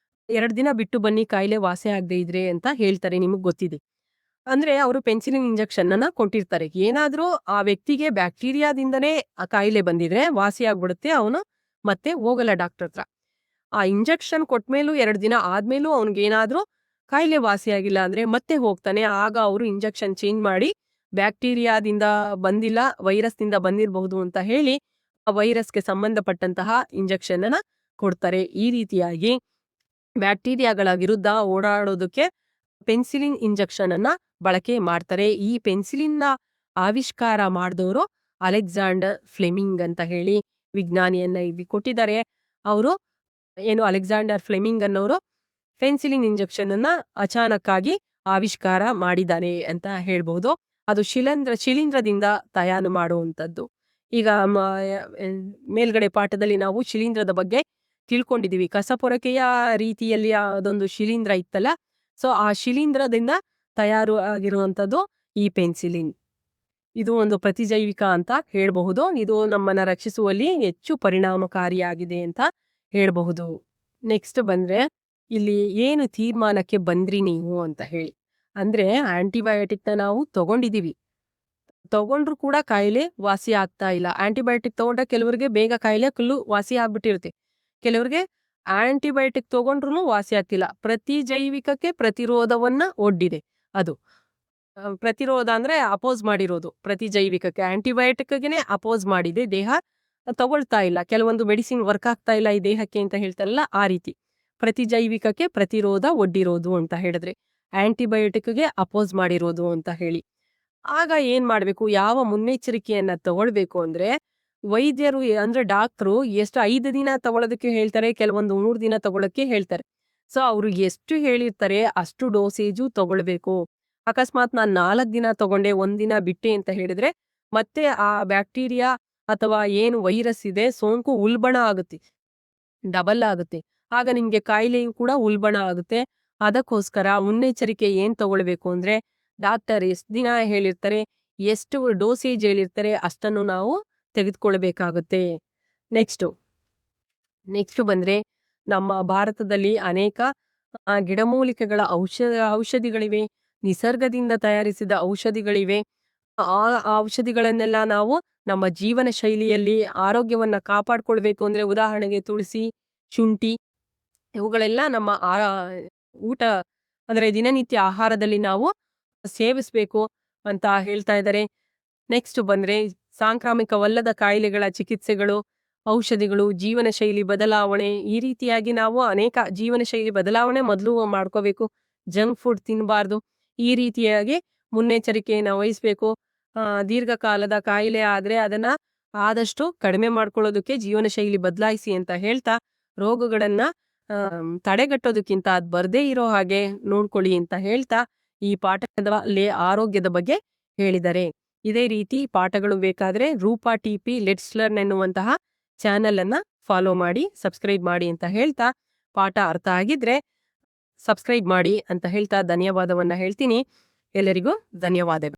Speaker 1: 2 ದಿನ ಬಿಟ್ಟು ಬನ್ನಿ ಕಾಯಿಲೆ ವಾಸಿ ಆಗದೆ ಇದ್ರೆ ಅಂತ ಹೇಳ್ತಾರೆ, ನಿಮಗೆ ಗೊತ್ತಿದೆ. ಅಂದ್ರೆ ಅವರು ಪೆನ್ಸಿಲಿನ್ ಇಂಜೆಕ್ಷನ್ ಅನ್ನ ಕೊಟ್ಟಿರ್ತಾರೆ. ಏನಾದ್ರೂ ಆ ವ್ಯಕ್ತಿಗೆ ಬ್ಯಾಕ್ಟೀರಿಯಾದಿಂದನೇ ಆ ಕಾಯಿಲೆ ಬಂದಿದ್ರೆ ವಾಸಿ ಆಗ್ಬಿಡುತ್ತೆ, ಅವನು ಮತ್ತೆ ಹೋಗಲ್ಲ ಡಾಕ್ಟರ್ ಹತ್ರ. ಆ ಇಂಜೆಕ್ಷನ್ ಕೊಟ್ಮೇಲೂ 2 ದಿನ ಆದ್ಮೇಲೂ ಅವನಿಗೇನಾದ್ರೂ ಕಾಯಿಲೆ ವಾಸಿಯಾಗಿಲ್ಲ ಅಂದ್ರೆ ಮತ್ತೆ ಹೋಗ್ತಾನೆ. ಆಗ ಅವರು ಇಂಜೆಕ್ಷನ್ ಚೇಂಜ್ ಮಾಡಿ ಬ್ಯಾಕ್ಟೀರಿಯಾದಿಂದ ಬಂದಿಲ್ಲ, ವೈರಸ್ನಿಂದ ಬಂದಿರಬಹುದು ಅಂತ ಹೇಳಿ ಆ ವೈರಸ್ಗೆ ಸಂಬಂಧಪಟ್ಟಂತಹ ಇಂಜೆಕ್ಷನ್ ಅನ್ನ ಕೊಡ್ತಾರೆ. ಈ ರೀತಿಯಾಗಿ ಬ್ಯಾಕ್ಟೀರಿಯಾಗಳ ವಿರುದ್ಧ ಓಡಾಡೋದಕ್ಕೆ ಪೆನ್ಸಿಲಿನ್ ಇಂಜೆಕ್ಷನ್ ಅನ್ನ ಬಳಕೆ ಮಾಡ್ತಾರೆ. ಈ ಪೆನ್ಸಿಲಿನ್ ನ ಆವಿಷ್ಕಾರ ಮಾಡಿದವರು ಅಲೆಕ್ಸಾಂಡರ್ ಫ್ಲೆಮಿಂಗ್ ಅಂತ ಹೇಳಿ ವಿಜ್ಞಾನಿಯನ್ನ ಇಲ್ಲಿ ಕೊಟ್ಟಿದ್ದಾರೆ. ಅವರು ಅಲೆಕ್ಸಾಂಡರ್ ಫ್ಲೆಮಿಂಗ್ ಅನ್ನೋರು ಪೆನ್ಸಿಲಿನ್ ಇಂಜೆಕ್ಷನ್ ಅನ್ನ ಅಚಾನಕ್ಕಾಗಿ ಆವಿಷ್ಕಾರ ಮಾಡಿದ್ದಾನೆ ಅಂತ ಹೇಳ್ಬಹುದು. ಅದು ಶಿಲೀಂಧ್ರದಿಂದ ತಯಾರು ಮಾಡುವಂಥದ್ದು. ಈಗ ಮೇಲ್ಗಡೆ ಪಾಠದಲ್ಲಿ ನಾವು ಶಿಲೀಂಧ್ರದ ಬಗ್ಗೆ ತಿಳ್ಕೊಂಡಿದೀವಿ. ಕಸಪೊರಕೆಯ ರೀತಿಯಲ್ಲಿ ಅದೊಂದು ಶಿಲೀಂಧ್ರ ಇತ್ತಲ್ಲ, ಸೊ ಆ ಶಿಲೀಂಧ್ರದಿಂದ ತಯಾರು ಆಗಿರುವಂಥದ್ದು ಈ ಪೆನ್ಸಿಲಿನ್. ಇದು ಒಂದು ಪ್ರತಿಜೈವಿಕ ಅಂತ ಹೇಳ್ಬಹುದು. ಇದು ನಮ್ಮನ್ನ ರಕ್ಷಿಸುವಲ್ಲಿ ಹೆಚ್ಚು ಪರಿಣಾಮಕಾರಿಯಾಗಿದೆ ಅಂತ ಹೇಳ್ಬಹುದು. ನೆಕ್ಸ್ಟ್ ಬಂದ್ರೆ ಇಲ್ಲಿ ಏನು ತೀರ್ಮಾನಕ್ಕೆ ಬಂದ್ರಿ ನೀವು ಅಂತ ಹೇಳಿ. ಅಂದ್ರೆ ಆಂಟಿಬಯೋಟಿಕ್ ನ ನಾವು ತಗೊಂಡಿದೀವಿ, ತಗೊಂಡ್ರು ಕೂಡ ಕಾಯಿಲೆ ವಾಸಿ ಆಗ್ತಾ ಇಲ್ಲ. ಆಂಟಿಬಯೋಟಿಕ್ ತಗೊಂಡ್ರೆ ಕೆಲವರಿಗೆ ಬೇಗ ಕಾಯಿಲೆ ವಾಸಿ ಆಗ್ಬಿಟ್ಟಿರುತ್ತೆ, ಕೆಲವರಿಗೆ ಆಂಟಿಬಯೋಟಿಕ್ ತಗೊಂಡ್ರು ವಾಸಿ ಆಗ್ತಿಲ್ಲ. ಪ್ರತಿಜೈವಿಕಕ್ಕೆ ಪ್ರತಿರೋಧವನ್ನ ಒಡ್ಡಿದೆ ಅದು. ಪ್ರತಿರೋಧ ಅಂದ್ರೆ ಅಪೋಸ್ ಮಾಡಿರೋದು. ಪ್ರತಿಜೈವಿಕಕ್ಕೆ ಆಂಟಿಬಯೋಟಿಕ್ಗೆನೆ ಅಪೋಸ್ ಮಾಡಿದೆ ದೇಹ, ತಗೊಳ್ತಾ ಇಲ್ಲ. ಕೆಲವೊಂದು ಮೆಡಿಸಿನ್ ವರ್ಕ್ ಆಗ್ತಾ ಇಲ್ಲ ಈ ದೇಹಕ್ಕೆ ಅಂತ ಹೇಳ್ತಾರಲ್ಲ, ಆ ರೀತಿ ಪ್ರತಿಜೈವಿಕಕ್ಕೆ ಪ್ರತಿರೋಧ ಒಡ್ಡಿರೋದು ಅಂತ ಹೇಳಿದ್ರೆ, ಆಂಟಿಬಯೋಟಿಕ್ಗೆ ಅಪೋಸ್ ಮಾಡಿರೋದು ಅಂತ ಹೇಳಿ. ಆಗ ಏನ್ ಮಾಡ್ಬೇಕು, ಯಾವ ಮುನ್ನೆಚ್ಚರಿಕೆಯನ್ನ ತಗೊಳ್ಬೇಕು ಅಂದ್ರೆ, ವೈದ್ಯರು ಅಂದ್ರೆ ಡಾಕ್ಟ್ರು ಎಷ್ಟು 5 ದಿನ ತಗೊಳ್ಳೋದಕ್ಕೆ ಹೇಳ್ತಾರೆ, ಕೆಲವೊಂದು 3 ದಿನ ತಗೊಳಕ್ಕೆ ಹೇಳ್ತಾರೆ. ಸೊ ಅವ್ರು ಎಷ್ಟು ಹೇಳಿರ್ತಾರೆ ಅಷ್ಟು ಡೋಸೇಜು ತಗೊಳ್ಬೇಕು. ಅಕಸ್ಮಾತ್ ನಾನು 4 ದಿನ ತಗೊಂಡೆ, 1 ದಿನ ಬಿಟ್ಟೆ ಅಂತ ಹೇಳಿದ್ರೆ ಮತ್ತೆ ಆ ಬ್ಯಾಕ್ಟೀರಿಯಾ ಅಥವಾ ಏನು ವೈರಸ್ ಇದೆ ಸೋಂಕು ಉಲ್ಬಣ ಆಗುತ್ತೆ, ಡಬಲ್ ಆಗುತ್ತೆ. ಆಗ ನಿಮ್ಗೆ ಕಾಯಿಲೆಯು ಕೂಡ ಉಲ್ಬಣ ಆಗುತ್ತೆ. ಅದಕ್ಕೋಸ್ಕರ ಮುನ್ನೆಚ್ಚರಿಕೆ ಏನ್ ತಗೊಳ್ಬೇಕು ಅಂದ್ರೆ, ಡಾಕ್ಟರ್ ಎಷ್ಟು ದಿನ ಹೇಳಿರ್ತಾರೆ, ಎಷ್ಟು ಡೋಸೇಜ್ ಹೇಳಿರ್ತಾರೆ ಅಷ್ಟನ್ನು ನಾವು ತೆಗೆದುಕೊಳ್ಬೇಕಾಗುತ್ತೆ. ನೆಕ್ಸ್ಟ್ ಬಂದ್ರೆ ನಮ್ಮ ಭಾರತದಲ್ಲಿ ಅನೇಕ ಗಿಡಮೂಲಿಕೆಗಳ ಔಷಧಿಗಳಿವೆ, ನಿಸರ್ಗದಿಂದ ತಯಾರಿಸಿದ ಔಷಧಿಗಳಿವೆ. ಆ ಔಷಧಿಗಳನ್ನೆಲ್ಲ ನಾವು ನಮ್ಮ ಜೀವನ ಶೈಲಿಯಲ್ಲಿ ಆರೋಗ್ಯವನ್ನ ಕಾಪಾಡ್ಕೊಳ್ಬೇಕು ಅಂದ್ರೆ, ಉದಾಹರಣೆಗೆ ತುಳಸಿ, ಶುಂಠಿ, ಇವುಗಳೆಲ್ಲ ನಮ್ಮ ಊಟ ಅಂದ್ರೆ ದಿನನಿತ್ಯ ಆಹಾರದಲ್ಲಿ ನಾವು ಸೇವಿಸ್ಬೇಕು ಅಂತ ಹೇಳ್ತಾ ಇದ್ದಾರೆ. ನೆಕ್ಸ್ಟ್ ಬಂದ್ರೆ ಸಾಂಕ್ರಾಮಿಕವಲ್ಲದ ಕಾಯಿಲೆಗಳ ಚಿಕಿತ್ಸೆಗಳು, ಔಷಧಿಗಳು, ಜೀವನ ಶೈಲಿ ಬದಲಾವಣೆ. ಈ ರೀತಿಯಾಗಿ ನಾವು ಅನೇಕ ಜೀವನ ಶೈಲಿ ಬದಲಾವಣೆ ಮೊದಲು ಮಾಡ್ಕೋಬೇಕು. ಜಂಕ್ ಫುಡ್ ತಿನ್ನಬಾರ್ದು. ಈ ರೀತಿಯಾಗಿ ಮುನ್ನೆಚ್ಚರಿಕೆಯನ್ನು ವಹಿಸ್ಬೇಕು. ದೀರ್ಘಕಾಲದ ಕಾಯಿಲೆ ಆದ್ರೆ ಅದನ್ನ ಆದಷ್ಟು ಕಡಿಮೆ ಮಾಡ್ಕೊಳ್ಳೋದಕ್ಕೆ ಜೀವನ ಶೈಲಿ ಬದಲಾಯಿಸಿ ಅಂತ ಹೇಳ್ತಾ, ರೋಗಗಳನ್ನ ತಡೆಗಟ್ಟೋದಕ್ಕಿಂತ ಅದ್ ಬರ್ದೇ ಇರೋ ಹಾಗೆ ನೋಡ್ಕೊಳ್ಳಿ ಅಂತ ಹೇಳ್ತಾ ಈ ಪಾಠದಲ್ಲಿ ಆರೋಗ್ಯದ ಬಗ್ಗೆ ಹೇಳಿದ್ದಾರೆ. ಇದೇ ರೀತಿ ಪಾಠಗಳು ಬೇಕಾದ್ರೆ ರೂಪಾ ಟಿಪಿ ಲೆಟ್ಸ್ ಲರ್ನ್ ಎನ್ನುವಂತಹ ಚಾನೆಲ್ ಅನ್ನ ಫಾಲೋ ಮಾಡಿ, ಸಬ್ಸ್ಕ್ರೈಬ್ ಮಾಡಿ ಅಂತ ಹೇಳ್ತಾ, ಪಾಠ ಅರ್ಥ ಆಗಿದ್ರೆ ಸಬ್ಸ್ಕ್ರೈಬ್ ಮಾಡಿ ಅಂತ ಹೇಳ್ತಾ ಧನ್ಯವಾದವನ್ನ ಹೇಳ್ತೀನಿ. ಎಲ್ಲರಿಗೂ ಧನ್ಯವಾದಗಳು.